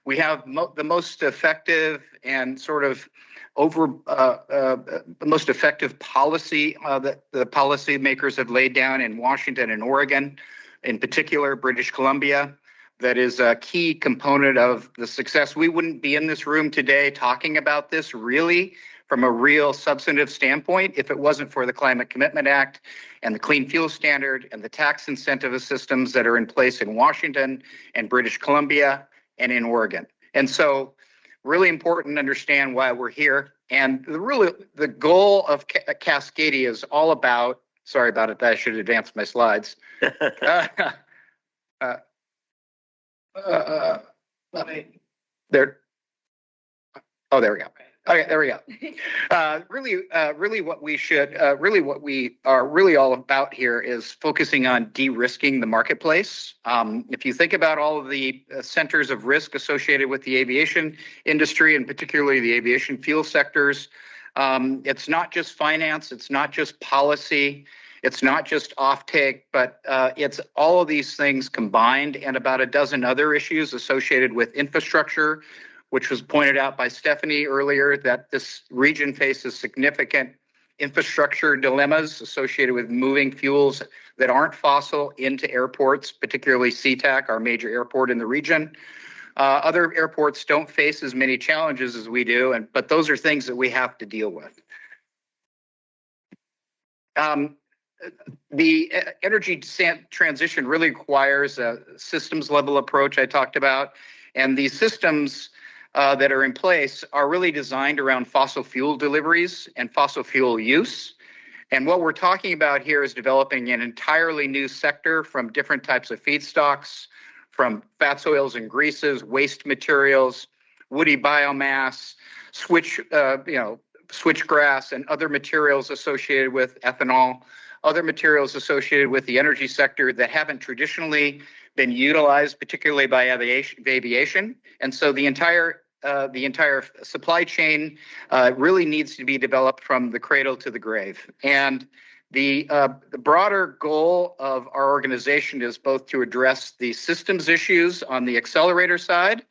We have the most effective and sort of the most effective policy that the policymakers have laid down in Washington and Oregon, in particular British Columbia. That is a key component of the success. We wouldn't be in this room today talking about this really from a real substantive standpoint if it wasn't for the Climate Commitment Act and the Clean Fuel Standard and the tax incentive systems that are in place in Washington and British Columbia and in Oregon. And so really important to understand why we're here. And the goal of Cascadia is all about, sorry about it, I should advance my slides. There. Oh, there we go. Okay, there we go. Really what we are really all about here is focusing on de-risking the marketplace. If you think about all of the centers of risk associated with the aviation industry and particularly the aviation fuel sectors, it's not just finance, it's not just policy, it's not just offtake, but it's all of these things combined and about a dozen other issues associated with infrastructure, which was pointed out by Stephanie earlier, that this region faces significant infrastructure dilemmas associated with moving fuels that aren't fossil into airports, particularly SeaTac, our major airport in the region. Other airports don't face as many challenges as we do, but those are things that we have to deal with. The energy transition really requires a systems level approach I talked about, and these systems that are in place are really designed around fossil fuel deliveries and fossil fuel use. And what we're talking about here is developing an entirely new sector from different types of feedstocks, from fats, oils, and greases, waste materials, woody biomass, switchgrass, and other materials associated with ethanol, other materials associated with the energy sector that haven't traditionally been utilized, particularly by aviation. And so the entire supply chain really needs to be developed from the cradle to the grave. And the broader goal of our organization is both to address the systems issues on the accelerator side,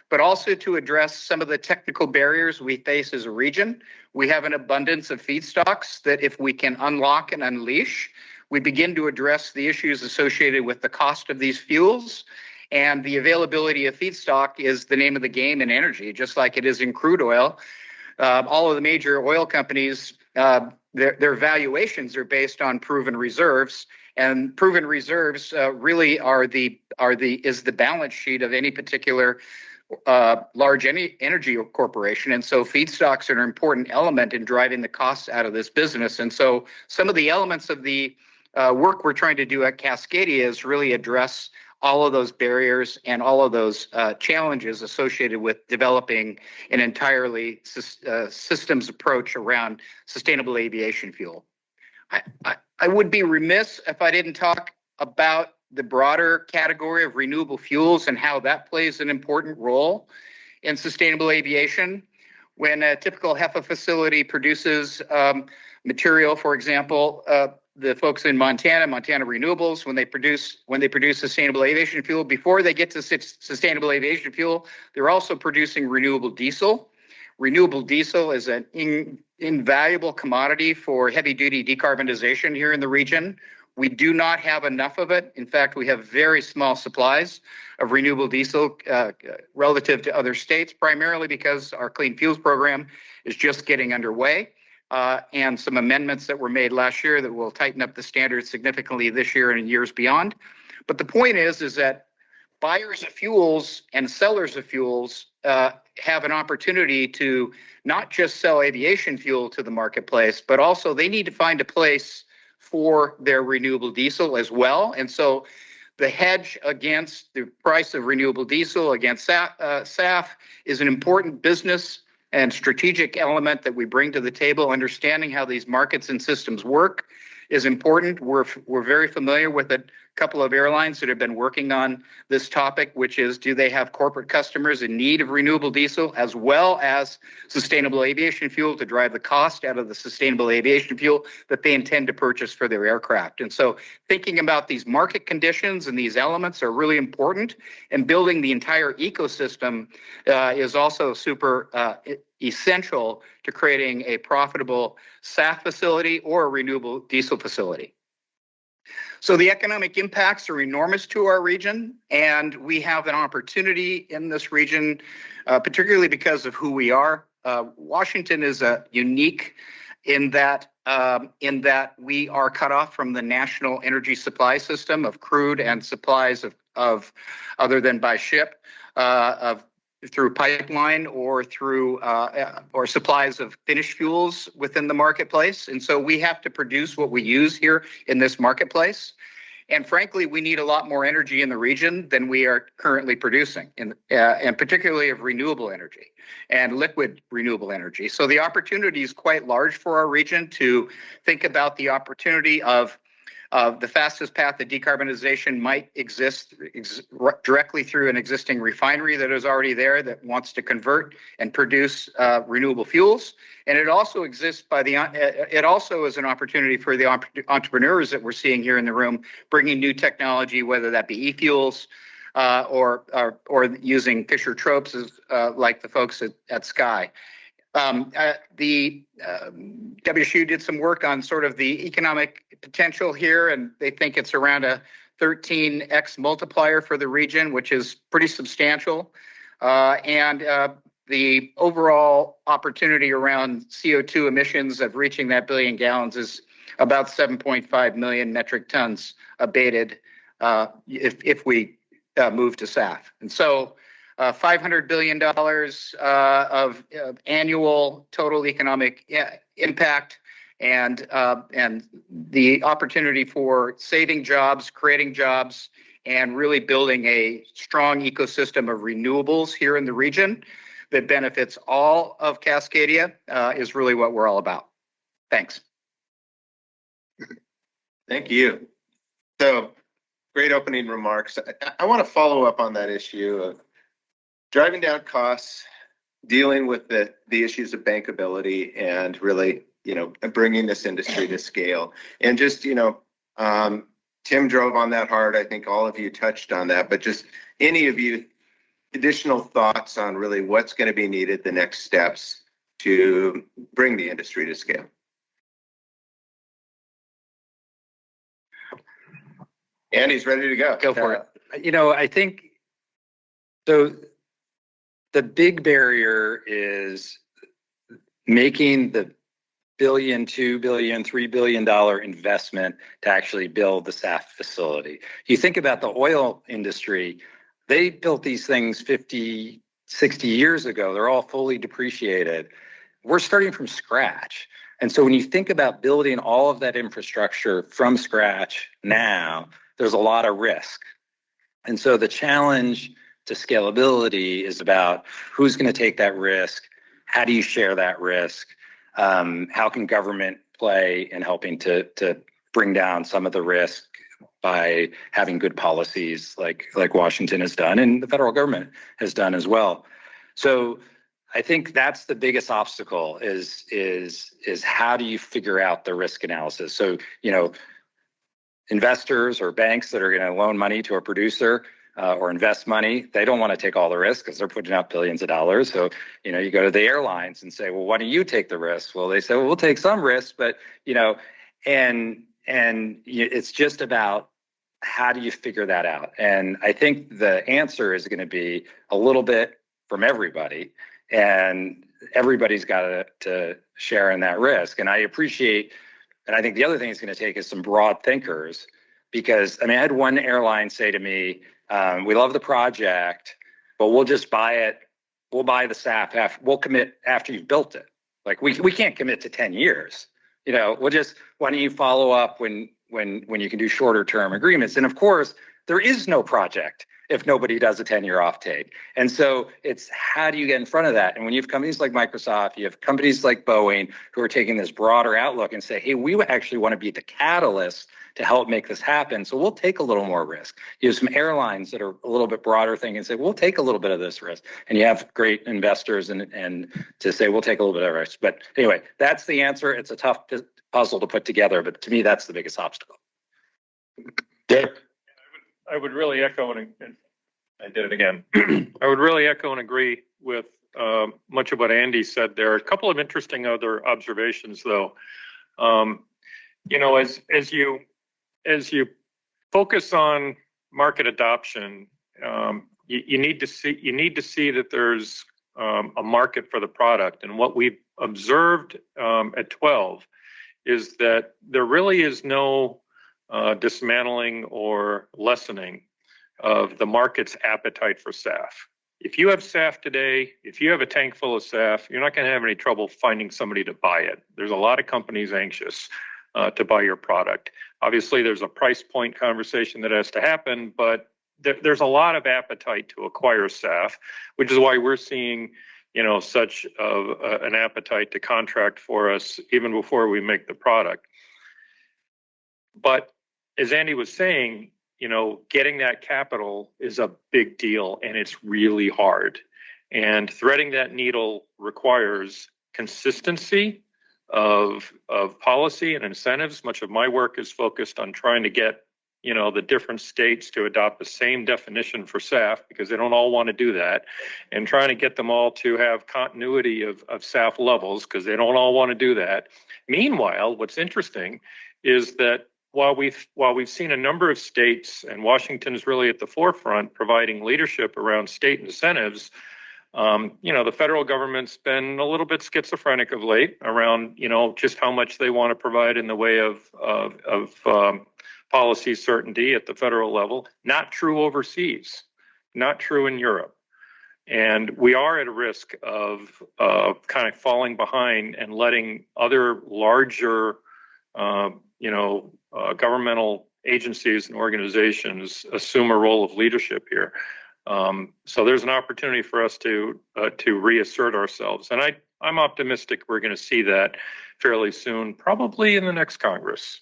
but also to address some of the technical barriers we face as a region. We have an abundance of feedstocks that if we can unlock and unleash, we begin to address the issues associated with the cost of these fuels. And the availability of feedstock is the name of the game in energy, just like it is in crude oil. All of the major oil companies, their valuations are based on proven reserves, and proven reserves really is the balance sheet of any particular large energy corporation. And so feedstocks are an important element in driving the costs out of this business. And so some of the elements of the work we're trying to do at Cascadia is really address all of those barriers and all of those challenges associated with developing an entirely systems approach around sustainable aviation fuel. I would be remiss if I didn't talk about the broader category of renewable fuels and how that plays an important role in sustainable aviation. When a typical HEFA facility produces material, for example, the folks in Montana Renewables, when they produce sustainable aviation fuel, before they get to sustainable aviation fuel, they're also producing renewable diesel. Renewable diesel is an invaluable commodity for heavy-duty decarbonization here in the region. We do not have enough of it. In fact, we have very small supplies of renewable diesel relative to other states, primarily because our Clean Fuels program is just getting underway. And some amendments that were made last year that will tighten up the standards significantly this year and years beyond. But the point is that buyers of fuels and sellers of fuels have an opportunity to not just sell aviation fuel to the marketplace, but also they need to find a place for their renewable diesel as well. And so the hedge against the price of renewable diesel against SAF is an important business and strategic element that we bring to the table. Understanding how these markets and systems work is important. We're very familiar with it couple of airlines that have been working on this topic, which is, do they have corporate customers in need of renewable diesel as well as sustainable aviation fuel to drive the cost out of the sustainable aviation fuel that they intend to purchase for their aircraft? And so thinking about these market conditions and these elements are really important, and building the entire ecosystem is also super essential to creating a profitable SAF facility or a renewable diesel facility. So the economic impacts are enormous to our region, and we have an opportunity in this region, particularly because of who we are. Washington is unique in that we are cut off from the national energy supply system of crude and supplies of other than by ship, through pipeline or through or supplies of finished fuels within the marketplace. And so we have to produce what we use here in this marketplace. And frankly, we need a lot more energy in the region than we are currently producing, and particularly of renewable energy and liquid renewable energy. So the opportunity is quite large for our region to think about the opportunity of the fastest path to decarbonization might exist directly through an existing refinery that is already there that wants to convert and produce renewable fuels. And it also exists it also is an opportunity for the entrepreneurs that we're seeing here in the room, bringing new technology, whether that be e-fuels or using Fischer-Tropsch like the folks at Sky. The WSU did some work on sort of the economic potential here, and they think it's around a 13x multiplier for the region, which is pretty substantial. The overall opportunity around CO2 emissions of reaching that 1 billion gallons is about 7.5 million metric tons abated if we move to SAF. And so $500 billion of annual total economic impact, and the opportunity for saving jobs, creating jobs, and really building a strong ecosystem of renewables here in the region that benefits all of Cascadia is really what we're all about. Thanks. Thank you. So, great opening remarks. I want to follow up on that issue of driving down costs, dealing with the issues of bankability, and really, bringing this industry to scale. And just, Tim drove on that hard. I think all of you touched on that, but just any of you additional thoughts on really what's going to be needed, the next steps to bring the industry to scale? Andy's ready to go. Go for it. I think so. The big barrier is making the $1 billion, $2 billion, $3 billion investment to actually build the SAF facility. You think about the oil industry, they built these things 50, 60 years ago. They're all fully depreciated. We're starting from scratch. And so when you think about building all of that infrastructure from scratch now, there's a lot of risk. And so the challenge to scalability is about who's going to take that risk, how do you share that risk, how can government play in helping to bring down some of the risk by having good policies like Washington has done and the federal government has done as well. So I think that's the biggest obstacle is how do you figure out the risk analysis? So, investors or banks that are going to loan money to a producer or invest money, they don't want to take all the risk because they're putting out billions of dollars. So, you go to the airlines and say, well, why don't you take the risk? Well, they say, well, we'll take some risk, but, and it's just about how do you figure that out? And I think the answer is going to be a little bit from everybody, and everybody's got to share in that risk. And I appreciate, and I think the other thing it's going to take is some broad thinkers, because I had one airline say to me, we love the project, but we'll just buy it. We'll buy the SAF. We'll commit after you've built it. Like we can't commit to 10 years. We'll just, why don't you follow up when you can do shorter term agreements? And of course, there is no project. if nobody does a 10-year offtake. And so it's how do you get in front of that? And when you have companies like Microsoft, you have companies like Boeing who are taking this broader outlook and say, hey, we actually want to be the catalyst to help make this happen. So we'll take a little more risk. You have some airlines that are a little bit broader thing and say, we'll take a little bit of this risk. And you have great investors and to say, we'll take a little bit of risk. But anyway, that's the answer. It's a tough puzzle to put together, but to me, that's the biggest obstacle. Dick? I would really echo, and I did it again. I would really echo and agree with much of what Andy said there. A couple of interesting other observations, though. You know, as you focus on market adoption, you need to see that there's a market for the product. And what we've observed at 12 is that there really is no dismantling or lessening of the market's appetite for SAF. If you have SAF today, if you have a tank full of SAF, you're not going to have any trouble finding somebody to buy it. There's a lot of companies anxious to buy your product. Obviously, there's a price point conversation that has to happen, but there's a lot of appetite to acquire SAF, which is why we're seeing, you know, such an appetite to contract for us even before we make the product. But as Andy was saying, you know, getting that capital is a big deal and it's really hard. And threading that needle requires consistency of policy and incentives. Much of my work is focused on trying to get, you know, the different states to adopt the same definition for SAF because they don't all want to do that, and trying to get them all to have continuity of SAF levels because they don't all want to do that. Meanwhile, what's interesting is that while we've seen a number of states, and Washington's really at the forefront providing leadership around state incentives, you know, the federal government's been a little bit schizophrenic of late around, you know, just how much they want to provide in the way of policy certainty at the federal level. Not true overseas, not true in Europe. And we are at a risk of kind of falling behind and letting other larger, you know, governmental agencies and organizations assume a role of leadership here. So there's an opportunity for us to reassert ourselves. And I'm optimistic we're going to see that fairly soon, probably in the next Congress.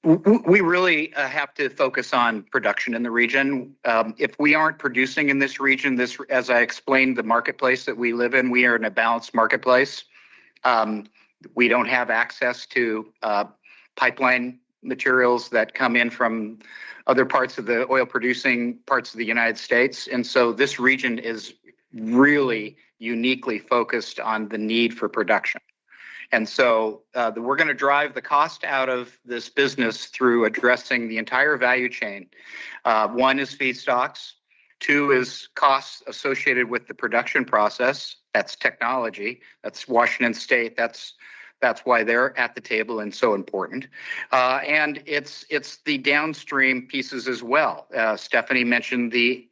We really have to focus on production in the region. If we aren't producing in this region, as I explained, the marketplace that we live in, we are in a balanced marketplace. We don't have access to pipeline materials that come in from other parts of the oil producing parts of the United States. And so this region is really uniquely focused on the need for production. And so we're going to drive the cost out of this business through addressing the entire value chain. One is feedstocks. Two is costs associated with the production process. That's technology. That's Washington State. That's why they're at the table and so important. And it's the downstream pieces as well. Stephanie mentioned the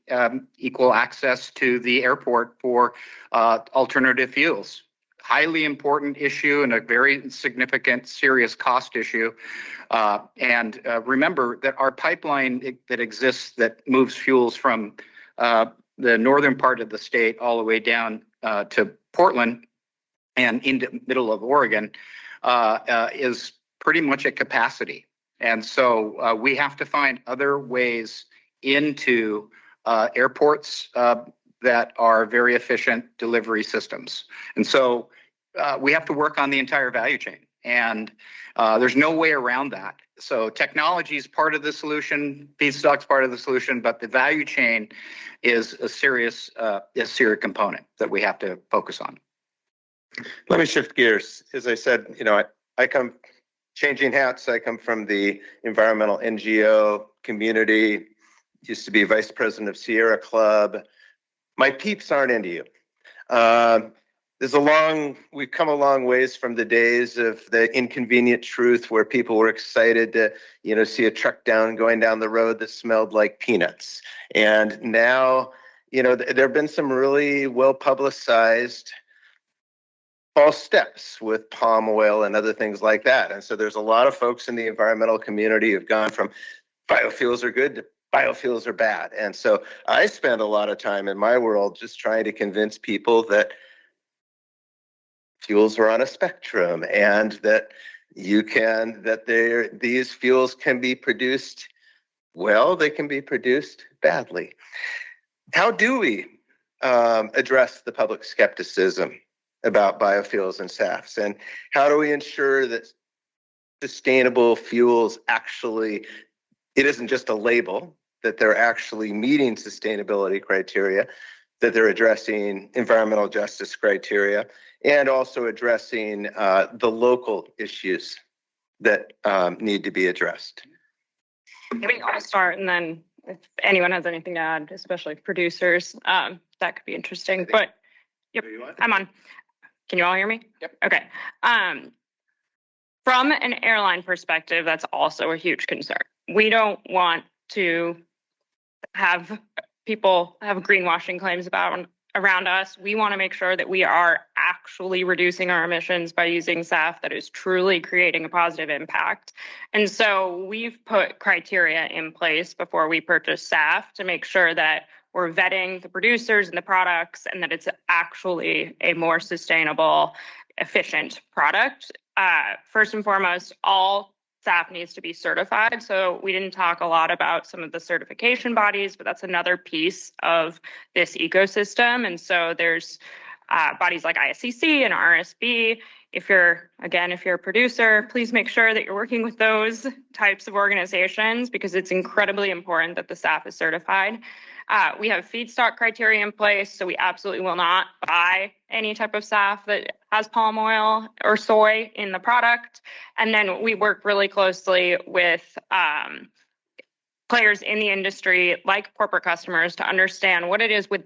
equal access to the airport for alternative fuels. Highly important issue and a very significant, serious cost issue. And remember that our pipeline that exists that moves fuels from the northern part of the state all the way down to Portland and into the middle of Oregon is pretty much at capacity. And so we have to find other ways into airports that are very efficient delivery systems. And so we have to work on the entire value chain, and there's no way around that. So technology is part of the solution, feedstock's part of the solution, but the value chain is a serious component that we have to focus on. Let me shift gears. As I said, you know, I come changing hats. I come from the environmental NGO community, used to be vice president of Sierra Club. My peeps aren't into you. We've come a long ways from the days of the inconvenient truth where people were excited to, you know, see a truck going down the road that smelled like peanuts. And now, you know, there have been some really well-publicized false steps with palm oil and other things like that. And so there's a lot of folks in the environmental community who've gone from biofuels are good to biofuels are bad. And so I spend a lot of time in my world just trying to convince people that fuels are on a spectrum and that these fuels can be produced well, they can be produced badly. How do we address the public skepticism about biofuels and SAFs? And how do we ensure that sustainable fuels actually, it isn't just a label, that they're actually meeting sustainability criteria, that they're addressing environmental justice criteria, and also addressing the local issues that need to be addressed? Maybe I'll start, and then if anyone has anything to add, especially producers, that could be interesting. But yep, I'm on. Can you all hear me? Yep. Okay. From an airline perspective, that's also a huge concern. We don't want to have people have greenwashing claims around us. We want to make sure that we are actually reducing our emissions by using SAF that is truly creating a positive impact. And so we've put criteria in place before we purchase SAF to make sure that we're vetting the producers and the products and that it's actually a more sustainable, efficient product. First and foremost, all SAF needs to be certified. So we didn't talk a lot about some of the certification bodies, but that's another piece of this ecosystem. And so there's bodies like ISCC and RSB. If you're a producer, please make sure that you're working with those types of organizations because it's incredibly important that the SAF is certified. We have feedstock criteria in place, so we absolutely will not buy any type of SAF that has palm oil or soy in the product. And then we work really closely with players in the industry, like corporate customers, to understand what it is what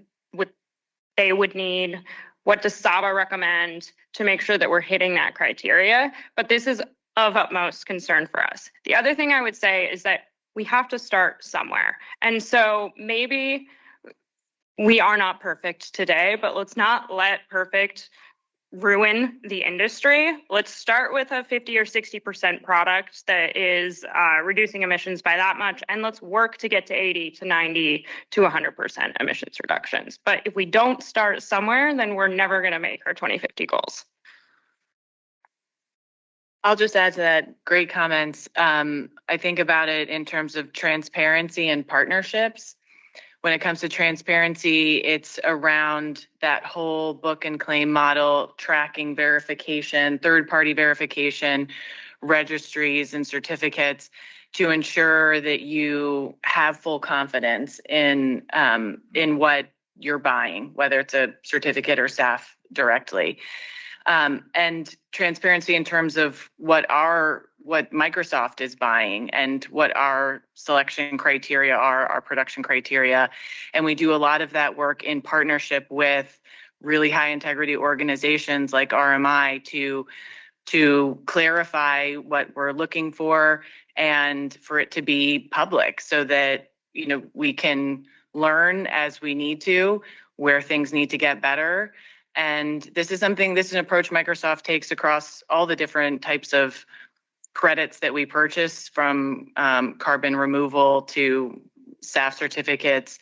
they would need, what does SABA recommend to make sure that we're hitting that criteria. But this is of utmost concern for us. The other thing I would say is that we have to start somewhere. And so maybe we are not perfect today, but let's not let perfect ruin the industry. Let's start with a 50 or 60% product that is reducing emissions by that much, and let's work to get to 80 to 90 to 100% emissions reductions. But if we don't start somewhere, then we're never going to make our 2050 goals. I'll just add to that. Great comments. I think about it in terms of transparency and partnerships. When it comes to transparency, it's around that whole book and claim model, tracking verification, third-party verification, registries and certificates to ensure that you have full confidence in what you're buying, whether it's a certificate or SAF directly. And transparency in terms of what Microsoft is buying and what our selection criteria are, our production criteria. And we do a lot of that work in partnership with really high integrity organizations like RMI to clarify what we're looking for and for it to be public so that, we can learn as we need to, where things need to get better. And this is an approach Microsoft takes across all the different types of credits that we purchase, from carbon removal to SAF certificates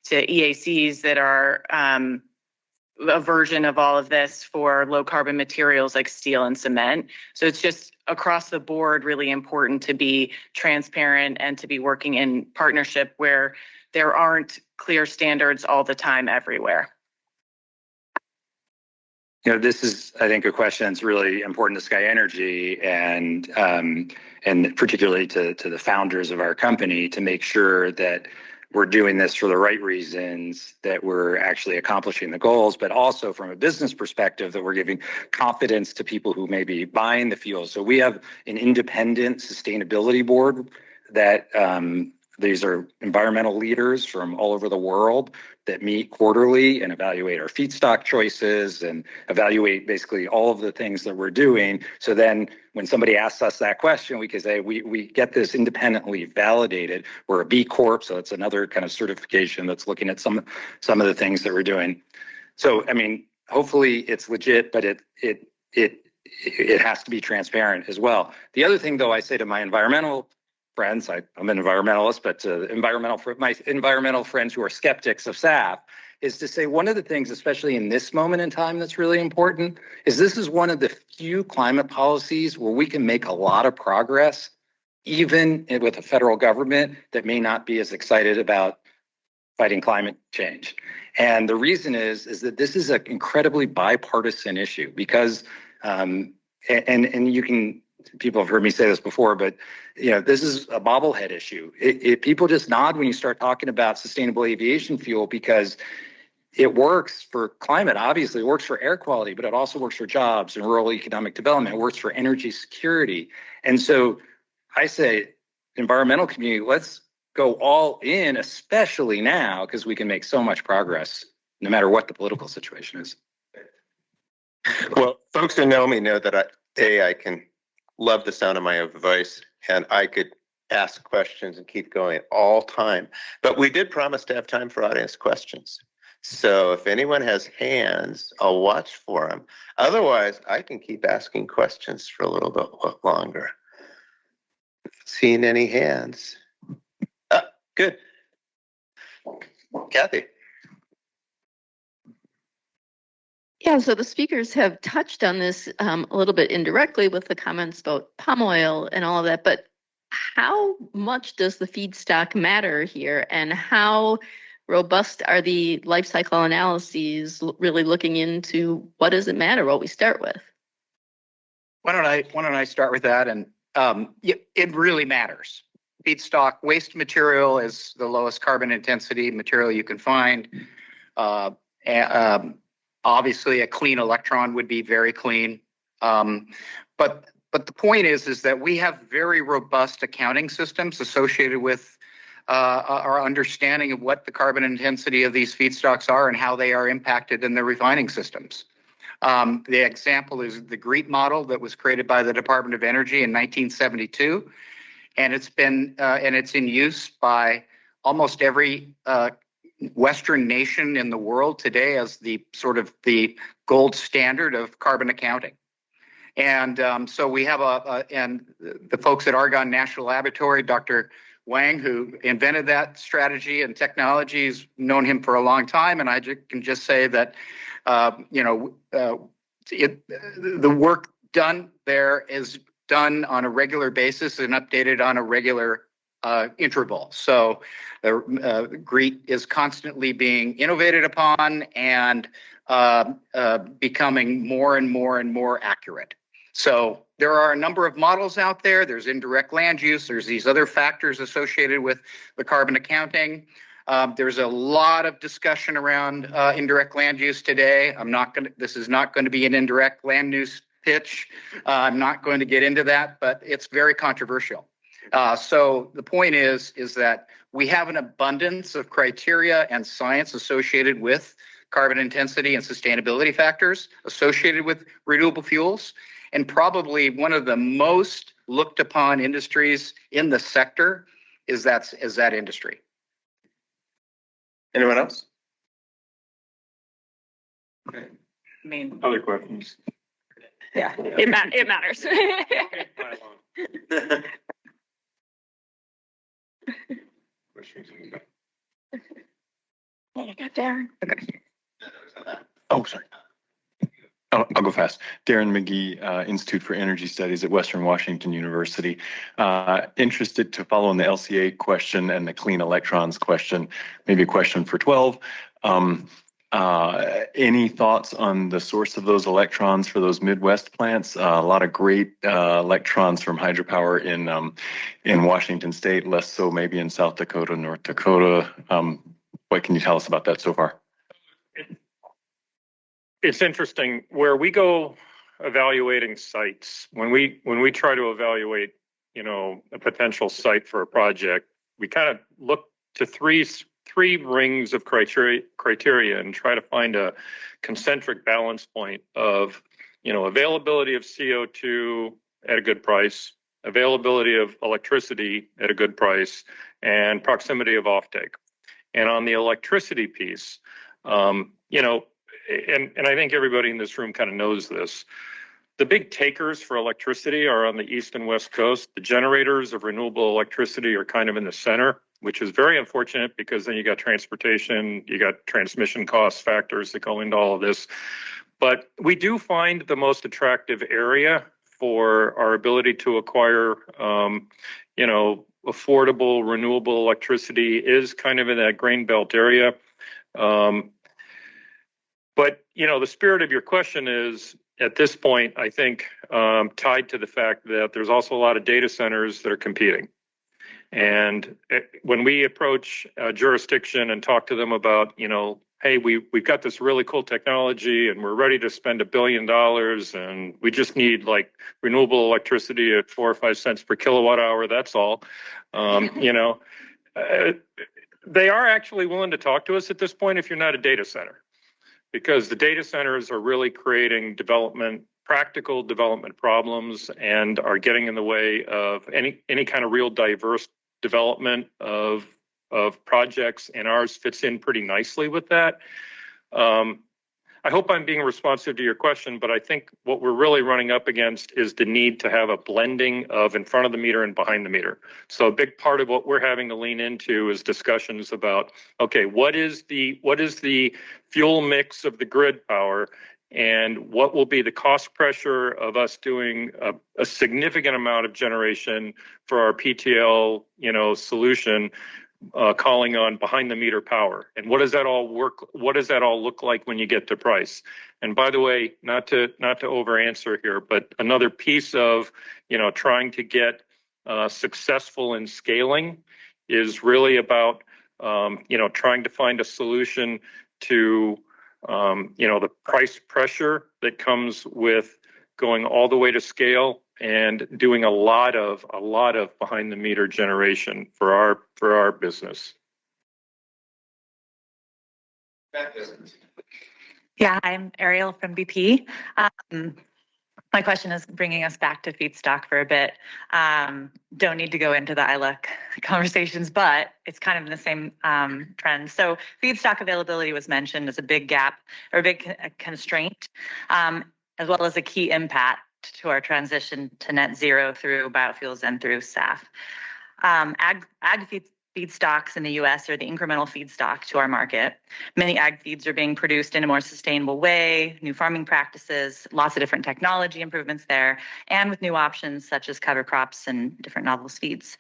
to EACs that are a version of all of this for low carbon materials like steel and cement. So it's just across the board really important to be transparent and to be working in partnership where there aren't clear standards all the time everywhere. This is, I think, a question that's really important to SkyNRG and particularly to the founders of our company to make sure that we're doing this for the right reasons, that we're actually accomplishing the goals, but also from a business perspective that we're giving confidence to people who may be buying the fuel. So we have an independent sustainability board that these are environmental leaders from all over the world that meet quarterly and evaluate our feedstock choices and evaluate basically all of the things that we're doing. So then when somebody asks us that question, we can say, we get this independently validated. We're a B Corp, so it's another kind of certification that's looking at some of the things that we're doing. So, I mean, hopefully it's legit, but it has to be transparent as well. The other thing, though, I say to my environmental friends, I'm an environmentalist, but my environmental friends who are skeptics of SAF, is to say one of the things, especially in this moment in time, that's really important is this is one of the few climate policies where we can make a lot of progress, even with a federal government that may not be as excited about fighting climate change. And the reason is that this is an incredibly bipartisan issue because, and you can, people have heard me say this before, but this is a bobblehead issue. People just nod when you start talking about sustainable aviation fuel because it works for climate, obviously, it works for air quality, but it also works for jobs and rural economic development. It works for energy security. And so I say, environmental community, let's go all in, especially now, because we can make so much progress no matter what the political situation is. Well, folks who know me know that I can love the sound of my own voice, and I could ask questions and keep going all time. But we did promise to have time for audience questions. So if anyone has hands, I'll watch for them. Otherwise, I can keep asking questions for a little bit longer. Seen any hands? Good. Kathy. Yeah, so the speakers have touched on this a little bit indirectly with the comments about palm oil and all of that, but how much does the feedstock matter here, and how robust are the life cycle analyses really looking into what does it matter what we start with? Why don't I start with that? And it really matters. Feedstock waste material is the lowest carbon intensity material you can find. Obviously, a clean electron would be very clean. But the point is that we have very robust accounting systems associated with our understanding of what the carbon intensity of these feedstocks are and how they are impacted in the refining systems. The example is the GREET model that was created by the Department of Energy in 1972, and it's in use by almost every Western nation in the world today as the sort of the gold standard of carbon accounting. And so we have and the folks at Argonne National Laboratory, Dr. Wang, who invented that strategy and technology, has known him for a long time. And I can just say that, the work done there is done on a regular basis and updated on a regular interval. So GREET is constantly being innovated upon and becoming more and more and more accurate. So there are a number of models out there. There's indirect land use. There's these other factors associated with the carbon accounting. There's a lot of discussion around indirect land use today. This is not going to be an indirect land use pitch. I'm not going to get into that, but it's very controversial. So the point is that we have an abundance of criteria and science associated with carbon intensity and sustainability factors associated with renewable fuels. And probably one of the most looked upon industries in the sector is that industry. Anyone else? I mean, Other questions? Yeah, it matters. I got Darren. Okay. Oh, sorry. I'll go fast. Darren McGee, Institute for Energy Studies at Western Washington University. Interested to follow on the LCA question and the clean electrons question, maybe a question for 12. Any thoughts on the source of those electrons for those Midwest plants? A lot of great electrons from hydropower in Washington State, less so maybe in South Dakota, North Dakota. What can you tell us about that so far? It's interesting where we go evaluating sites. When we try to evaluate, a potential site for a project, we kind of look to three rings of criteria and try to find a concentric balance point of, availability of CO2 at a good price, availability of electricity at a good price, and proximity of offtake. And on the electricity piece, and I think everybody in this room kind of knows this, the big takers for electricity are on the east and west coast. The generators of renewable electricity are kind of in the center, which is very unfortunate because then you got transportation, you got transmission cost factors that go into all of this. But we do find the most attractive area for our ability to acquire, affordable renewable electricity is kind of in that grain belt area. But, the spirit of your question is, at this point, I think, tied to the fact that there's also a lot of data centers that are competing. And when we approach a jurisdiction and talk to them about, hey, we've got this really cool technology and we're ready to spend $1 billion and we just need like renewable electricity at 4 or 5 cents per kilowatt hour, that's all. They are actually willing to talk to us at this point if you're not a data center, because the data centers are really creating practical development problems and are getting in the way of any kind of real diverse development of projects, and ours fits in pretty nicely with that. I hope I'm being responsive to your question, but I think what we're really running up against is the need to have a blending of in front of the meter and behind the meter. So a big part of what we're having to lean into is discussions about, okay, what is the fuel mix of the grid power, and what will be the cost pressure of us doing a significant amount of generation for our PTL, solution, calling on behind the meter power, and what does that all look like when you get to price? And by the way, not to over answer here, but another piece of trying to get successful in scaling is really about trying to find a solution to the price pressure that comes with going all the way to scale and doing a lot of behind the meter generation for our business. Yeah, I'm Ariel from BP. My question is bringing us back to feedstock for a bit. Don't need to go into the ILUC conversations, but it's kind of in the same trend. So feedstock availability was mentioned as a big gap or a big constraint, as well as a key impact to our transition to net zero through biofuels and through SAF. Ag feedstocks in the US are the incremental feedstock to our market. Many ag feeds are being produced in a more sustainable way, new farming practices, lots of different technology improvements there, and with new options such as cover crops and different novel seeds.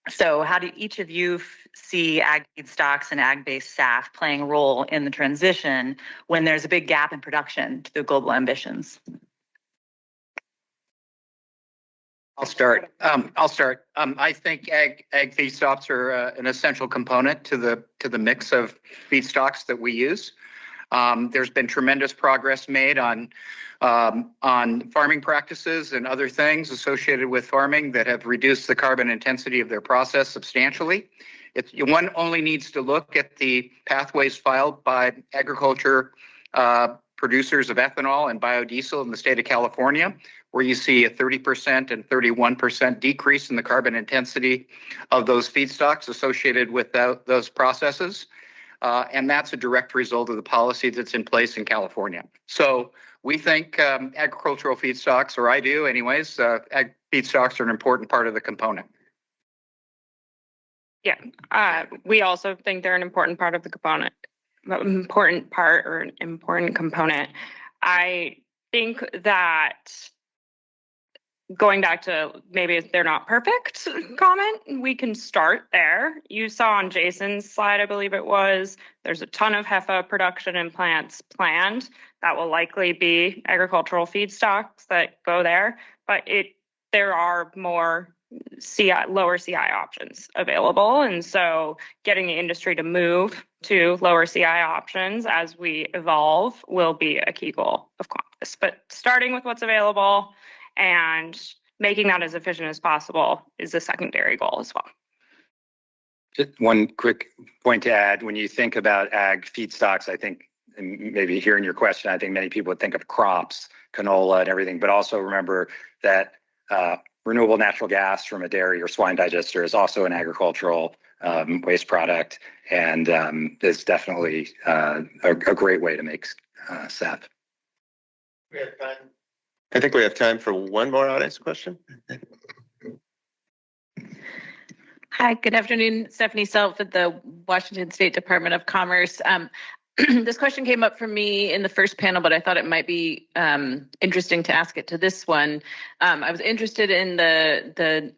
So how do each of you see ag feedstocks and ag-based SAF playing a role in the transition when there's a big gap in production to the global ambitions? I'll start. I think ag feedstocks are an essential component to the mix of feedstocks that we use. There's been tremendous progress made on farming practices and other things associated with farming that have reduced the carbon intensity of their process substantially. One only needs to look at the pathways filed by agriculture producers of ethanol and biodiesel in the state of California, where you see a 30% and 31% decrease in the carbon intensity of those feedstocks associated with those processes. And that's a direct result of the policy that's in place in California. So we think agricultural feedstocks, or I do anyways, ag feedstocks are an important part of the component. Yeah, we also think they're an important part of the component. Important component. I think that going back to maybe they're not perfect comment, we can start there. You saw on Jason's slide, I believe it was, there's a ton of HEFA production and plants planned. That will likely be agricultural feedstocks that go there, but there are more lower CI options available. And so getting the industry to move to lower CI options as we evolve will be a key goal of Qantas. But starting with what's available and making that as efficient as possible is a secondary goal as well. Just one quick point to add. When you think about ag feedstocks, I think, and maybe hearing your question, I think many people would think of crops, canola and everything, but also remember that renewable natural gas from a dairy or swine digester is also an agricultural waste product, and is definitely a great way to make SAF. I think we have time for one more audience question. Hi, good afternoon. Stephanie Self at the Washington State Department of Commerce. This question came up for me in the first panel, but I thought it might be interesting to ask it to this one. I was interested in the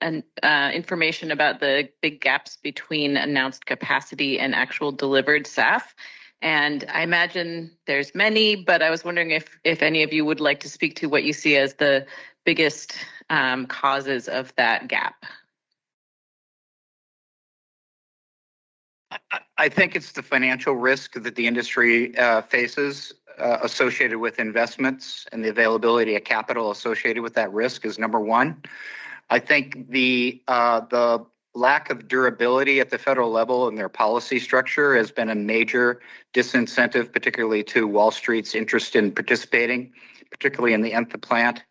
information about the big gaps between announced capacity and actual delivered SAF. And I imagine there's many, but I was wondering if any of you would like to speak to what you see as the biggest causes of that gap. I think it's the financial risk that the industry faces associated with investments, and the availability of capital associated with that risk is number one. I think the lack of durability at the federal level and their policy structure has been a major disincentive, particularly to Wall Street's interest in participating, particularly in the nth plant.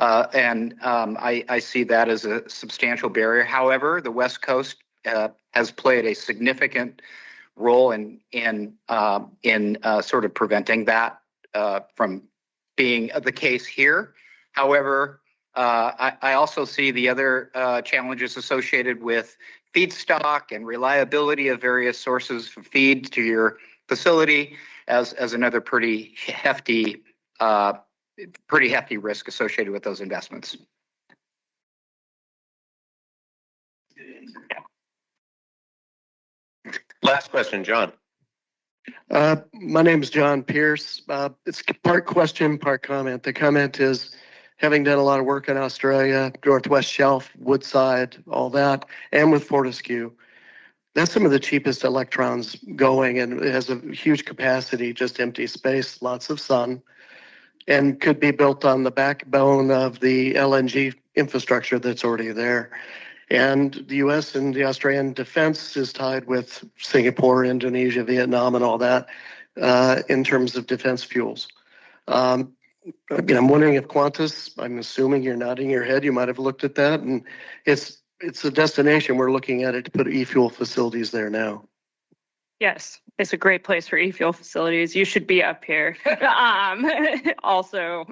I see that as a substantial barrier. However, the West Coast has played a significant role in sort of preventing that from being the case here. However, I also see the other challenges associated with feedstock and reliability of various sources for feed to your facility as another pretty hefty risk associated with those investments. Last question, John. My name is John Pierce. It's part question, part comment. The comment is, having done a lot of work in Australia, Northwest Shelf, Woodside, all that, and with Fortescue, that's some of the cheapest electrons going, and it has a huge capacity, just empty space, lots of sun, and could be built on the backbone of the LNG infrastructure that's already there. And the US and the Australian defense is tied with Singapore, Indonesia, Vietnam, and all that in terms of defense fuels. I'm wondering if Qantas, I'm assuming you're nodding your head, you might have looked at that, and it's a destination we're looking at it to put e-fuel facilities there now. Yes, it's a great place for e-fuel facilities. You should be up here. Also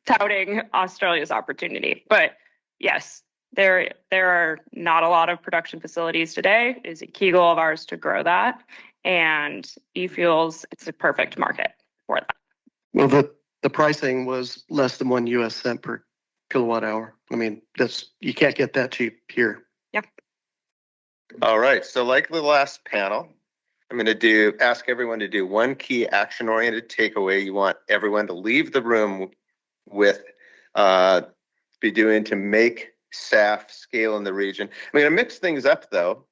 touting Australia's opportunity. But yes, there are not a lot of production facilities today. It is a key goal of ours to grow that. And e-fuels, it's a perfect market for that. Well, the pricing was less than $1 per kilowatt hour. I mean, you can't get that cheap here. Yep. All right. So like the last panel, I'm going to ask everyone to do one key action-oriented takeaway you want everyone to leave the room with, be doing to make SAF scale in the region. I'm going to mix things up though,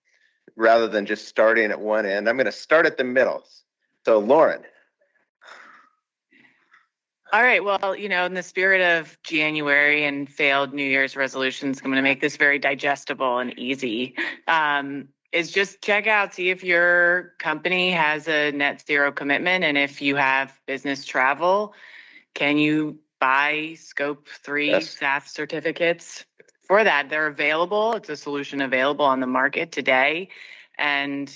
rather than just starting at one end. I'm going to start at the middle. So Lauren. All right. Well, in the spirit of January and failed New Year's resolutions, I'm going to make this very digestible and easy. Is just check out, see if your company has a net zero commitment. And if you have business travel, can you buy Scope 3 SAF certificates for that? They're available. It's a solution available on the market today. And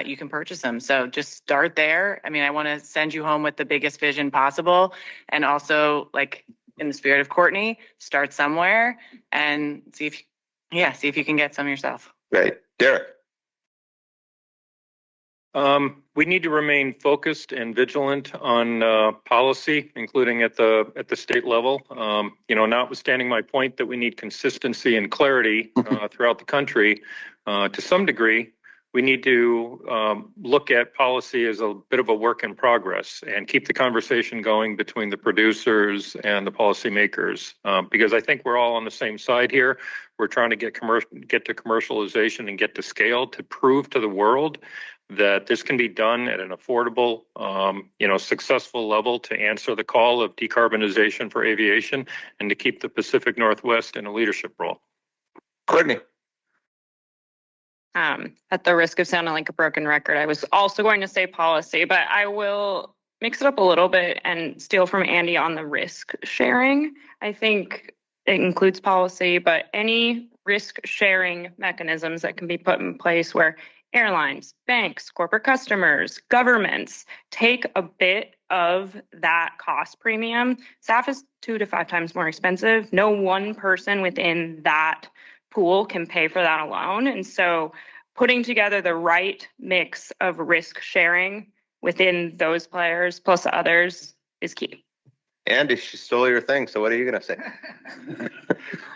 you can purchase them. So just start there. I mean, I want to send you home with the biggest vision possible. And also, like in the spirit of Courtney, start somewhere and see if you can get some yourself. Right. Derek. We need to remain focused and vigilant on policy, including at the state level. Notwithstanding my point that we need consistency and clarity throughout the country, to some degree, we need to look at policy as a bit of a work in progress and keep the conversation going between the producers and the policymakers, because I think we're all on the same side here. We're trying to get to commercialization and get to scale to prove to the world that this can be done at an affordable, successful level to answer the call of decarbonization for aviation and to keep the Pacific Northwest in a leadership role. Courtney. At the risk of sounding like a broken record, I was also going to say policy, but I will mix it up a little bit and steal from Andy on the risk sharing. I think it includes policy, but any risk sharing mechanisms that can be put in place where airlines, banks, corporate customers, governments take a bit of that cost premium, SAF is 2 to 5 times more expensive. No one person within that pool can pay for that alone. And so putting together the right mix of risk sharing within those players plus others is key. Andy, she stole your thing, so what are you gonna say?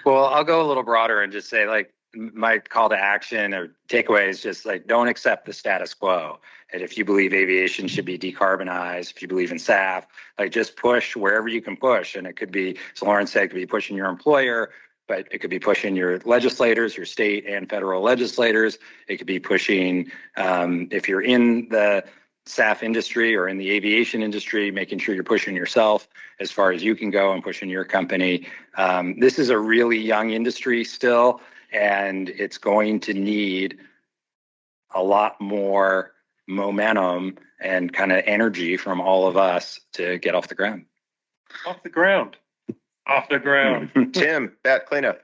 Well, I'll go a little broader and just say, like, my call to action or takeaway is just like, don't accept the status quo. And if you believe aviation should be decarbonized, if you believe in SAF, like, just push wherever you can push. And it could be, as Lauren said, it could be pushing your employer, but it could be pushing your legislators, your state and federal legislators. It could be pushing, if you're in the SAF industry or in the aviation industry, making sure you're pushing yourself as far as you can go and pushing your company. This is a really young industry still, and it's going to need a lot more momentum and kind of energy from all of us to get off the ground. Off the ground. Off the ground. Tim, bat cleanup.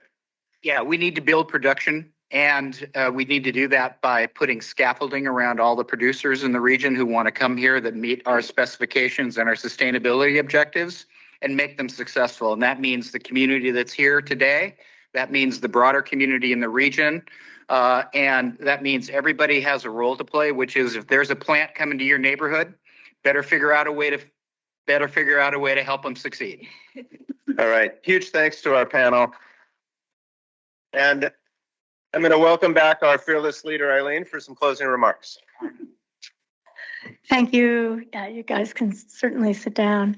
Yeah, we need to build production, and we need to do that by putting scaffolding around all the producers in the region who want to come here that meet our specifications and our sustainability objectives and make them successful. And that means the community that's here today. That means the broader community in the region. And that means everybody has a role to play, which is if there's a plant coming to your neighborhood, better figure out a way to help them succeed. All right, huge thanks to our panel. And I'm going to welcome back our fearless leader, Eileen, for some closing remarks. Thank you. Yeah, you guys can certainly sit down.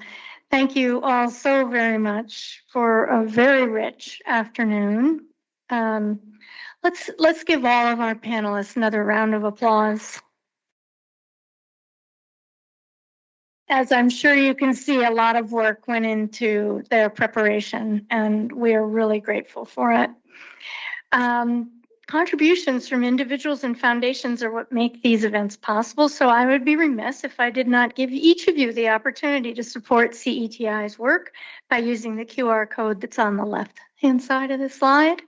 Thank you all so very much for a very rich afternoon. Let's give all of our panelists another round of applause. As I'm sure you can see, a lot of work went into their preparation, and we are really grateful for it. Contributions from individuals and foundations are what make these events possible, so I would be remiss if I did not give each of you the opportunity to support CETI's work by using the QR code that's on the left-hand side of the slide.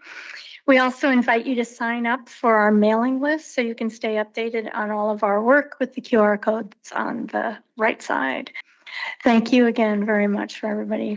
We also invite you to sign up for our mailing list so you can stay updated on all of our work with the QR code that's on the right side. Thank you again very much for everybody